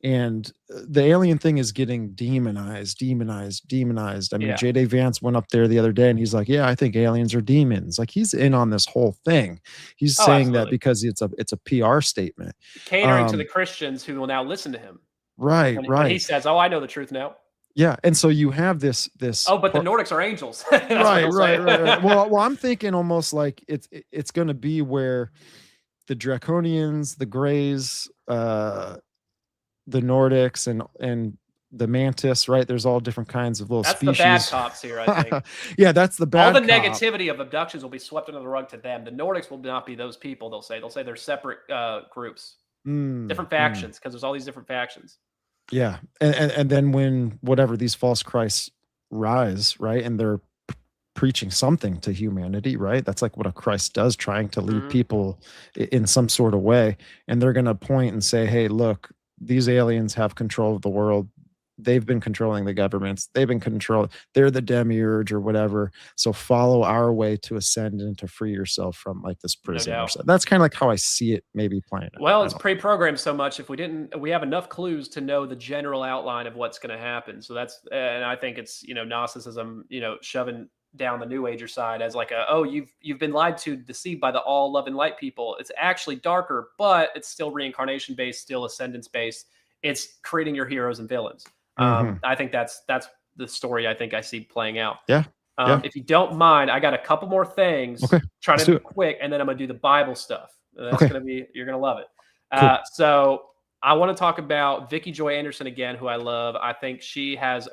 And the alien thing is getting demonized. I mean, J.D. Vance went up there the other day and he's like, yeah, I think aliens are demons. Like he's in on this whole thing. He's saying that because it's a PR statement. Catering to the Christians who will now listen to him. Right. When he says, oh, I know the truth now. Yeah, and so you have this. Oh, but the Nordics are angels. right. Well, I'm thinking almost like it's going to be where the Draconians, the Greys, the Nordics, and the Mantis, right? There's all different kinds of little species. That's the bad cops here, I think. Yeah, that's the bad. All the negativity of abductions will be swept under the rug to them. The Nordics will not be those people. They'll say they're separate groups, different factions, because there's all these different factions. Yeah, and then when whatever these false Christs rise, right, and they're preaching something to humanity, right? That's like what a Christ does, trying to lead people in some sort of way. And they're going to point and say, hey, look, these aliens have control of the world. They've been controlling the governments. They've been controlling. They're the demiurge or whatever. So follow our way to ascend and to free yourself from like this prison. No, that's kind of like how I see it maybe playing out. Well, it's pre-programmed so much. If we have enough clues to know the general outline of what's going to happen. So and I think it's, Gnosticism, shoving down the New Ager side as like you've been lied to, deceived by the all love and light people. It's actually darker, but it's still reincarnation based, still ascendance based. It's creating your heroes and villains. I think that's the story I think I see playing out. Yeah. If you don't mind, I got a couple more things. Okay. Try to be quick, and then I'm gonna do the Bible stuff. That's you're gonna love it. Cool. So I want to talk about Vicky Joy Anderson again, who I love. I think she has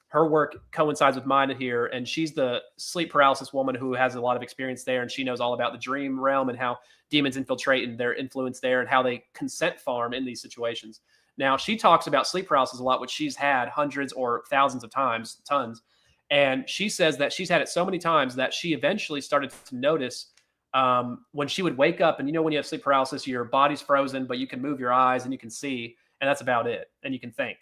her work coincides with mine here, and she's the sleep paralysis woman who has a lot of experience there, and she knows all about the dream realm and how demons infiltrate and their influence there and how they consent farm in these situations. Now, she talks about sleep paralysis a lot, which she's had hundreds or thousands of times, tons. And she says that she's had it so many times that she eventually started to notice when she would wake up, and when you have sleep paralysis, your body's frozen, but you can move your eyes and you can see, and that's about it. And you can think.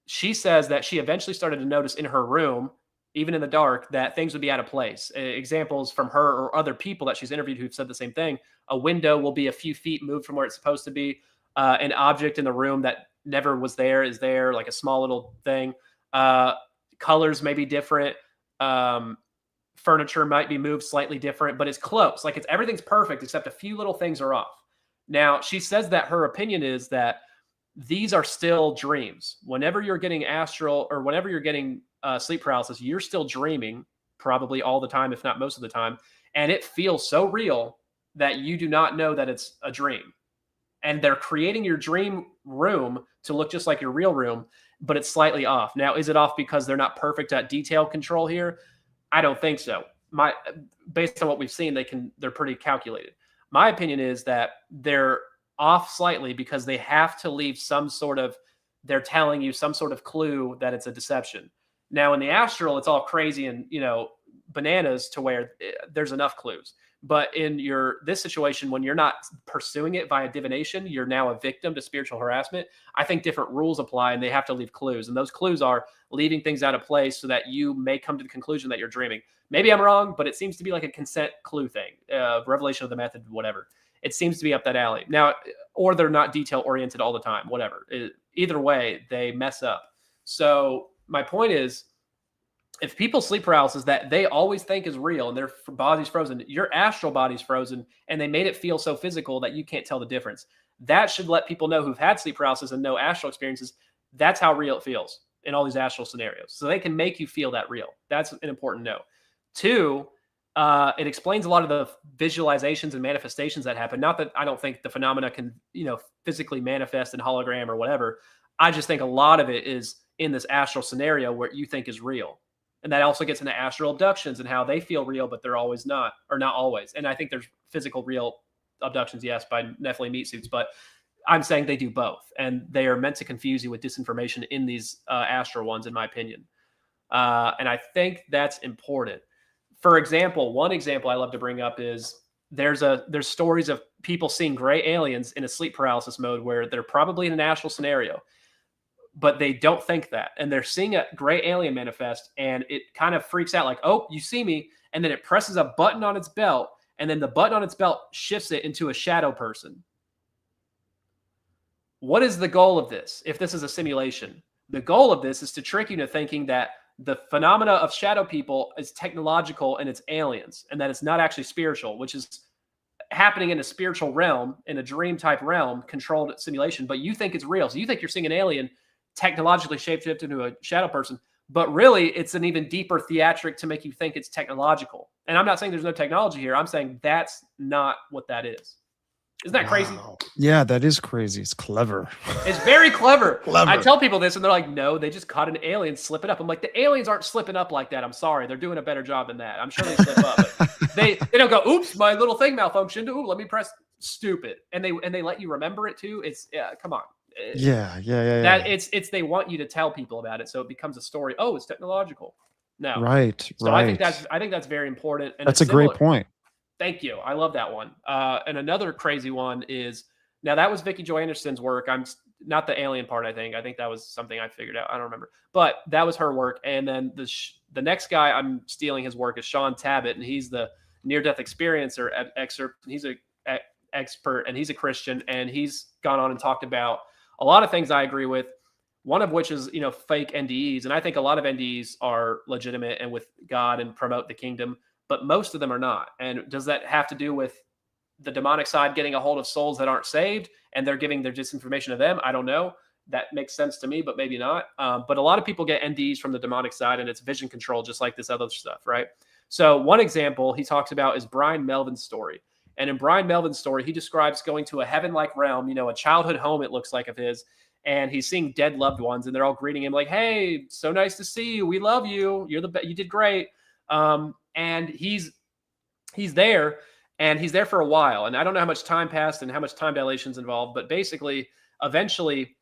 She says that she eventually started to notice in her room, even in the dark, that things would be out of place. Examples from her or other people that she's interviewed who've said the same thing. A window will be a few feet moved from where it's supposed to be. An object in the room that never was there is there, like a small little thing. Colors may be different. Furniture might be moved slightly different, but it's close. Like everything's perfect except a few little things are off. Now, she says that her opinion is that these are still dreams. Whenever you're getting astral or whenever you're getting sleep paralysis, you're still dreaming probably all the time, if not most of the time. And it feels so real that you do not know that it's a dream. And they're creating your dream room to look just like your real room, but it's slightly off. Now, is it off because they're not perfect at detail control here? I don't think so. Based on what we've seen, they're pretty calculated. My opinion is that they're off slightly because they have to leave they're telling you some sort of clue that it's a deception. Now in the astral, it's all crazy and, bananas to where there's enough clues. But in this situation, when you're not pursuing it via divination, you're now a victim to spiritual harassment. I think different rules apply and they have to leave clues. And those clues are leaving things out of place so that you may come to the conclusion that you're dreaming. Maybe I'm wrong, but it seems to be like a consent clue thing, revelation of the method, whatever. It seems to be up that alley. Now, or they're not detail oriented all the time, whatever. Either way, they mess up. So my point is, if people sleep paralysis that they always think is real and their body's frozen, your astral body's frozen, and they made it feel so physical that you can't tell the difference. That should let people know who've had sleep paralysis and know astral experiences, that's how real it feels. in all these astral scenarios. So they can make you feel that real. That's an important note. Two, it explains a lot of the visualizations and manifestations that happen. Not that I don't think the phenomena can, physically manifest in hologram or whatever. I just think a lot of it is in this astral scenario where you think is real. And that also gets into astral abductions and how they feel real, but they're always not, or not always. And I think there's physical real abductions, yes, by Nephilim meat suits, but I'm saying they do both. And they are meant to confuse you with disinformation in these astral ones, in my opinion. And I think that's important. For example, one example I love to bring up is there's stories of people seeing gray aliens in a sleep paralysis mode where they're probably in an astral scenario, but they don't think that. And they're seeing a gray alien manifest, and it kind of freaks out like, oh, you see me. And then it presses a button on its belt, and then the button on its belt shifts it into a shadow person. What is the goal of this? If this is a simulation, the goal of this is to trick you into thinking that the phenomena of shadow people is technological and it's aliens, and that it's not actually spiritual, which is happening in a spiritual realm, in a dream type realm, controlled simulation, but you think it's real. So you think you're seeing an alien technologically shapeshifted into a shadow person, but really it's an even deeper theatric to make you think it's technological. And I'm not saying there's no technology here. I'm saying that's not what that is. Isn't that crazy? Yeah, that is crazy. It's clever. It's very clever. I tell people this and they're like, no, they just caught an alien slipping up. I'm like, the aliens aren't slipping up like that. I'm sorry. They're doing a better job than that. I'm sure they slip up. But they don't go, oops, my little thing malfunctioned. Ooh, let me press stupid. And they let you remember it too. It's come on. Yeah. That it's they want you to tell people about it, so it becomes a story. Oh, it's technological. No. Right. So I think that's very important. And that's a great point. Thank you. I love that one. And another crazy one is, now that was Vicky Joy Anderson's work. I'm not the alien part. I think that was something I figured out. I don't remember, but that was her work. And then the next guy I'm stealing his work is Sean Tabbitt, and he's the near-death experiencer at Excerpts. He's a expert, and he's a Christian, and he's gone on and talked about a lot of things I agree with. One of which is, fake NDEs. And I think a lot of NDEs are legitimate and with God and promote the kingdom, but most of them are not. And does that have to do with the demonic side getting a hold of souls that aren't saved and they're giving their disinformation to them? I don't know. That makes sense to me, but maybe not. But a lot of people get NDEs from the demonic side, and it's vision control, just like this other stuff, right? So one example he talks about is Brian Melvin's story. And in Brian Melvin's story, he describes going to a heaven-like realm, a childhood home, it looks like, of his, and he's seeing dead loved ones, and they're all greeting him like, hey, so nice to see you. We love you. You're the best. You did great. And he's there, and he's there for a while. And I don't know how much time passed and how much time dilation is involved, but basically, eventually,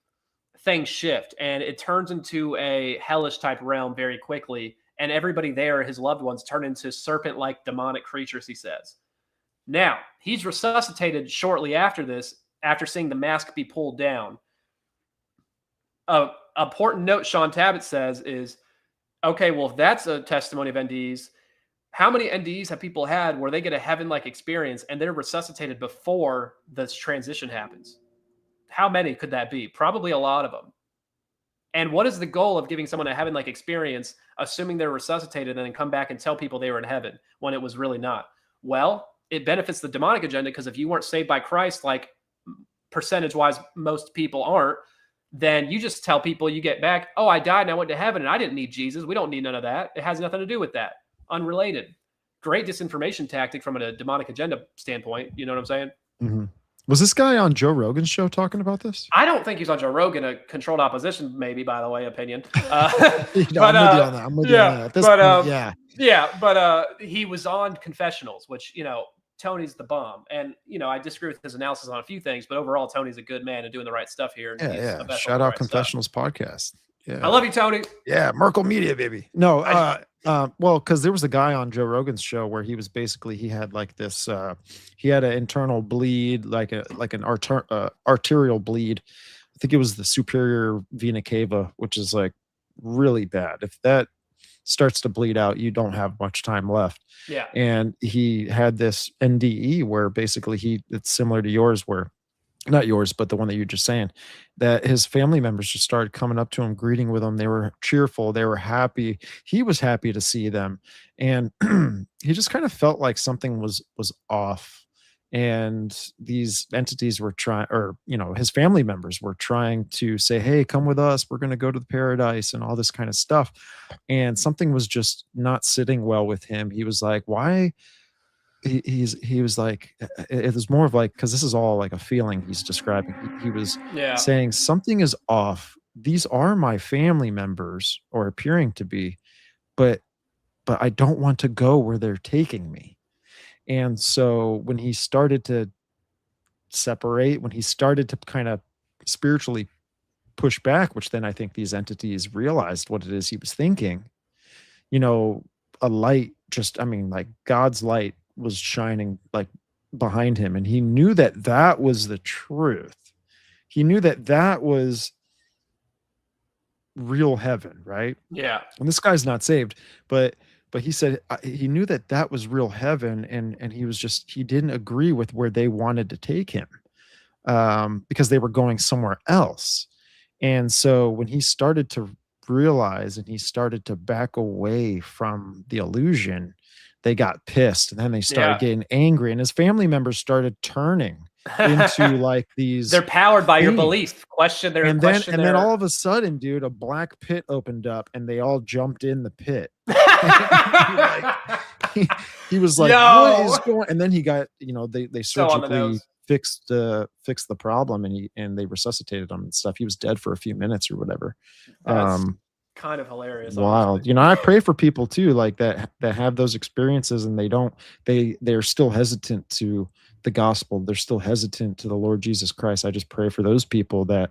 things shift, and it turns into a hellish type realm very quickly. And everybody there, his loved ones, turn into serpent-like demonic creatures, he says. Now, he's resuscitated shortly after this, after seeing the mask be pulled down. An important note Sean Tabbitt says is, okay, well, if that's a testimony of NDEs, how many NDEs have people had where they get a heaven-like experience and they're resuscitated before this transition happens? How many could that be? Probably a lot of them. And what is the goal of giving someone a heaven-like experience, assuming they're resuscitated and then come back and tell people they were in heaven when it was really not? Well, it benefits the demonic agenda, because if you weren't saved by Christ, like percentage-wise most people aren't, then you just tell people you get back, oh, I died and I went to heaven and I didn't need Jesus. We don't need none of that. It has nothing to do with that. Unrelated. Great disinformation tactic from a demonic agenda standpoint. You know what I'm saying? Mm-hmm. Was this guy on Joe Rogan's show talking about this? I don't think he's on Joe Rogan, a controlled opposition, maybe, by the way, opinion. I'm with you on that. I'm with you on that. But he was on Confessionals, which, Tony's the bomb. And, I disagree with his analysis on a few things, but overall, Tony's a good man and doing the right stuff here. Yeah. Shout out Confessionals podcast. Yeah. I love you, Tony. Yeah. Merkel Media, baby. No, well, because there was a guy on Joe Rogan's show where he was basically, he had like this, he had an internal bleed, like an arterial bleed. I think it was the superior vena cava, which is like really bad. If that starts to bleed out, you don't have much time left. Yeah. And he had this NDE where basically it's similar to yours, where not yours, but the one that you're just saying, that his family members just started coming up to him, greeting with him. They were cheerful. They were happy. He was happy to see them. And he just kind of felt like something was off. and these entities were trying, or his family members were trying to say, hey, come with us, we're going to go to the paradise and all this kind of stuff. And something was just not sitting well with him. He was like, why? He was like, it was more of like, because this is all like a feeling he's describing. He was Yeah. saying something is off. These are my family members, or appearing to be, but I don't want to go where they're taking me. And so when he started to separate, when he started to kind of spiritually push back, which then I think these entities realized what it is he was thinking, a light just, I mean, like God's light was shining like behind him. And he knew that that was the truth. He knew that that was real heaven, right? Yeah. And this guy's not saved, but he said he knew that that was real heaven, and he didn't agree with where they wanted to take him, because they were going somewhere else. And so when he started to realize and he started to back away from the illusion, they got pissed, and then they started getting angry, and his family members started turning into like these. They're powered by your belief. Question their and then all of a sudden, dude, a black pit opened up and they all jumped in the pit. he was like, what is going? And then he got, they surgically fixed the problem, and they resuscitated him and stuff. He was dead for a few minutes or whatever. That's kind of hilarious. Wild. I pray for people too, like that have those experiences, and they're still hesitant to the gospel. They're still hesitant to the Lord Jesus Christ. I just pray for those people that,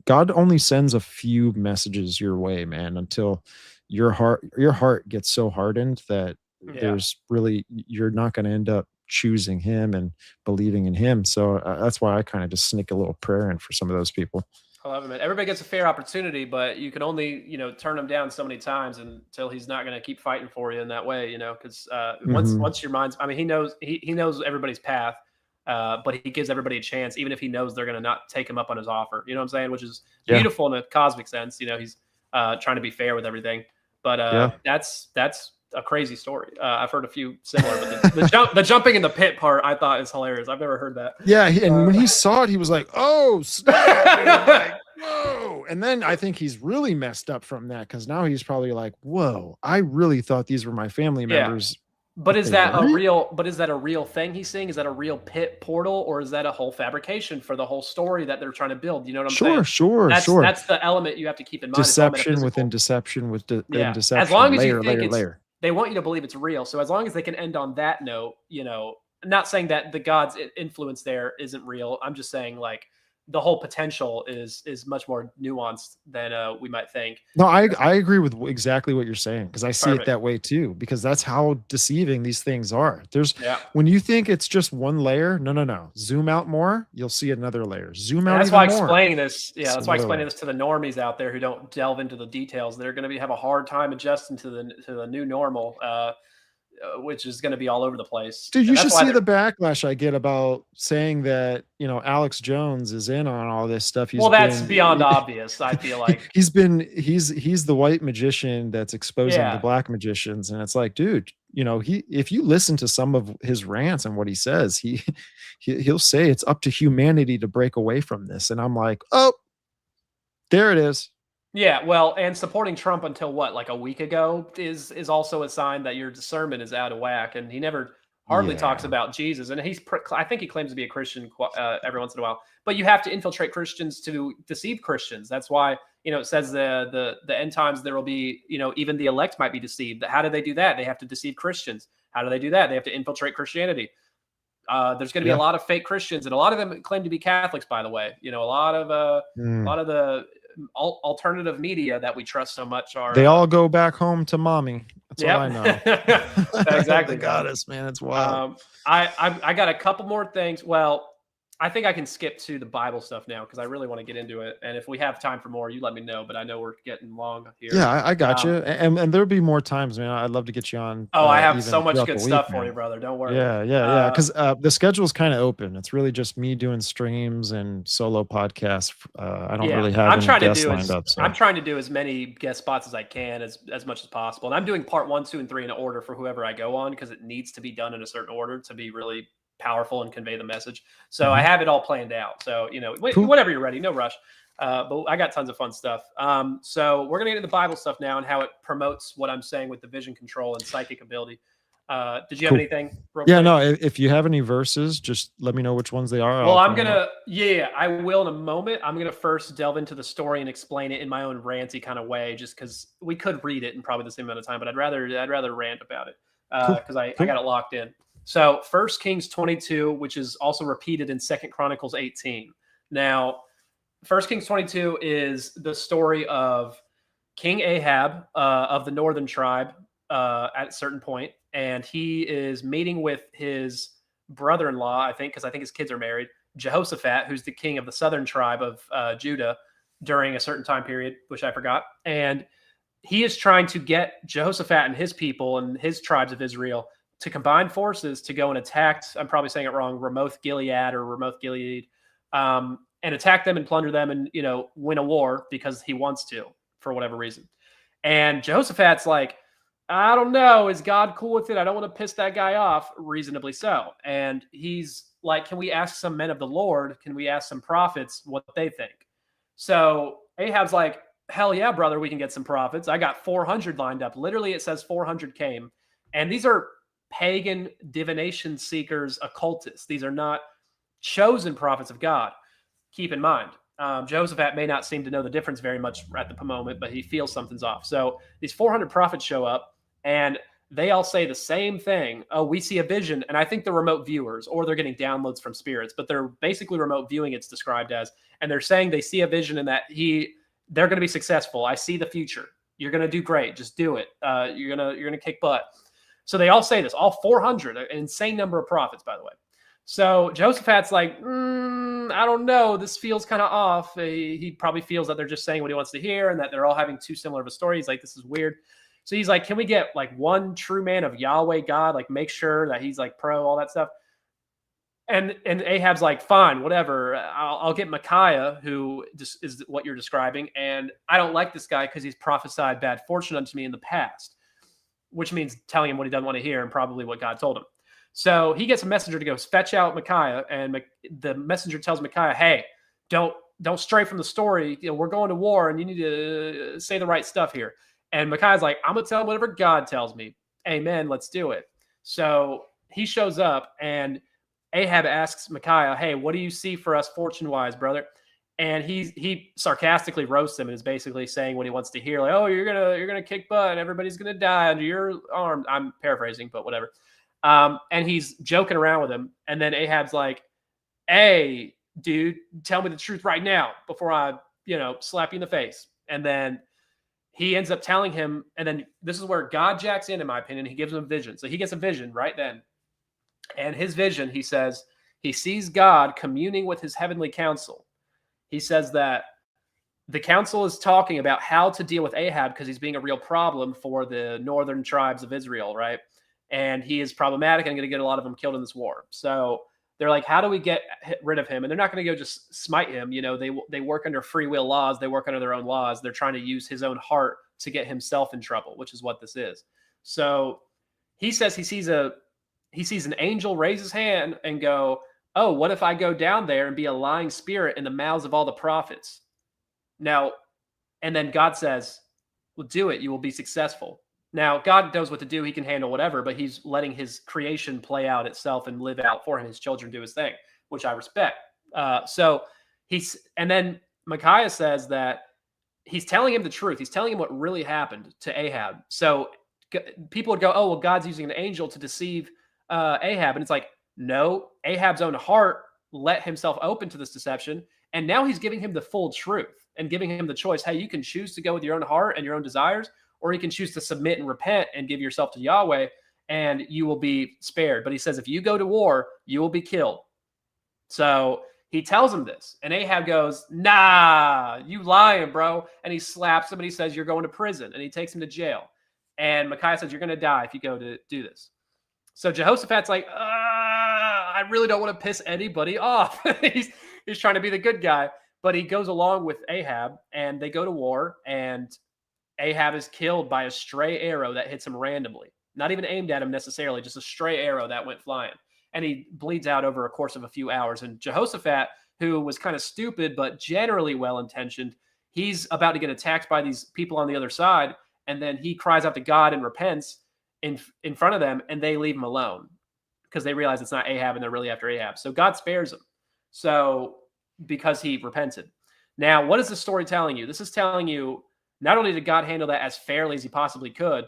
God only sends a few messages your way, man, until your heart gets so hardened that there's really, you're not going to end up choosing him and believing in him. So that's why I kind of just sneak a little prayer in for some of those people. I love it, man. Everybody gets a fair opportunity, but you can only, turn him down so many times until he's not going to keep fighting for you in that way, because once your mind's, I mean, he knows everybody's path, but he gives everybody a chance, even if he knows they're going to not take him up on his offer. You know what I'm saying? Which is beautiful in a cosmic sense. He's trying to be fair with everything, but that's a crazy story. I've heard a few similar, but the jumping in the pit part I thought is hilarious. I've never heard that. Yeah, and when he saw it, he was like, "Oh, snap!" Like, whoa! And then I think he's really messed up from that, because now he's probably like, "Whoa, I really thought these were my family members." But is that a real? But is that a real thing he's seeing? Is that a real pit portal, or is that a whole fabrication for the whole story that they're trying to build? You know what I'm saying? Sure. That's the element you have to keep in mind. Deception within deception within deception. As long as layer, you think layer. They want you to believe it's real. So as long as they can end on that note, not saying that the God's influence there isn't real. I'm just saying, like, the whole potential is much more nuanced than we might think. No, I agree with exactly what you're saying, because I see it that way too, because that's how deceiving these things are. When you think it's just one layer, no. Zoom out more, you'll see another layer. Zoom out. That's why explaining this. Yeah, that's why explaining this to the normies out there who don't delve into the details. They're going to have a hard time adjusting to the new normal. Which is going to be all over the place. Dude, you should see the backlash I get about saying that, Alex Jones is in on all this stuff. That's beyond obvious. I feel like he's the white magician that's exposing the black magicians. And it's like, dude, if you listen to some of his rants and what he says, he'll say it's up to humanity to break away from this. And I'm like, oh, there it is. Yeah, well, and supporting Trump until like a week ago is also a sign that your discernment is out of whack. And he never hardly talks about Jesus. And I think he claims to be a Christian every once in a while. But you have to infiltrate Christians to deceive Christians. That's why it says the end times there will be even the elect might be deceived. How do they do that? They have to deceive Christians. How do they do that? They have to infiltrate Christianity. There's going to be a lot of fake Christians, and a lot of them claim to be Catholics. By the way, a lot of the alternative media that we trust so much they all go back home to mommy. That's all I know. Exactly. The goddess, man. It's wild. I got a couple more things. Well, I think I can skip to the Bible stuff now because I really want to get into it. And if we have time for more, you let me know. But I know we're getting long here. Yeah, I got you. And there'll be more times, man. I'd love to get you on. Oh, I have so even much throughout good the week, stuff for man. you, brother. Don't worry. Yeah. Because the schedule's kind of open. It's really just me doing streams and solo podcasts. I don't really have any guests lined up. So I'm trying to do as many guest spots as I can, as much as possible. And I'm doing part 1, 2, and 3 in order for whoever I go on because it needs to be done in a certain order to be really powerful and convey the message. So I have it all planned out. So Cool. whenever you're ready, no rush. But I got tons of fun stuff. So we're gonna get into the Bible stuff now and how it promotes what I'm saying with the vision control and psychic ability. Did you have anything? Yeah, no. If you have any verses, just let me know which ones they are. Well, I will in a moment. I'm gonna first delve into the story and explain it in my own ranty kind of way, just because we could read it in probably the same amount of time, but I'd rather rant about it because I got it locked in. So 1 Kings 22, which is also repeated in 2 Chronicles 18. Now, 1 Kings 22 is the story of King Ahab of the northern tribe at a certain point, and he is meeting with his brother-in-law, I think, because I think his kids are married, Jehoshaphat, who's the king of the southern tribe of Judah during a certain time period, which I forgot. And he is trying to get Jehoshaphat and his people and his tribes of Israel to combine forces to go and attack, I'm probably saying it wrong, Ramoth Gilead or Ramoth Gilead, and attack them and plunder them and, win a war because he wants to for whatever reason. And Jehoshaphat's like, I don't know. Is God cool with it? I don't want to piss that guy off. Reasonably so. And he's like, can we ask some men of the Lord? Can we ask some prophets what they think? So Ahab's like, hell yeah, brother, we can get some prophets. I got 400 lined up. Literally, it says 400 came. And these are pagan divination seekers, occultists. These are not chosen prophets of God. Keep in mind, Jehoshaphat may not seem to know the difference very much at the moment, but he feels something's off. So these 400 prophets show up, and they all say the same thing. Oh, we see a vision. And I think they're remote viewers, or they're getting downloads from spirits, but they're basically remote viewing, it's described as. And they're saying they see a vision and that they're going to be successful. I see the future. You're going to do great. Just do it. You're going to kick butt. So they all say this, all 400, an insane number of prophets, by the way. So Jehoshaphat's like, I don't know. This feels kind of off. He probably feels that they're just saying what he wants to hear and that they're all having too similar of a story. He's like, this is weird. So he's like, can we get like one true man of Yahweh God, like make sure that he's like pro, all that stuff. And Ahab's like, fine, whatever. I'll get Micaiah, who is what you're describing. And I don't like this guy because he's prophesied bad fortune unto me in the past, which means telling him what he doesn't want to hear and probably what God told him. So he gets a messenger to go fetch out Micaiah, and the messenger tells Micaiah, hey, don't stray from the story. We're going to war, and you need to say the right stuff here. And Micaiah's like, I'm going to tell him whatever God tells me. Amen, let's do it. So he shows up, and Ahab asks Micaiah, hey, what do you see for us fortune-wise, brother? And he sarcastically roasts him and is basically saying what he wants to hear, like, oh, you're gonna kick butt, and everybody's gonna die under your arm. I'm paraphrasing, but whatever. And he's joking around with him. And then Ahab's like, hey, dude, tell me the truth right now before I, slap you in the face. And then he ends up telling him, and then this is where God jacks in my opinion. He gives him a vision. So he gets a vision right then. And his vision, he says, he sees God communing with his heavenly council. He says that the council is talking about how to deal with Ahab because he's being a real problem for the northern tribes of Israel, right? And he is problematic and going to get a lot of them killed in this war. So they're like, how do we get rid of him? And they're not going to go just smite him. They work under free will laws. They work under their own laws. They're trying to use his own heart to get himself in trouble, which is what this is. So he says he sees an angel raise his hand and go, oh, what if I go down there and be a lying spirit in the mouths of all the prophets? Now, and then God says, well, do it. You will be successful. Now, God knows what to do. He can handle whatever, but he's letting his creation play out itself and live out for him. His children do his thing, which I respect. And then Micaiah says that he's telling him the truth. He's telling him what really happened to Ahab. So people would go, oh, well, God's using an angel to deceive Ahab. And it's like, no, Ahab's own heart let himself open to this deception. And now he's giving him the full truth and giving him the choice. Hey, you can choose to go with your own heart and your own desires, or you can choose to submit and repent and give yourself to Yahweh, and you will be spared. But he says, if you go to war, you will be killed. So he tells him this, and Ahab goes, "Nah, you lying, bro." And he slaps him and he says, "You're going to prison." And he takes him to jail. And Micaiah says, "You're going to die if you go to do this." So Jehoshaphat's like, I really don't want to piss anybody off. he's trying to be the good guy, but he goes along with Ahab, and they go to war, and Ahab is killed by a stray arrow that hits him randomly. Not even aimed at him necessarily, just a stray arrow that went flying. And he bleeds out over a course of a few hours. And Jehoshaphat, who was kind of stupid, but generally well-intentioned, he's about to get attacked by these people on the other side. And then he cries out to God and repents in front of them, and they leave him alone because they realize it's not Ahab and they're really after Ahab. So God spares him. So because he repented. Now, what is the story telling you? This is telling you not only did God handle that as fairly as he possibly could,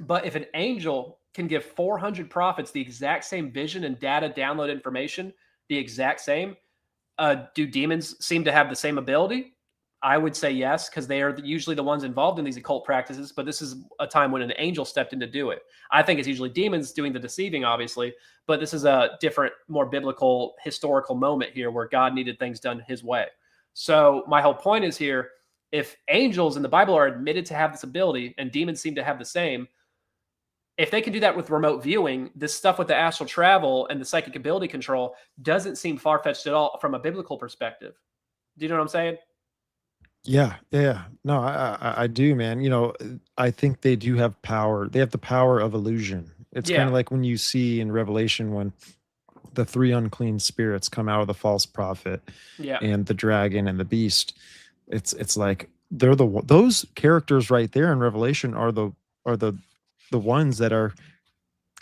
but if an angel can give 400 prophets the exact same vision and data download information, the exact same, do demons seem to have the same ability? I would say yes, because they are usually the ones involved in these occult practices, but this is a time when an angel stepped in to do it. I think it's usually demons doing the deceiving, obviously, but this is a different, more biblical, historical moment here where God needed things done his way. So my whole point is here, if angels in the Bible are admitted to have this ability and demons seem to have the same, if they can do that with remote viewing, this stuff with the astral travel and the psychic ability control doesn't seem far-fetched at all from a biblical perspective. Do you know what I'm saying? Yeah, yeah. No, I do, man. You know, I think they do have power. They have the power of illusion. It's kind Yeah. of like when you see in Revelation when the three unclean spirits come out of the false prophet Yeah. and the dragon and the beast. It's like they're those characters right there in Revelation are the ones that are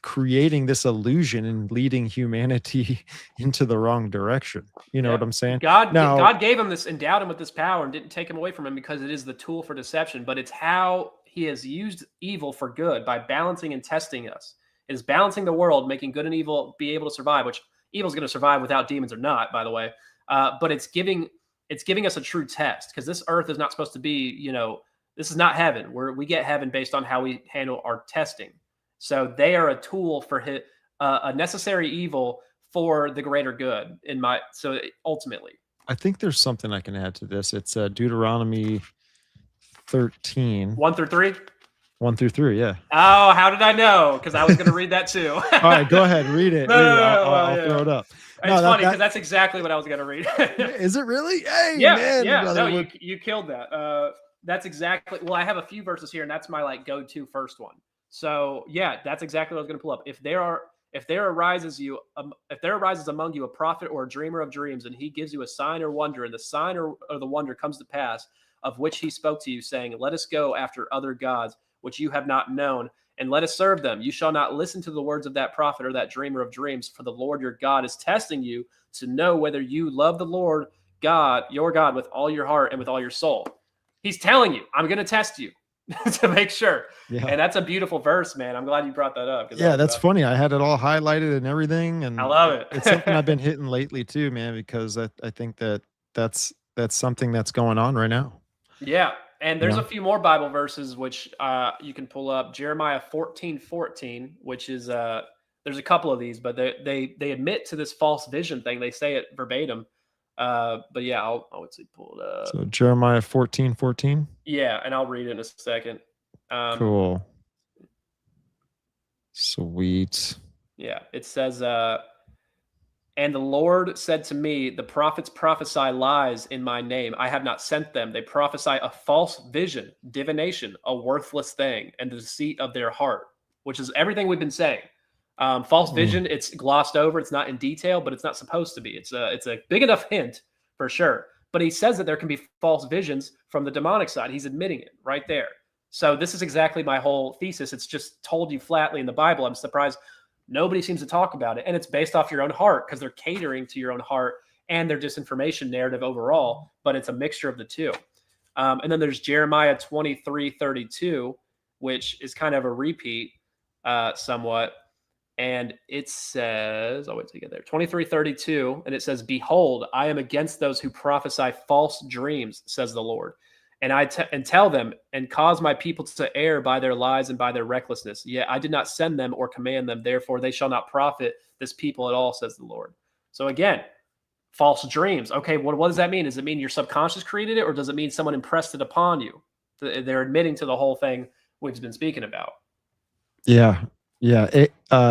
creating this illusion and leading humanity into the wrong direction. You know what I'm saying? God gave him this, endowed him with this power and didn't take him away from him because it is the tool for deception, but it's how he has used evil for good by balancing and testing us. It is balancing the world, making good and evil be able to survive, which evil is going to survive without demons or not, by the way. But it's giving us a true test because this earth is not supposed to be, this is not heaven. We get heaven based on how we handle our testing. So they are a tool for a necessary evil for the greater good. So ultimately, I think there's something I can add to this. It's Deuteronomy 13, 1-3. 1-3. Yeah. Oh, how did I know? Because I was going to read that too. All right, go ahead, read it. I'll throw it up. It's funny because that's exactly what I was going to read. Is it really? Hey, yeah, man. Yeah. No, you killed that. That's exactly. Well, I have a few verses here, and that's my go-to first one. So yeah, that's exactly what I was going to pull up. If there arises among you a prophet or a dreamer of dreams, and he gives you a sign or wonder, and the sign or the wonder comes to pass, of which he spoke to you, saying, "Let us go after other gods, which you have not known, and let us serve them. You shall not listen to the words of that prophet or that dreamer of dreams, for the Lord your God is testing you to know whether you love the Lord God, your God, with all your heart and with all your soul." He's telling you, I'm going to test you to make sure. Yeah. And that's a beautiful verse, man. I'm glad you brought that up. Yeah, that's funny. I had it all highlighted and everything, and I love it. It's something I've been hitting lately too, man, because I think that's something that's going on right now. Yeah. And there's a few more Bible verses which you can pull up. Jeremiah 14:14, which is there's a couple of these, but they admit to this false vision thing. They say it verbatim. But yeah, I would say pull it up. So Jeremiah 14:14. Yeah, and I'll read it in a second. Cool. Sweet. Yeah, it says, "And the Lord said to me, the prophets prophesy lies in my name. I have not sent them. They prophesy a false vision, divination, a worthless thing, and the deceit of their heart," which is everything we've been saying. False vision, it's glossed over. It's not in detail, but it's not supposed to be. It's a big enough hint for sure. But he says that there can be false visions from the demonic side. He's admitting it right there. So this is exactly my whole thesis. It's just told you flatly in the Bible. I'm surprised nobody seems to talk about it. And it's based off your own heart because they're catering to your own heart and their disinformation narrative overall. But it's a mixture of the two. And then there's Jeremiah 23:32, which is kind of a repeat somewhat. And it says, I'll wait till you get there, 23:32, and it says, "Behold, I am against those who prophesy false dreams, says the Lord. And and tell them and cause my people to err by their lies and by their recklessness. Yet I did not send them or command them. Therefore, they shall not profit this people at all, says the Lord." So again, false dreams. Okay, what does that mean? Does it mean your subconscious created it, or does it mean someone impressed it upon you? They're admitting to the whole thing we've been speaking about. Yeah. Yeah.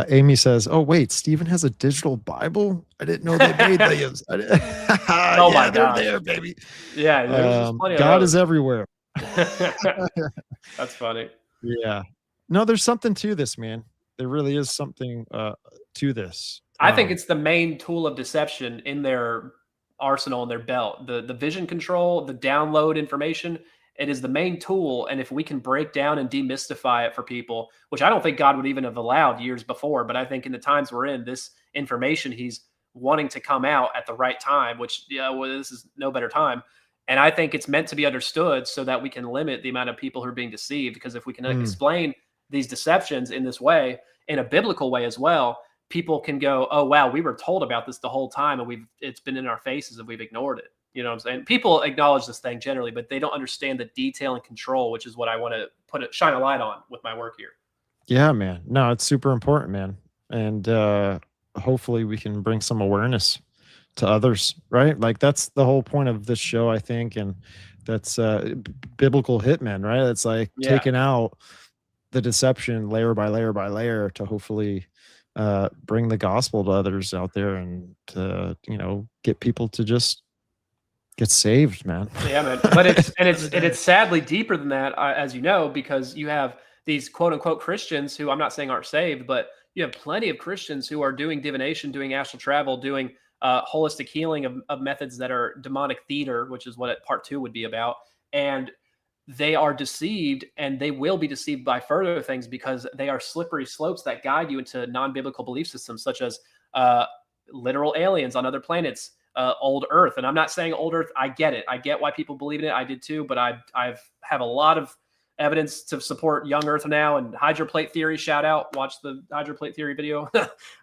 Amy says, "Oh wait, Stephen has a digital Bible. I didn't know they made those." Oh my Yeah, they're gosh. there, baby. Yeah, there's plenty of God is those. everywhere. That's funny. Yeah. No, there's something to this, man. There really is something to this. I think it's the main tool of deception in their arsenal, in their belt. The vision control, the download information, it is the main tool. And if we can break down and demystify it for people, which I don't think God would even have allowed years before, but I think in the times we're in, this information he's wanting to come out at the right time, which this is no better time. And I think it's meant to be understood so that we can limit the amount of people who are being deceived. Because if we can explain these deceptions in this way, in a biblical way as well, people can go, oh wow, we were told about this the whole time, and it's been in our faces and we've ignored it. You know what I'm saying? People acknowledge this thing generally, but they don't understand the detail and control, which is what I want to shine a light on with my work here. Yeah, man. No, it's super important, man. And hopefully we can bring some awareness to others, right? Like that's the whole point of this show, I think, and that's biblical hitmen, right? It's like taking out the deception layer by layer by layer to hopefully bring the gospel to others out there and to, get people to just get saved, man. Yeah, man. But it's sadly deeper than that, as you know, because you have these quote unquote Christians who I'm not saying aren't saved, but you have plenty of Christians who are doing divination, doing astral travel, doing holistic healing of methods that are demonic theater, which is what part 2 would be about. And they are deceived, and they will be deceived by further things because they are slippery slopes that guide you into non-biblical belief systems, such as literal aliens on other planets, old Earth. And I'm not saying old Earth. I get it. I get why people believe in it. I did too. But I have a lot of evidence to support young Earth now and hydroplate theory. Shout out. Watch the hydroplate theory video.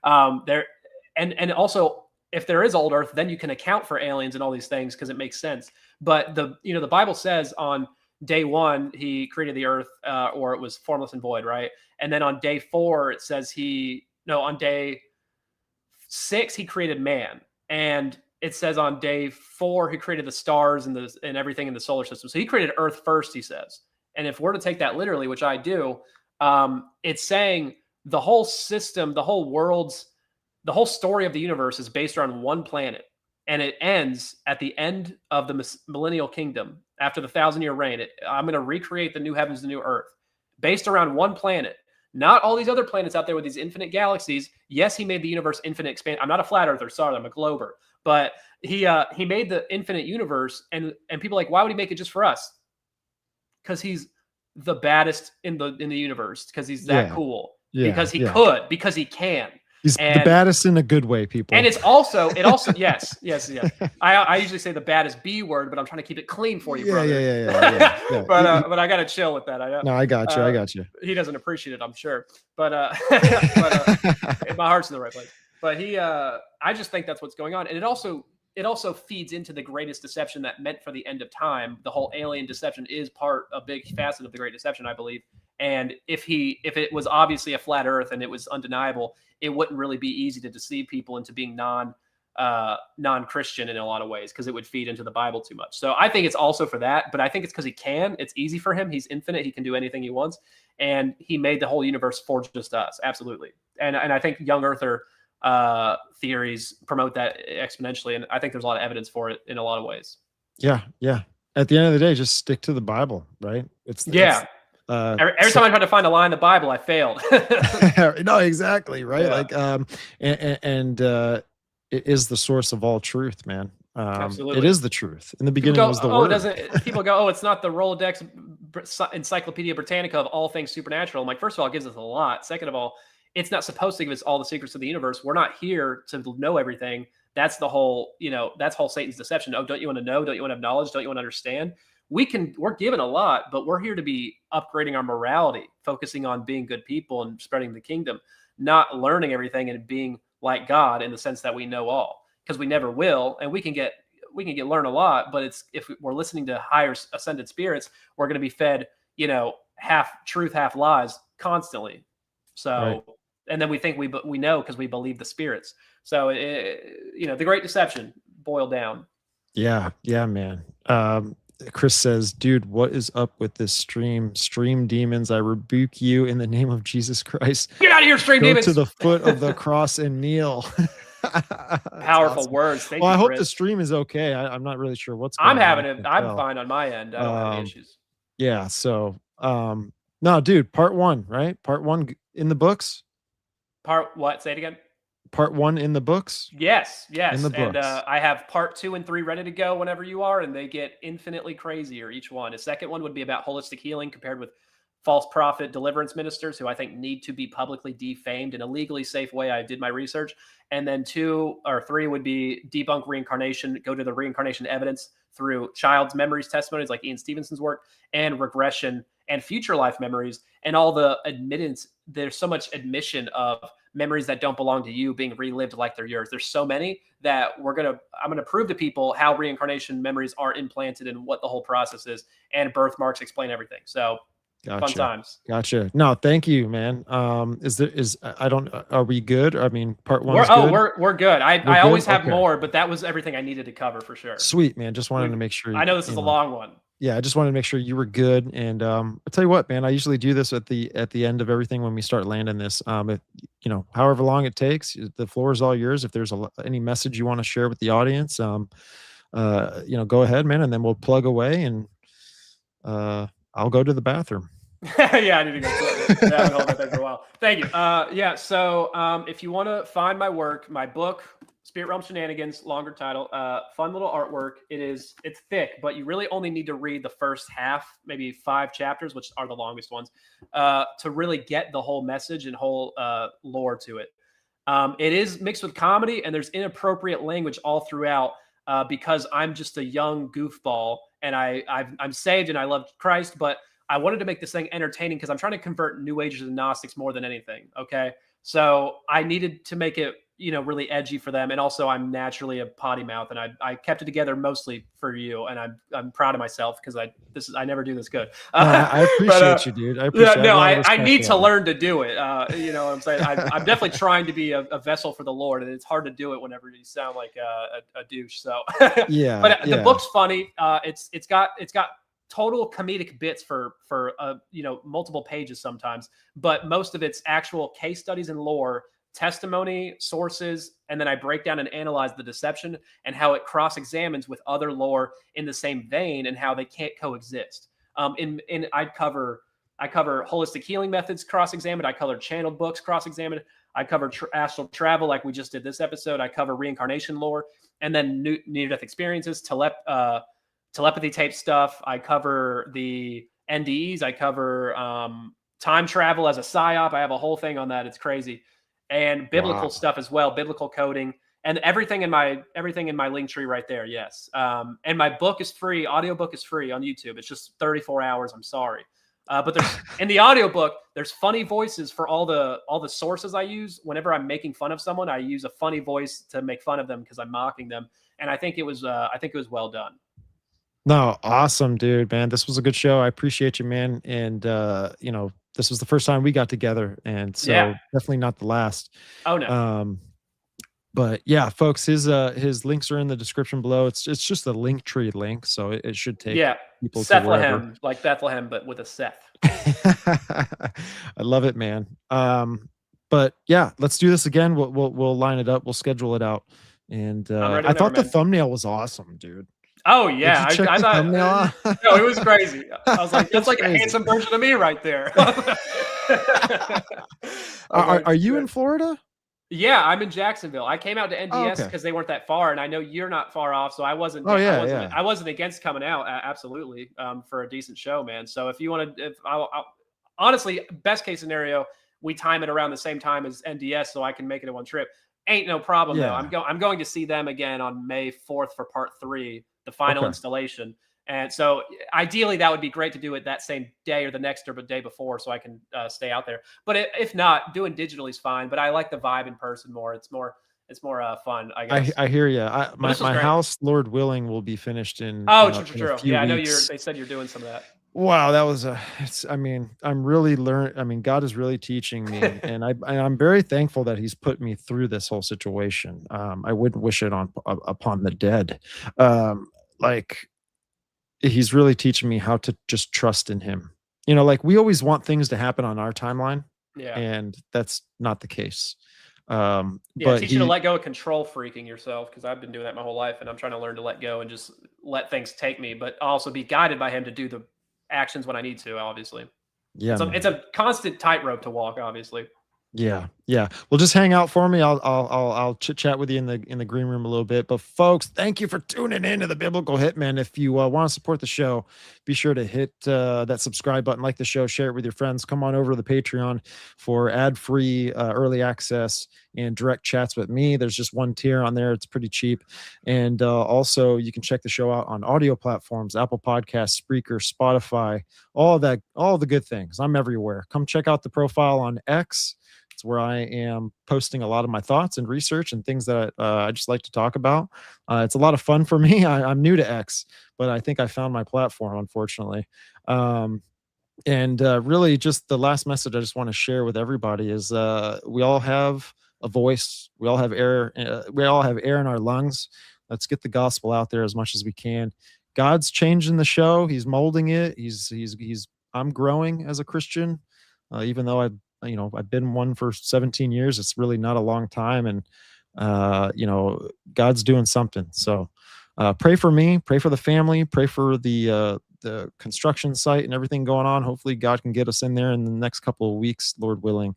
And also, if there is old Earth, then you can account for aliens and all these things because it makes sense. But the Bible says on day 1 he created the earth, or it was formless and void, right? And then on day 4 it says on day 6 he created man, and it says on day 4 he created the stars and everything in the solar system. So he created earth first, he says. And if we're to take that literally, which I do, it's saying the whole system, the whole story of the universe is based around one planet. And it ends at the end of the millennial kingdom, after the 1,000-year reign. I'm going to recreate the new heavens, the new earth, based around one planet, not all these other planets out there with these infinite galaxies. Yes, he made the universe infinite expand. I'm not a flat earther, sorry, I'm a glober. But he made the infinite universe, and people are like, why would he make it just for us? Because he's the baddest in the universe, because he's that cool. Yeah, because he could, because he can. He's the baddest in a good way, people. And it also, yes. I usually say the baddest B word, but I'm trying to keep it clean for you, brother. Yeah. But I got to chill with that. I got you. He doesn't appreciate it, I'm sure. But my heart's in the right place. But I just think that's what's going on. And it also feeds into the greatest deception that meant for the end of time. The whole alien deception is a big facet of the great deception, I believe. And if it was obviously a flat earth and it was undeniable, it wouldn't really be easy to deceive people into being non-Christian in a lot of ways, because it would feed into the Bible too much. So I think it's also for that, but I think it's because he can. It's easy for him. He's infinite. He can do anything he wants. And he made the whole universe for just us. Absolutely. And I think young earther theories promote that exponentially. And I think there's a lot of evidence for it in a lot of ways. Yeah. At the end of the day, just stick to the Bible, right? Every time I tried to find a line in the Bible, I failed. No, exactly. Right. Yeah. It is the source of all truth, man. Absolutely. It is the truth. In the beginning was the word. People go, it's not the Rolodex Encyclopedia Britannica of all things supernatural. I'm like, first of all, it gives us a lot. Second of all, it's not supposed to give us all the secrets of the universe. We're not here to know everything. That's the whole, that's whole Satan's deception. Oh, don't you want to know? Don't you want to have knowledge? Don't you want to understand? We're given a lot, but we're here to be upgrading our morality, focusing on being good people and spreading the kingdom, not learning everything and being like God in the sense that we know all, because we never will. And we can learn a lot, but if we're listening to higher ascended spirits, we're going to be fed, half truth, half lies constantly. So, right. And then we think we know because we believe the spirits. So, the great deception, boil down. Yeah, man. Chris says, dude, what is up with this stream? Stream demons, I rebuke you in the name of Jesus Christ. Get out of here, stream Go demons! to the foot of the cross and kneel. Powerful awesome. words. Thank well, you, I hope Chris. the stream is okay. I'm not really sure what's going I'm on. having it. I'm fine on my end. I don't have any issues. Yeah. So, no, dude, part 1, right? Part 1 in the books. Part what? Say it again. Part 1 in the books. Yes. In the And books. I have part 2 and 3 ready to go whenever you are, and they get infinitely crazier each one. A second one would be about holistic healing compared with false prophet deliverance ministers who I think need to be publicly defamed in a legally safe way. I did my research. And then 2 or 3 would be debunk reincarnation, go to the reincarnation evidence through child's memories testimonies like Ian Stevenson's work, and regression and future life memories, and all the admittance. There's so much admission of memories that don't belong to you being relived like they're yours. There's so many that I'm going to prove to people how reincarnation memories are implanted and what the whole process is, and birthmarks explain everything. So Gotcha. fun times. Gotcha. No, thank you, man. Are we good? I mean, part 1 we're good. I always have more, but that was everything I needed to cover for sure. Sweet, man. Just wanted to make sure. I know this is a long one. Yeah, I just wanted to make sure you were good. And I'll tell you what, man, I usually do this at the end of everything when we start landing this. If however long it takes, the floor is all yours. If there's any message you want to share with the audience, go ahead, man, and then we'll plug away, and I'll go to the bathroom. Yeah, I need to go. I haven't held that thing for a while. Thank you. So if you want to find my work, my book, Spirit Realm Shenanigans, longer title, fun little artwork. It's thick, but you really only need to read the first half, maybe 5 chapters, which are the longest ones, to really get the whole message and whole lore to it. It is mixed with comedy, and there's inappropriate language all throughout because I'm just a young goofball, and I'm saved and I love Christ, but I wanted to make this thing entertaining because I'm trying to convert New Agers and Gnostics more than anything. Okay. So I needed to make it, really edgy for them. And also I'm naturally a potty mouth, and I kept it together mostly for you. And I'm proud of myself because I never do this good. I appreciate you, dude. I appreciate I need to learn to do it. You know what I'm saying? I'm definitely trying to be a vessel for the Lord, and it's hard to do it whenever you sound like a douche. So yeah, but the book's funny. It's got total comedic bits for multiple pages sometimes, but most of it's actual case studies and lore, testimony, sources, and then I break down and analyze the deception and how it cross-examines with other lore in the same vein and how they can't coexist. I cover holistic healing methods cross-examined. I cover channeled books cross-examined. I cover astral travel like we just did this episode. I cover reincarnation lore, and then near-death experiences, telepathy tape stuff. I cover the NDEs. I cover time travel as a psyop. I have a whole thing on that. It's crazy. And biblical stuff as well, biblical coding, and everything in my link tree right there. Yes. And my book is free. Audiobook is free on YouTube. It's just 34 hours. I'm sorry. But there's in the audiobook, there's funny voices for all the sources I use. Whenever I'm making fun of someone, I use a funny voice to make fun of them because I'm mocking them. And I think it was well done. No, awesome, dude, man. This was a good show. I appreciate you, man. And this was the first time we got together, and so definitely not the last. Oh no. But yeah, folks, his links are in the description below. It's just a link tree link, so it should take people to wherever. Like Bethlehem, but with a Seth. I love it, man. But yeah, let's do this again. We'll line it up. We'll schedule it out. And I thought the thumbnil was awesome, dude. Oh yeah, I thought. No, it was crazy. I was like, that's like a handsome version of me right there. Are you in Florida? Yeah, I'm in Jacksonville. I came out to NDS because they weren't that far, and I know you're not far off, so I wasn't. I wasn't against coming out. Absolutely, for a decent show, man. So if you want to, honestly, best case scenario, we time it around the same time as NDS, so I can make it in one trip. Ain't no problem though. I'm going to see them again on May 4th for part 3. The final installation. And so ideally that would be great to do it that same day or the next or the day before, so I can stay out there. But if not, doing digitally is fine, but I like the vibe in person more. It's more fun, I guess. I hear you. My house, Lord willing, will be finished in true. Yeah, I know they said you're doing some of that. Wow, that was I mean, I'm really I mean, God is really teaching me, and I'm very thankful that He's put me through this whole situation. I wouldn't wish it on upon the dead. Like He's really teaching me how to just trust in Him. Like we always want things to happen on our timeline, Yeah. and that's not the case. Yeah, But teach you to He, let go of control freaking yourself, because I've been doing that my whole life, and I'm trying to learn to let go and just let things take me, but also be guided by him to do the actions when I need to. Obviously, yeah, it's man. a constant tightrope to walk. Obviously, Yeah, yeah. Well, just hang out for me. I'll chit chat with you in the green room a little bit. But folks, thank you for tuning in to the Biblical Hitman. If you want to support the show, be sure to hit that subscribe button, like the show, share it with your friends. Come on over to the Patreon for ad-free early access and direct chats with me. There's just one tier on there. It's pretty cheap. And also, you can check the show out on audio platforms: Apple Podcasts, Spreaker, Spotify, all the good things. I'm everywhere. Come check out the profile on X. It's where I am posting a lot of my thoughts and research and things that I just like to talk about. It's a lot of fun for me. I'm new to X, but I think I found my platform, unfortunately. And really, just the last message I just want to share with everybody is we all have a voice. We all have air. We all have air in our lungs. Let's get the gospel out there as much as we can. God's changing the show. He's molding it. I'm growing as a Christian, even though I've been one for 17 years. It's really not a long time, and God's doing something. So pray for me, pray for the family, pray for the construction site and everything going on. Hopefully God can get us in there in the next couple of weeks, Lord willing.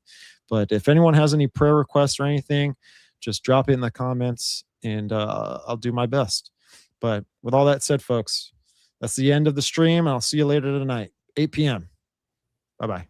But if anyone has any prayer requests or anything, just drop it in the comments, and I'll do my best. But with all that said, folks, that's the end of the stream, and I'll see you later tonight, 8 p.m. Bye-bye.